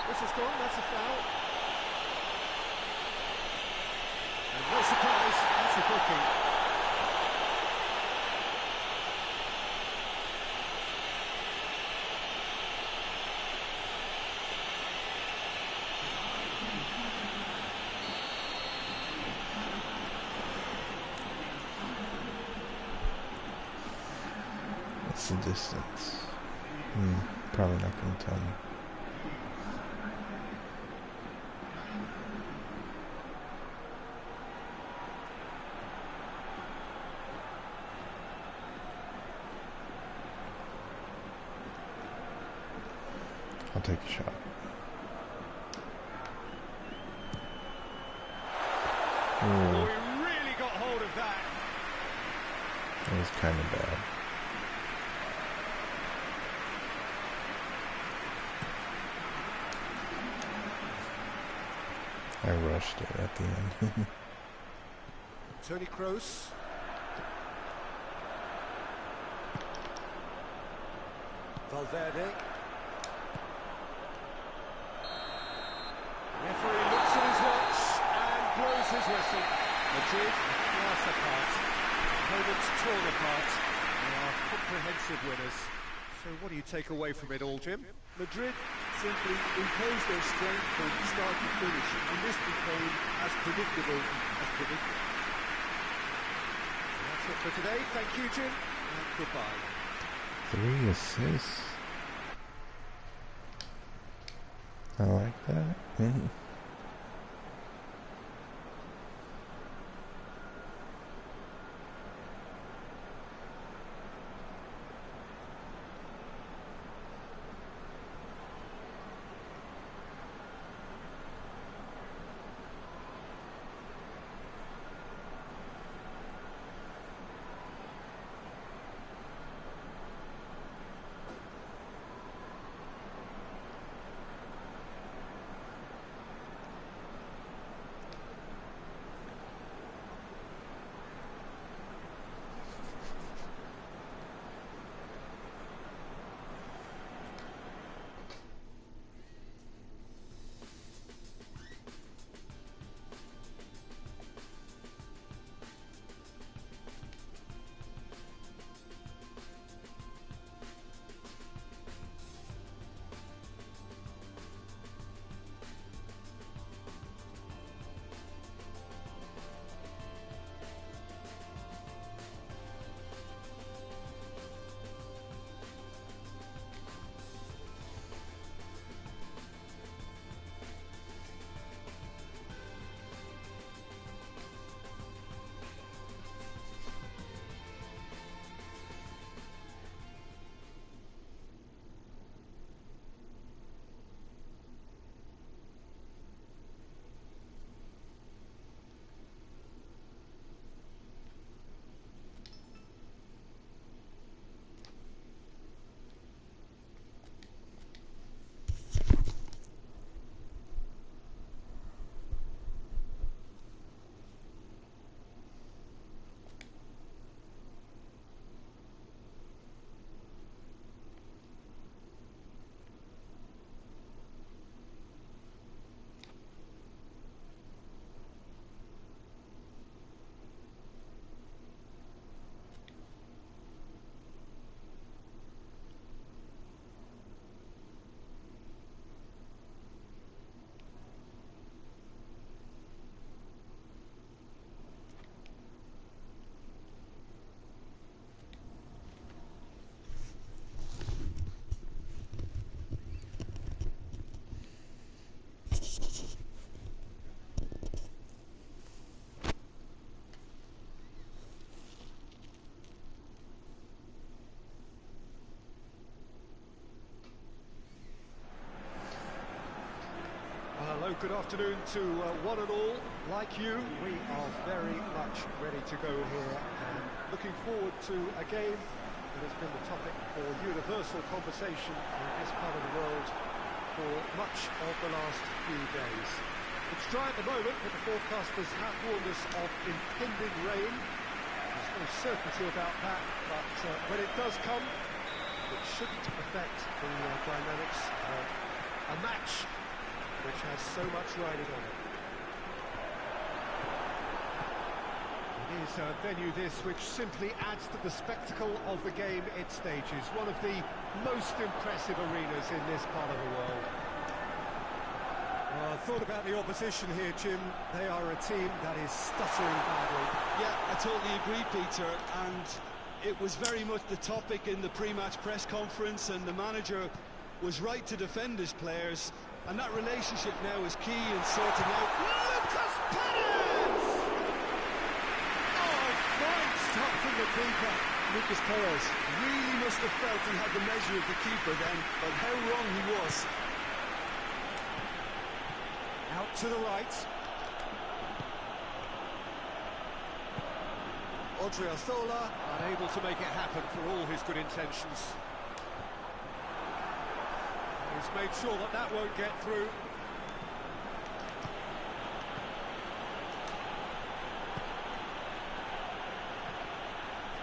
B: This is gone, that's a foul. And no surprise, that's a booking.
A: What's the distance? Probably not going to tell me. I'll take a shot.
B: Oh, he really got hold of that.
A: That was kind of bad. I rushed it at the end.
B: Toni Kroos. Valverde. Referee looks at his watch and blows his whistle. Madrid class apart. Opponents torn apart. They are comprehensive winners. So what do you take away from it all, Jim?
C: Madrid simply imposed their strength from start to finish, and this became as predictable as predicted.
B: So that's it for today. Thank you, Jim, and goodbye.
A: 3 assists. I like that.
B: Hello, good afternoon to one and all. Like you, we are very much ready to go here and looking forward to a game that has been the topic for universal conversation in this part of the world for much of the last few days. It's dry at the moment, but the forecasters have warned us of impending rain. There's no certainty about that, but when it does come, it shouldn't affect the dynamics of a match which has so much riding on it. It is a venue this which simply adds to the spectacle of the game it stages. One of the most impressive arenas in this part of the world. Well, I thought about the opposition here, Jim. They are a team that is stuttering badly.
C: Yeah, I totally agree, Peter, and it was very much the topic in the pre-match press conference, and the manager
D: was right to defend his players, and that relationship now is key in sorting out.
B: Lucas Perez! Oh, fine stop from the keeper.
D: Lucas Perez really must have felt he had the measure of the keeper then, but how wrong he was.
B: Out to the right. Odriozola unable to make it happen for all his good intentions. He's made sure that that won't get through.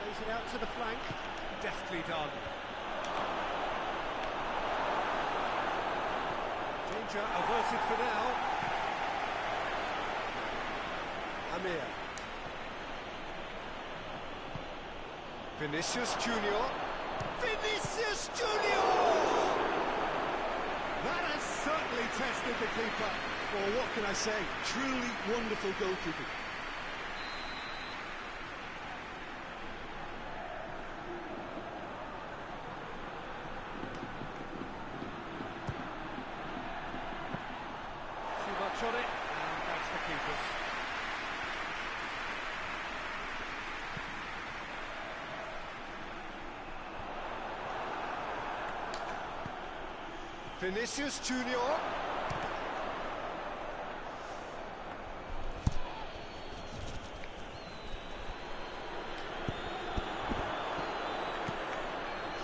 B: Plays it out to the flank. Deftly done. Danger averted for now. Amir. Vinicius Junior. Vinicius Junior! That has certainly tested the keeper.
D: Well, what can I say? Truly wonderful goalkeeping.
B: Too much on it, and that's the keeper's. Vinicius Junior.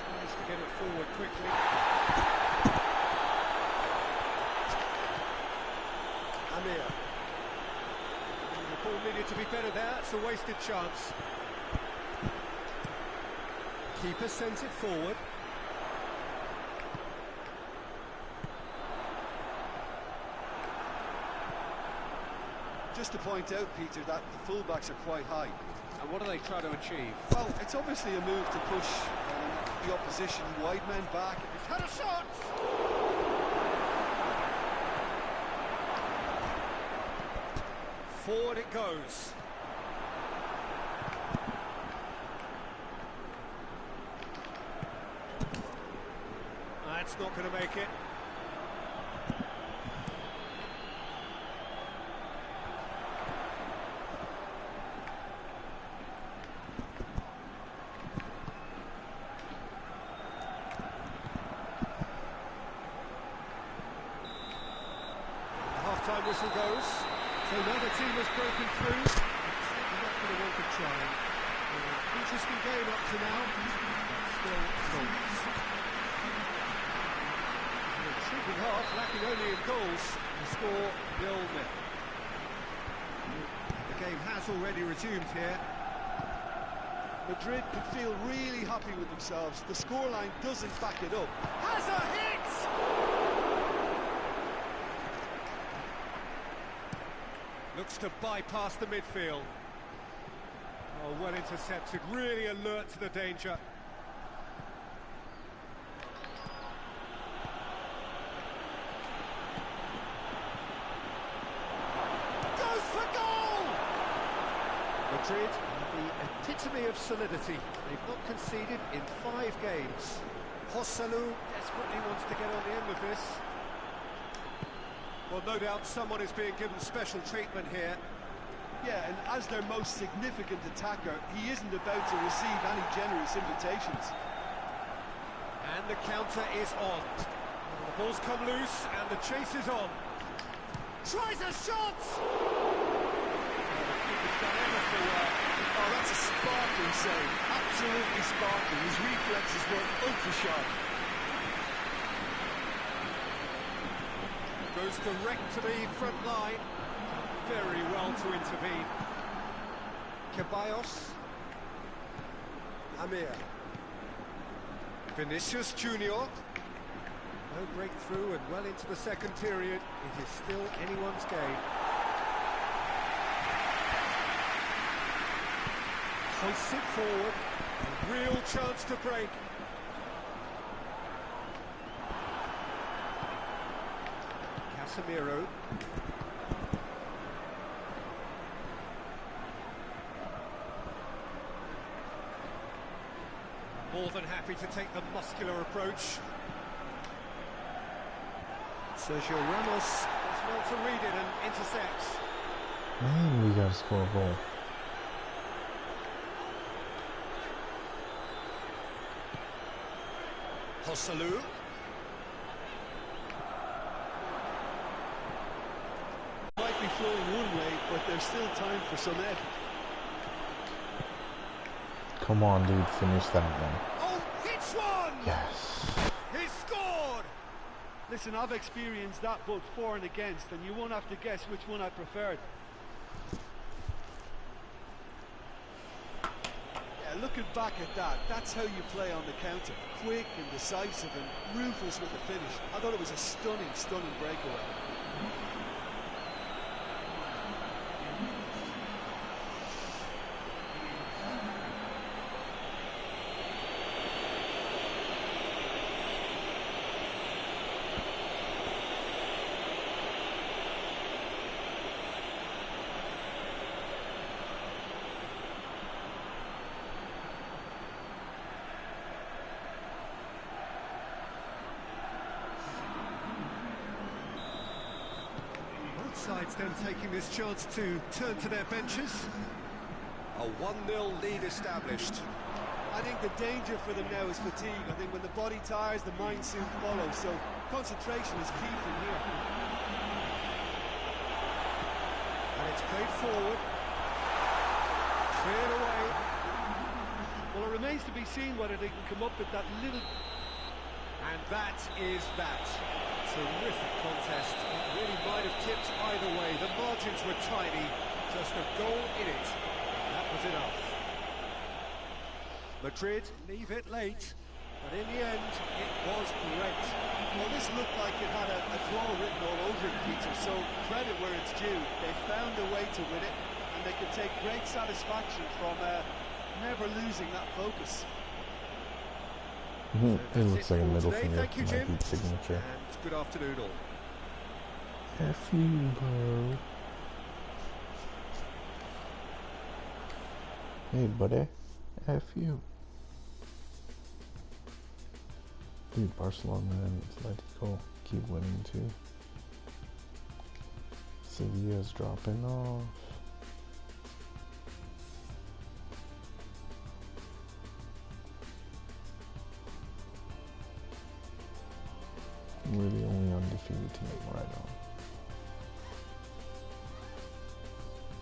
B: Tries to get it forward quickly. Amir. The ball needed to be better there, it's a wasted chance. Keeper sends it forward.
D: Just to point out, Peter, that the fullbacks are quite high.
B: And what are they trying to achieve?
D: Well, it's obviously a move to push the opposition wide men back.
B: He's had a shot! Forward it goes. That's not going to make it. Half-time whistle goes. So now the team has broken through. It's not going to want to try. Interesting game up to now. Still goals. An intriguing half, lacking only in goals. The score 0-0. The game has already resumed here.
D: Madrid could feel really happy with themselves. The scoreline doesn't back it up.
B: Has a hit! Looks to bypass the midfield. Oh, well intercepted, really alert to the danger. Goes for goal! Madrid are the epitome of solidity. They've not conceded in 5 games. Joselu desperately wants to get on the end of this. Well, no doubt someone is being given special treatment here.
D: Yeah, and as their most significant attacker, he isn't about to receive any generous invitations.
B: And the counter is on. The ball's come loose and the chase is on. Tries a shot! He's done everything well.
D: Oh, that's a sparkling save. Absolutely sparkling. His reflexes were ultra sharp.
B: Goes direct to the front line. Very well to intervene. Ceballos. Amir. Vinicius Junior. No breakthrough and well into the second period. It is still anyone's game. Hoists it forward. A real chance to break. Casemiro. More than happy to take the muscular approach. Sergio Ramos does well to read it and intercepts.
A: Man, we gotta score a goal.
B: Joselu.
C: Might be flowing one way, but there's still time for some effort.
A: Come on, dude, finish that one.
B: Oh, hits one!
A: Yes.
B: He scored!
C: Listen, I've experienced that both for and against, and you won't have to guess which one I preferred. Yeah, looking back at that, that's how you play on the counter. Quick and decisive and ruthless with the finish. I thought it was a stunning, stunning breakaway.
B: Sides then taking this chance to turn to their benches. A 1-0 lead established.
C: I think the danger for them now is fatigue. I think when the body tires, the mind soon follows. So concentration is key from here.
B: And it's played forward. Cleared away.
C: Well, it remains to be seen whether they can come up with that little...
B: And that is that. Terrific contest. It really might have tipped either way. The margins were tiny. Just a goal in it. That was enough. Madrid leave it late, but in the end, it was great.
C: Well, this looked like it had a draw written all over it, Peter, so credit where it's due. They found a way to win it, and they could take great satisfaction from never losing that focus.
A: It looks like a middle
B: today.
A: finger,
B: Thank you,
A: my
B: Jim.
A: deep signature.
B: And good afternoon all.
A: F you, bro. Hey, buddy. F you. Dude, Barcelona and Atletico keep winning too. Sevilla's dropping off. We're the only undefeated team right on.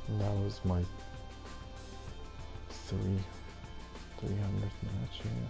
A: And that was my 300th match, yeah.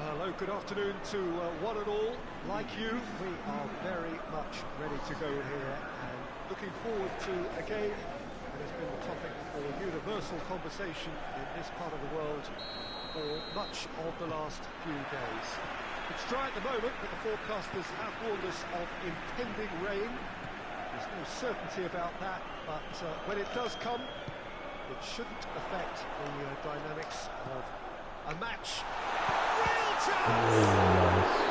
B: Hello, good afternoon to one and all. Like you, we are very much ready to go here and looking forward to a game that has been the topic for universal conversation in this part of the world for much of the last few days. It's dry at the moment, but the forecasters have warned us of impending rain. There's no certainty about that, but when it does come, it shouldn't affect the dynamics of a match. Real chance!
A: Nice.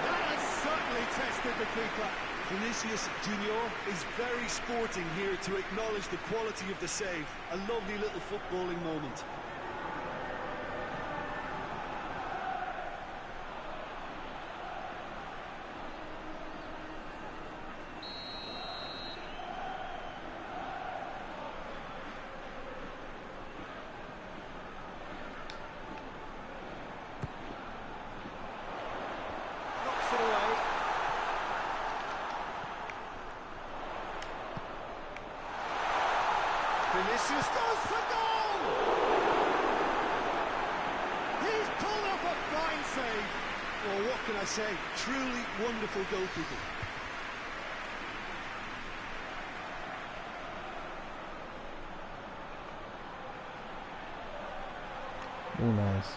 B: That has certainly tested the keeper.
D: Vinicius Junior is very sporting here to acknowledge the quality of the save. A lovely little footballing moment.
B: Knocks it away. Vinicius goes for goal! He's pulled off a fine save.
D: Well, what can I say? Truly wonderful goalkeeping.
A: Nice.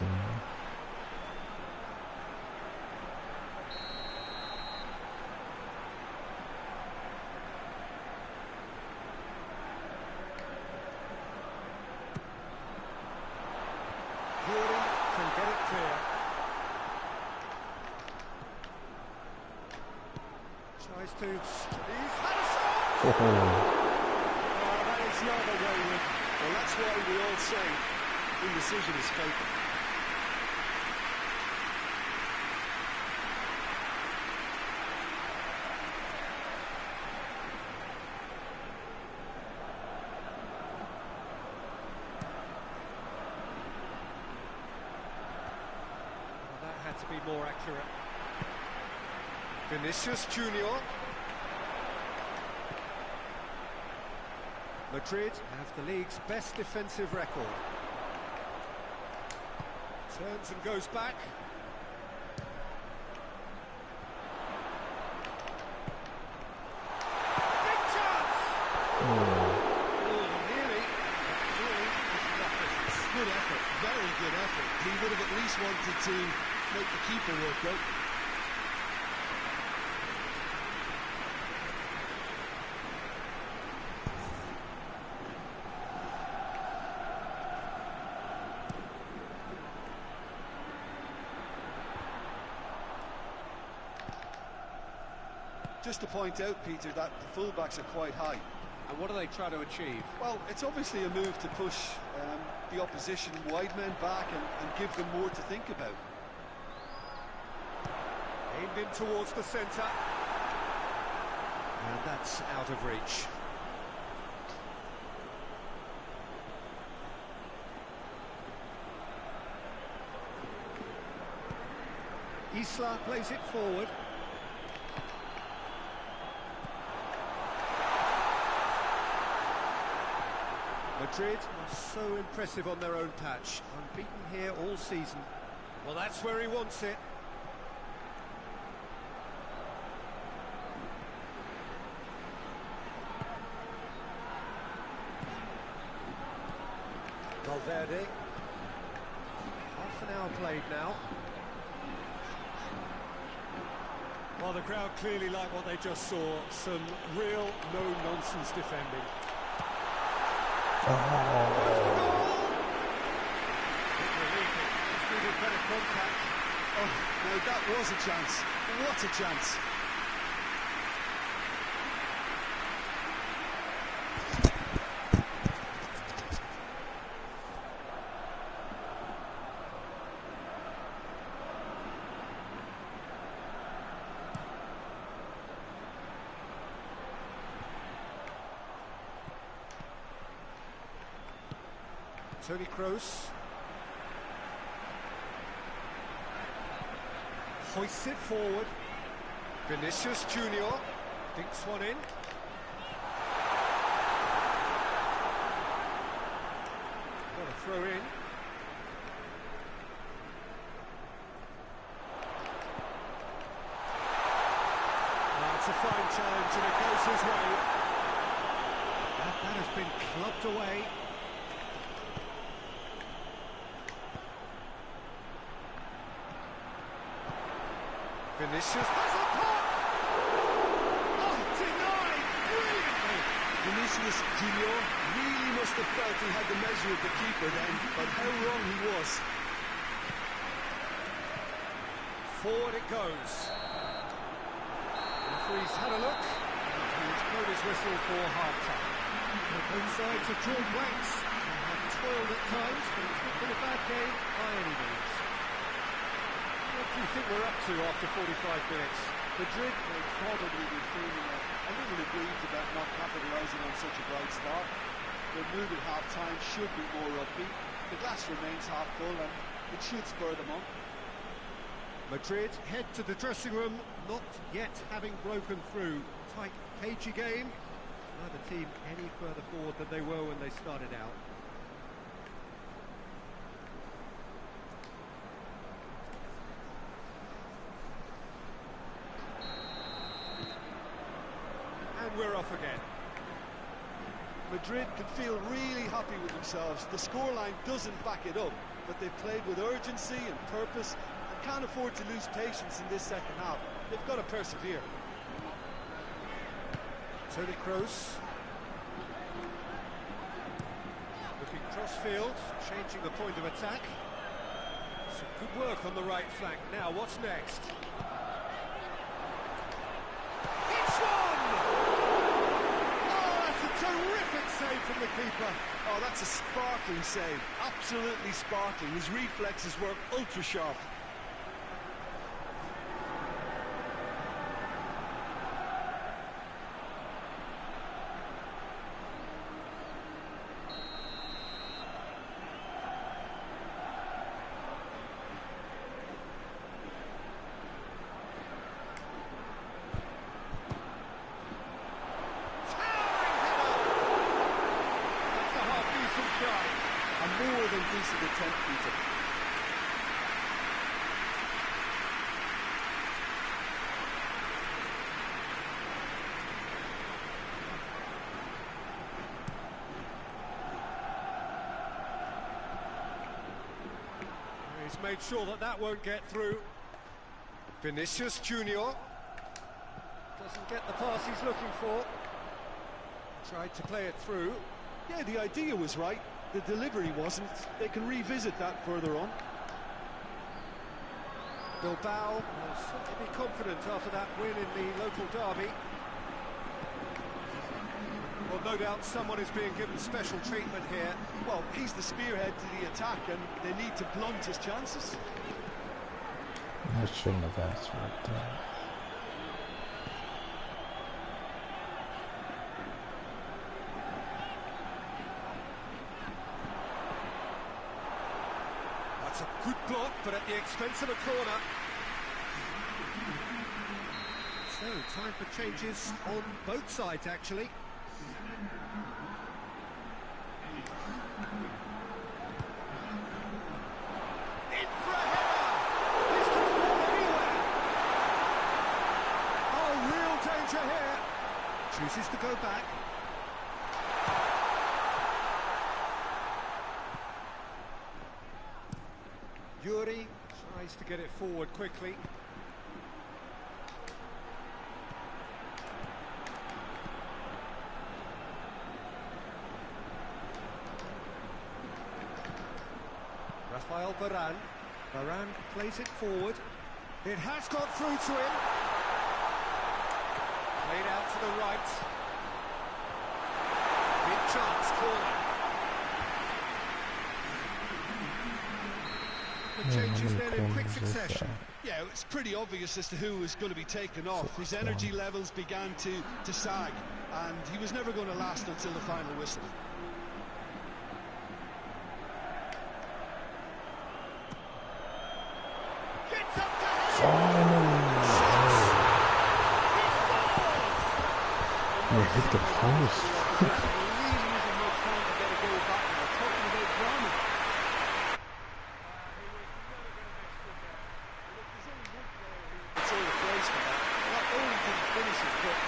B: Yuri can get it clear. Tries to... He's had a shot!
A: Oh.
B: Oh, that is rather wayward.
D: Well, that's why we all say indecision is fatal.
B: That had to be more accurate. Vinicius Junior. Madrid have the league's best defensive record. Turns and goes back. Big chance! Oh, nearly.
D: Good effort, very good effort. He would have at least wanted to make the keeper work out. Just to point out, Peter, that the fullbacks are quite high.
B: And what do they try to achieve?
D: Well, it's obviously a move to push the opposition wide men back and give them more to think about.
B: Aimed in towards the centre. And that's out of reach. Isla plays it forward. Madrid are so impressive on their own patch. Unbeaten here all season. Well, that's where he wants it. Valverde. Half an hour played now. Well, the crowd clearly like what they just saw. Some real no-nonsense defending.
A: Oh.
B: Better contact.
D: Oh, no, that was a chance. What a chance.
B: Toni Kroos. Hoists it forward. Vinicius Junior dinks one in. Got a throw in. That's a fine challenge and it goes his way. That has been clubbed away. Vinicius has a pop! Oh, denied! Brilliantly!
D: Vinicius Junior really must have felt he had the measure of the keeper then, but how wrong he was.
B: Forward it goes. Referee's had a look, and he's blown his whistle for half-time. Both sides have drawn blanks, and have toiled at times, but it's not been a bad game by any means. What do you think we're up to after 45 minutes?
C: Madrid may probably be feeling a little aggrieved about not capitalising on such a bright start. Their mood at half-time should be more upbeat. The glass remains half full, and it should spur them on.
B: Madrid head to the dressing room, not yet having broken through. Tight, cagey game. Neither team any further forward than they were when they started out. And we're off again.
C: Madrid can feel really happy with themselves. The scoreline doesn't back it up, but they've played with urgency and purpose and can't afford to lose patience in this second half. They've got to persevere.
B: Toni Kroos. Looking cross-field, changing the point of attack. Some good work on the right flank. Now, what's next? It's one! Oh, that's a terrific save from the keeper.
C: Oh, that's a sparkling save. Absolutely sparkling. His reflexes work ultra-sharp. More than decent attempt, Peter.
B: He's made sure that that won't get through. Vinicius Junior doesn't get the pass he's looking for. Tried to play it through.
C: Yeah, the idea was right. The delivery wasn't. They can revisit that further on.
B: Bilbao will certainly be confident after that win in the local derby. Well, no doubt someone is being given special treatment here.
C: Well, he's the spearhead to the attack, and they need to blunt his chances.
A: I shouldn't have asked for that.
B: That's a good block, but at the expense of a corner. So, time for changes on both sides, actually. In for a header! This could fall anywhere! Oh, real danger here! Chooses to go back. Yuri tries to get it forward quickly. Rafael Varane. Varane plays it forward. It has got through to him. Played out to the right. Big chance, corner. The changes then in quick succession.
C: Yeah, it's pretty obvious as to who was going to be taken off. His energy levels began to sag, and he was never going to last until the final whistle.
B: Gets up to him!
A: You hit the post.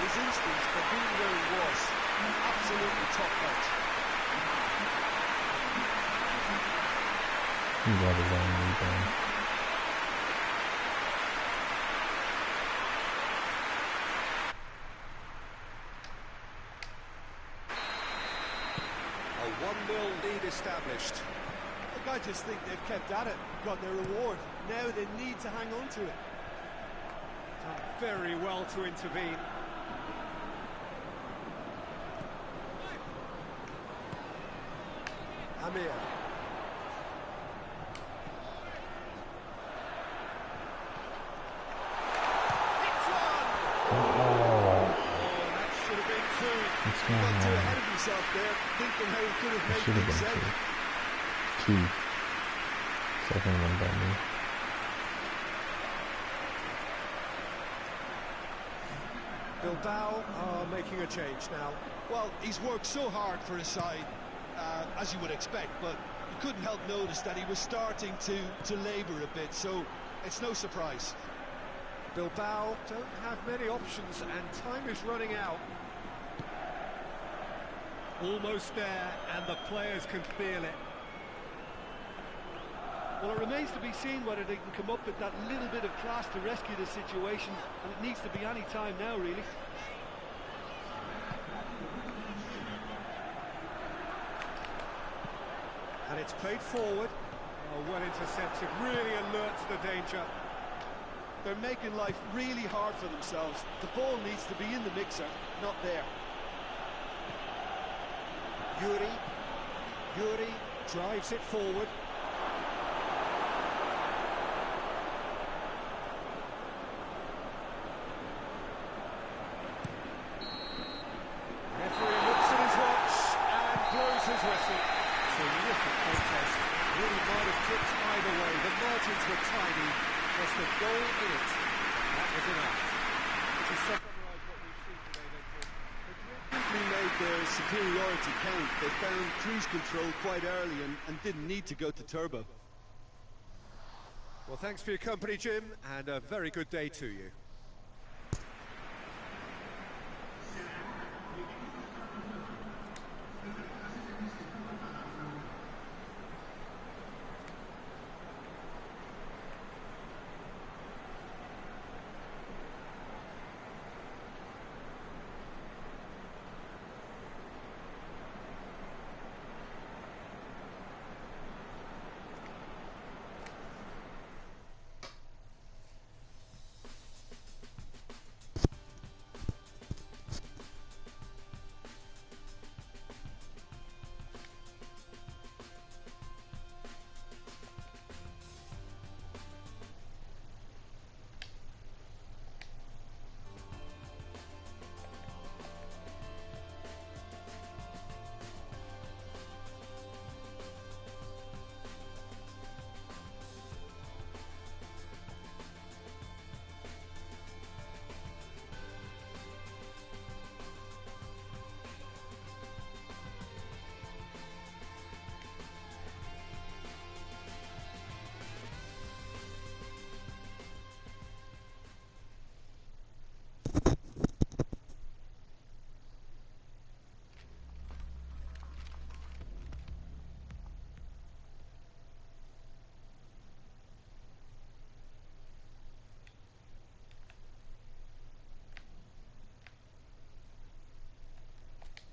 C: His instincts for being where he was, absolutely top notch.
A: He got his own rebound.
B: A 1-0 lead established.
C: Look, I just think they've kept at it, got their reward. Now they need to hang on to it.
B: Done very well to intervene. Amir. Hits one! Oh, that should have been two.
A: What's
C: He
A: going
C: got too
A: on?
C: ahead of himself there, thinking how he could have
A: It
C: made
A: should have
C: things
A: been
C: safe.
A: two. Second one by me.
B: Bilbao are making a change now.
C: Well, he's worked so hard for his side, as you would expect, but you couldn't help notice that he was starting to labour a bit, so it's no surprise.
B: Bilbao don't have many options and time is running out. Almost there, and the players can feel it.
C: Well, it remains to be seen whether they can come up with that little bit of class to rescue the situation, and it needs to be any time now, really.
B: And it's played forward. Oh, well intercepted, really alert to the danger.
C: They're making life really hard for themselves. The ball needs to be in the mixer, not there.
B: Yuri drives it forward. Referee looks at his watch and blows his whistle. Terrific contest. Really might have tipped either way. The margins were tiny. Just a goal in it. That was enough.
C: To summarise what we've seen today, then, Madrid simply made their superiority count. They found cruise control quite early and didn't need to go to turbo.
B: Well, thanks for your company, Jim, and a very good day to you.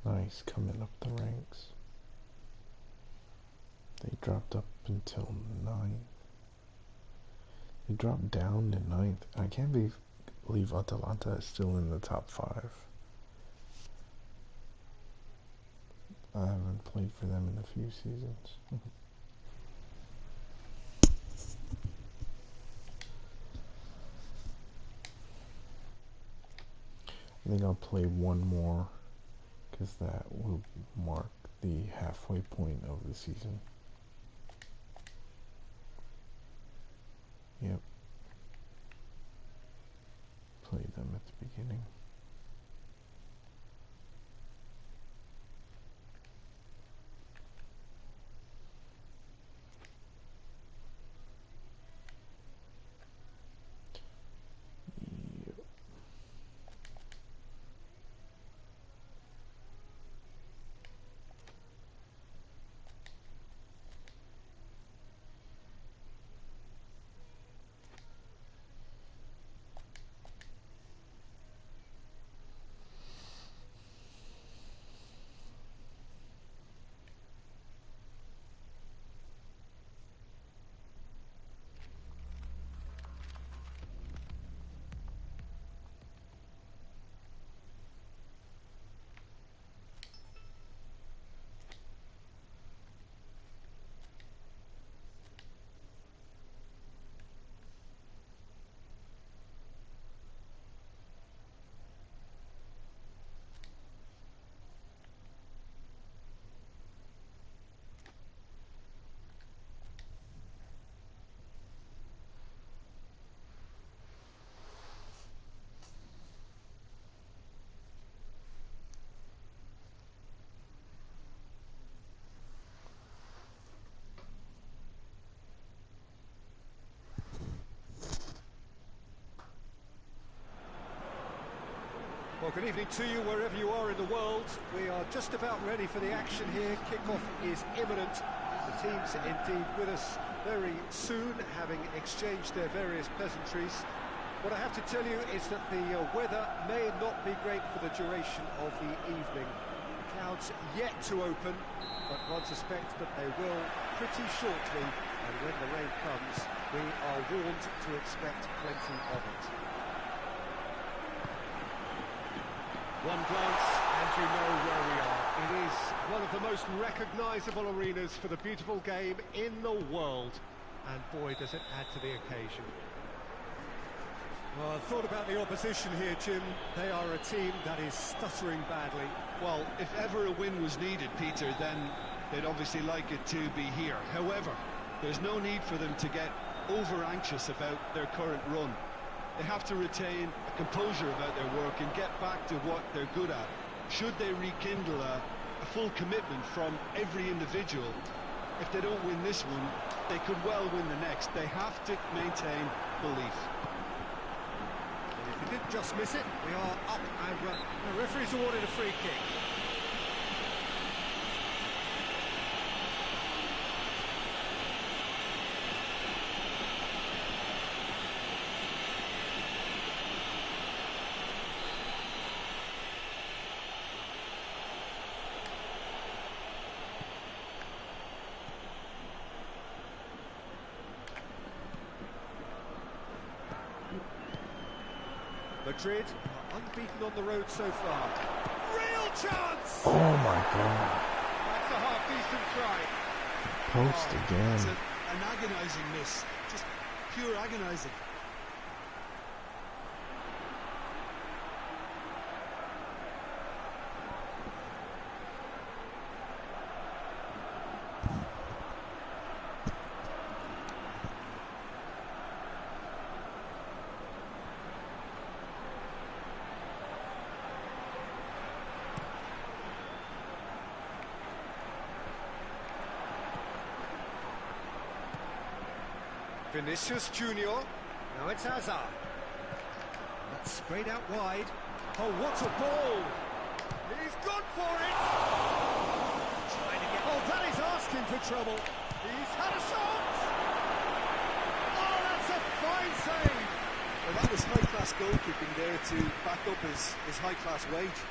A: Nice, coming up the ranks. They dropped up until 9th. They dropped down to 9th. I can't believe Atalanta is still in the top 5. I haven't played for them in a few seasons. I think I'll play one more, because that will mark the halfway point of the season. Yep. Played them at the beginning. Yep.
B: Well, good evening to you wherever you are in the world. We are just about ready for the action here. Kickoff is imminent. The teams indeed with us very soon, having exchanged their various pleasantries. What I have to tell you is that the weather may not be great for the duration of the evening. Clouds yet to open, but one suspects that they will pretty shortly, and when the rain comes, we are warned to expect plenty of it. One glance and you know where we are. It is one of the most recognisable arenas for the beautiful game in the world, and boy does it add to the occasion. Well, I thought about the opposition here, Jim. They are a team that is stuttering badly.
D: Well, if ever a win was needed, Peter, then they'd obviously like it to be here. However, there's no need for them to get over-anxious about their current run. They have to retain a composure about their work and get back to what they're good at. Should they rekindle a full commitment from every individual, if they don't win this one, they could well win the next. They have to maintain belief.
B: If they did just miss it, we are up and the referee's awarded a free kick. Madrid are unbeaten on the road so far. Real chance!
A: Oh my god.
B: That's a half-decent try.
A: Post again.
D: It's an agonising miss. Just pure agonising.
B: Vinicius Junior. Now it's Hazard. That's sprayed out wide. Oh, what a ball! He's gone for it! Trying to get... Oh, that is asking for trouble. He's had a shot! Oh, that's a fine save!
C: Well, that was high-class goalkeeping there to back up his high-class wage.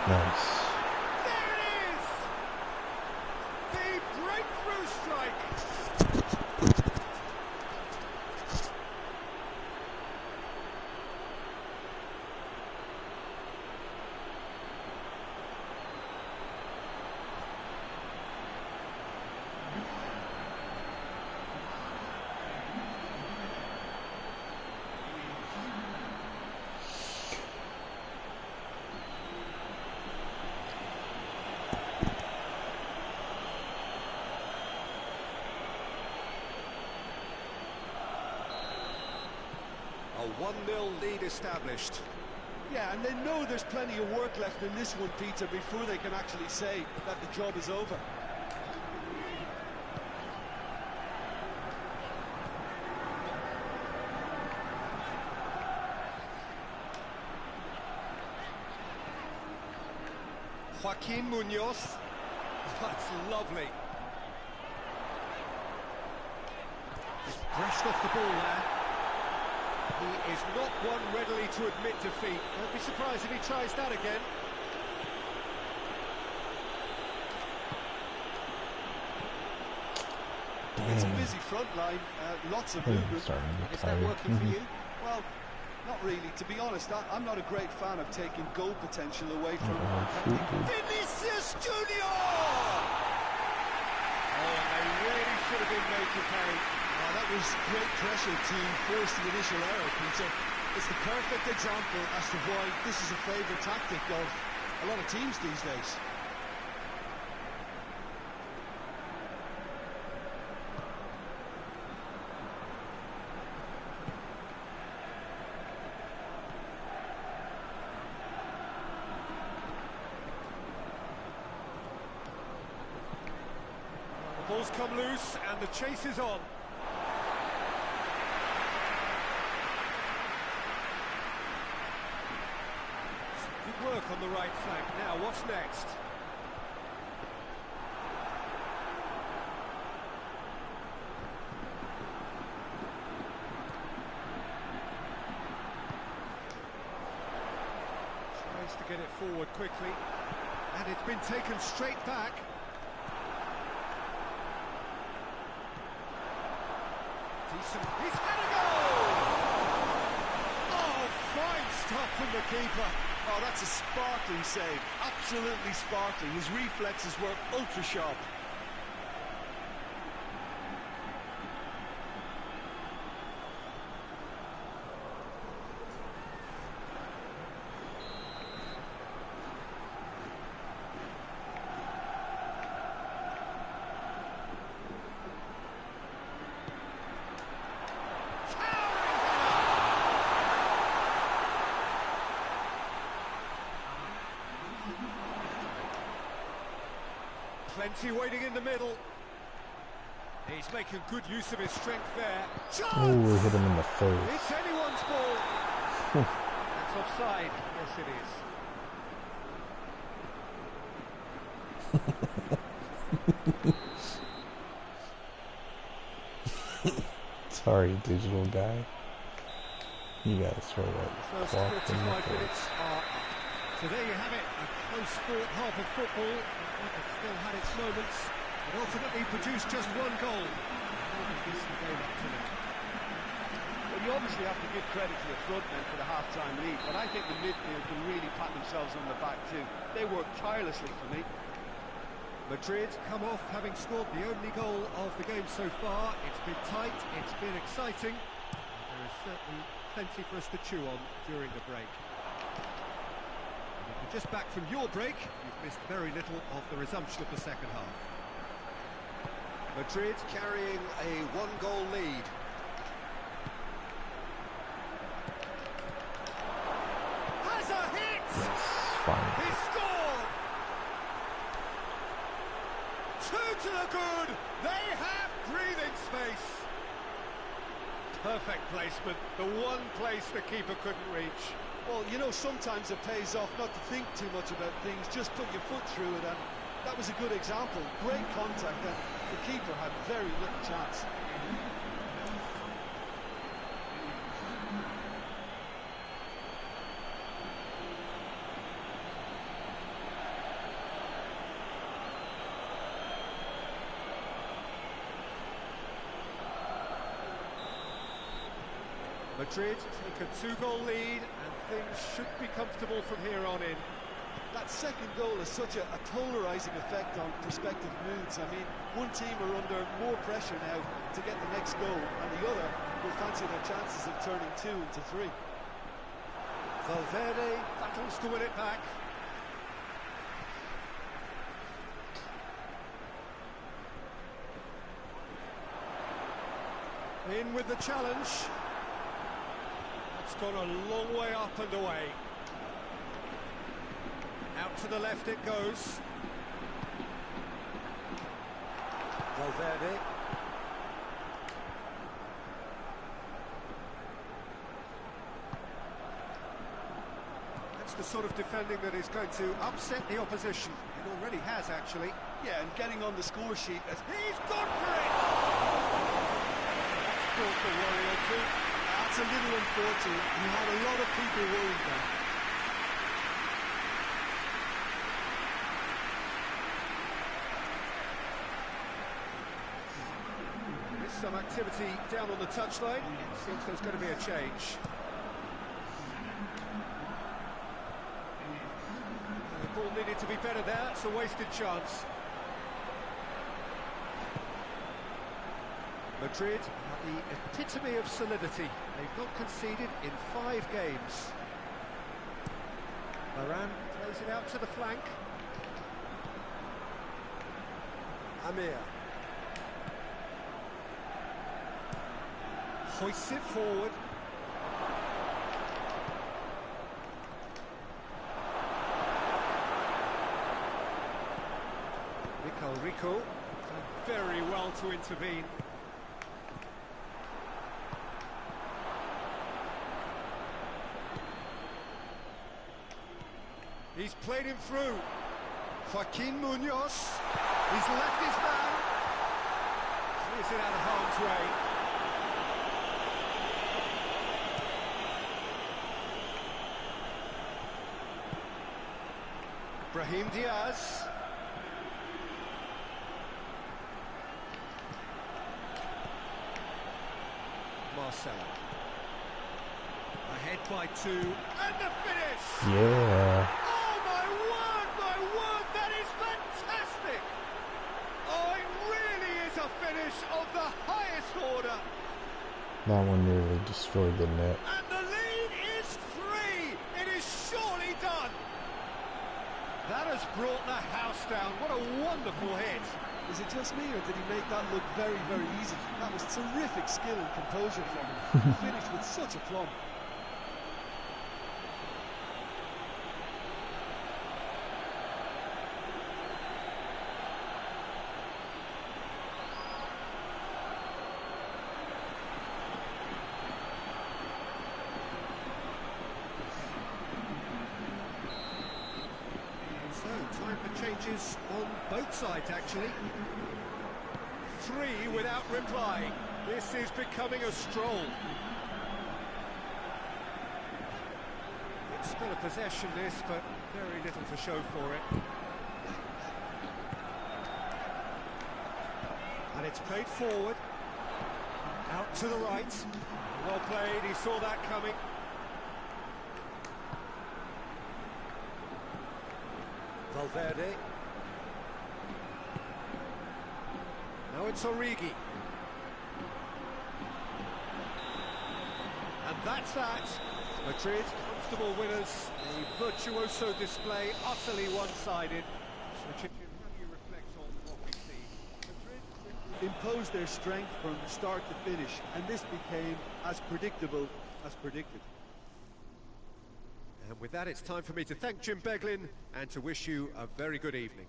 A: Nice.
B: There it is! The breakthrough strike! A 1-0 lead established.
C: Yeah, and they know there's plenty of work left in this one, Peter, before they can actually say that the job is over.
B: Joaquin Munoz. That's lovely. Just brushed off the ball there. He is not one readily to admit defeat. Don't be surprised if he tries that again.
C: It's a busy front line, lots of movement.
B: Is that working for you?
C: Well, not really. To be honest, I'm not a great fan of taking goal potential away from...
B: Vinicius Junior! Oh, they really should have been made to pay.
D: That was great pressure to force the initial error, Peter. It's the perfect example as to why this is a favourite tactic of a lot of teams these days.
B: Ball's come loose and the chase is on. Good work on the right flank. Now, what's next? Tries to get it forward quickly. And it's been taken straight back. Decent. He's had a goal! Oh, fine stuff from the keeper.
D: Oh, that's a sparkling save. Absolutely sparkling. His reflexes were ultra sharp.
B: Plenty waiting in the middle. He's making good use of his strength there. Chance!
A: Oh, hit him in the face.
B: It's anyone's ball. That's offside. Yes, it is.
A: Sorry, digital guy. You gotta throw that
B: First
A: clock in the
B: 45
A: face.
B: minutes are up. So there you have it, a close-fought half of football. It still had its moments, but ultimately produced just one goal. This is the game up to now.
C: Well, you obviously have to give credit to the front men for the half-time lead, but I think the midfield can really pat themselves on the back too. They worked tirelessly for me.
B: Madrid come off having scored the only goal of the game so far. It's been tight, it's been exciting. There is certainly plenty for us to chew on during the break. If you're just back from your break, you've missed very little of the resumption of the second half.
C: Madrid carrying a one-goal lead.
B: Has a hit!
A: Fine.
B: He scored! Two to the good! They have breathing space! Perfect placement, the one place the keeper couldn't reach.
C: Well, you know, sometimes it pays off not to think too much about things, just put your foot through it, and that was a good example. Great contact, and the keeper had very little chance.
B: Madrid take a two-goal lead, and things should be comfortable from here on in.
C: That second goal has such a polarising effect on prospective moods. I mean, one team are under more pressure now to get the next goal, and the other will fancy their chances of turning 2 into 3.
B: Valverde battles to win it back. In with the challenge. It's gone a long way up and away. Out to the left it goes. Valverde. That's the sort of defending that is going to upset the opposition. It already has, actually.
C: Yeah, and getting on the score sheet.
B: He's gone for it! That's caught the Warrior too.
C: That's a little unfortunate. You had a lot of people worried there.
B: There's some activity down on the touchline. It seems there's going to be a change. The ball needed to be better there. It's a wasted chance. Madrid are the epitome of solidity. They've not conceded in 5 games. Varane plays it out to the flank. Amir. Hoists it forward. Rico. Very well to intervene. He's played him through. Joaquin Munoz. He's left his man. Clears it out of harm's way. Brahim Diaz. Marcelo. Ahead by 2. And the finish!
A: Yeah.
B: My word, that is fantastic! Oh, it really is a finish of the highest order.
A: That one nearly destroyed the net.
B: And the lead is 3. It is surely done. That has brought the house down. What a wonderful hit.
C: Is it just me, or did he make that look very, very easy? That was terrific skill and composure from him. He finished with such aplomb.
B: Time for changes on both sides, actually. 3 without reply. This is becoming a stroll. It's still a possession, this, but very little to show for it. And it's played forward. Out to the right. Well played, he saw that coming. Valverde. Now it's Origi. And that's that. Madrid, comfortable winners. A virtuoso display, utterly one-sided. So, Chichen, how do you reflect on what we see? Madrid
C: Imposed their strength from start to finish, and this became as predictable as predicted.
B: And with that, it's time for me to thank Jim Beglin and to wish you a very good evening.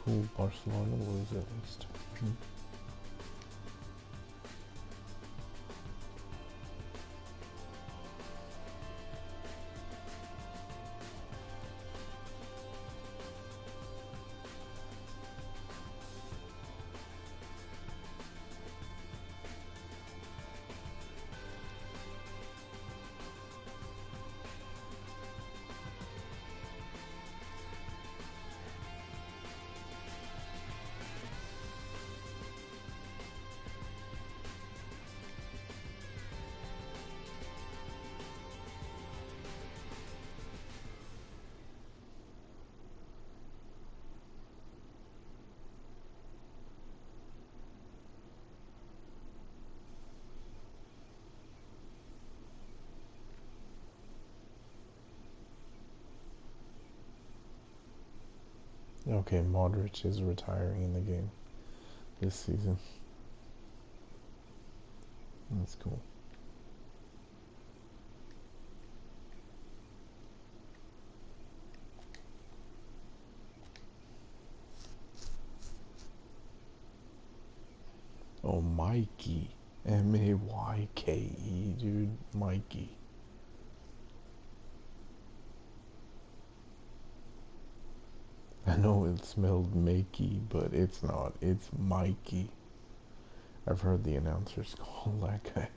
A: Cool, Barcelona lose at least. Okay, Modric is retiring in the game this season. That's cool. Oh, Mikey. M-A-Y-K-E, dude. Mikey. I know it smelled Makey, but it's not. It's Mikey. I've heard the announcers call that guy.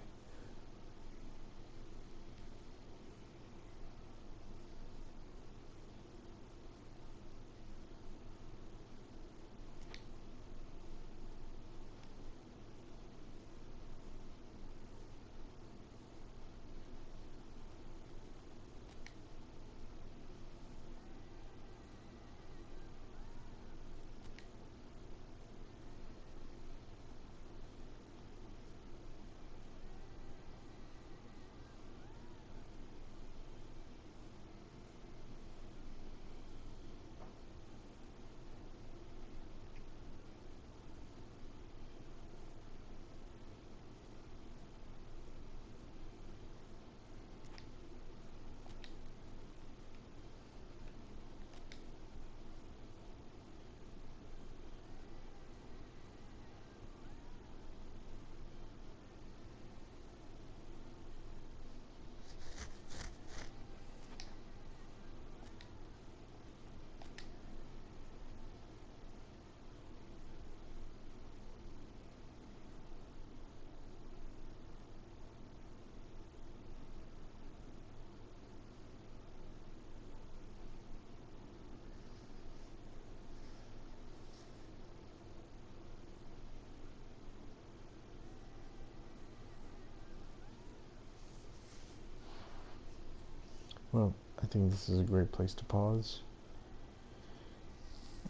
A: Well, I think this is a great place to pause.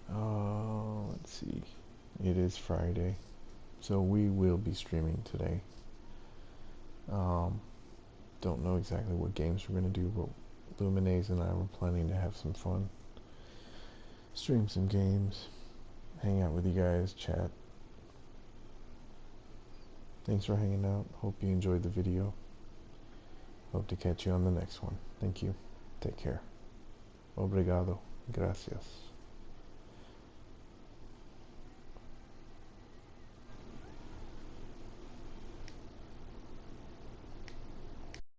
A: Let's see. It is Friday, so we will be streaming today. Don't know exactly what games we're going to do, but Luminaise and I were planning to have some fun. Stream some games, hang out with you guys, chat. Thanks for hanging out. Hope you enjoyed the video. Hope to catch you on the next one. Thank you. Take care. Obrigado. Gracias.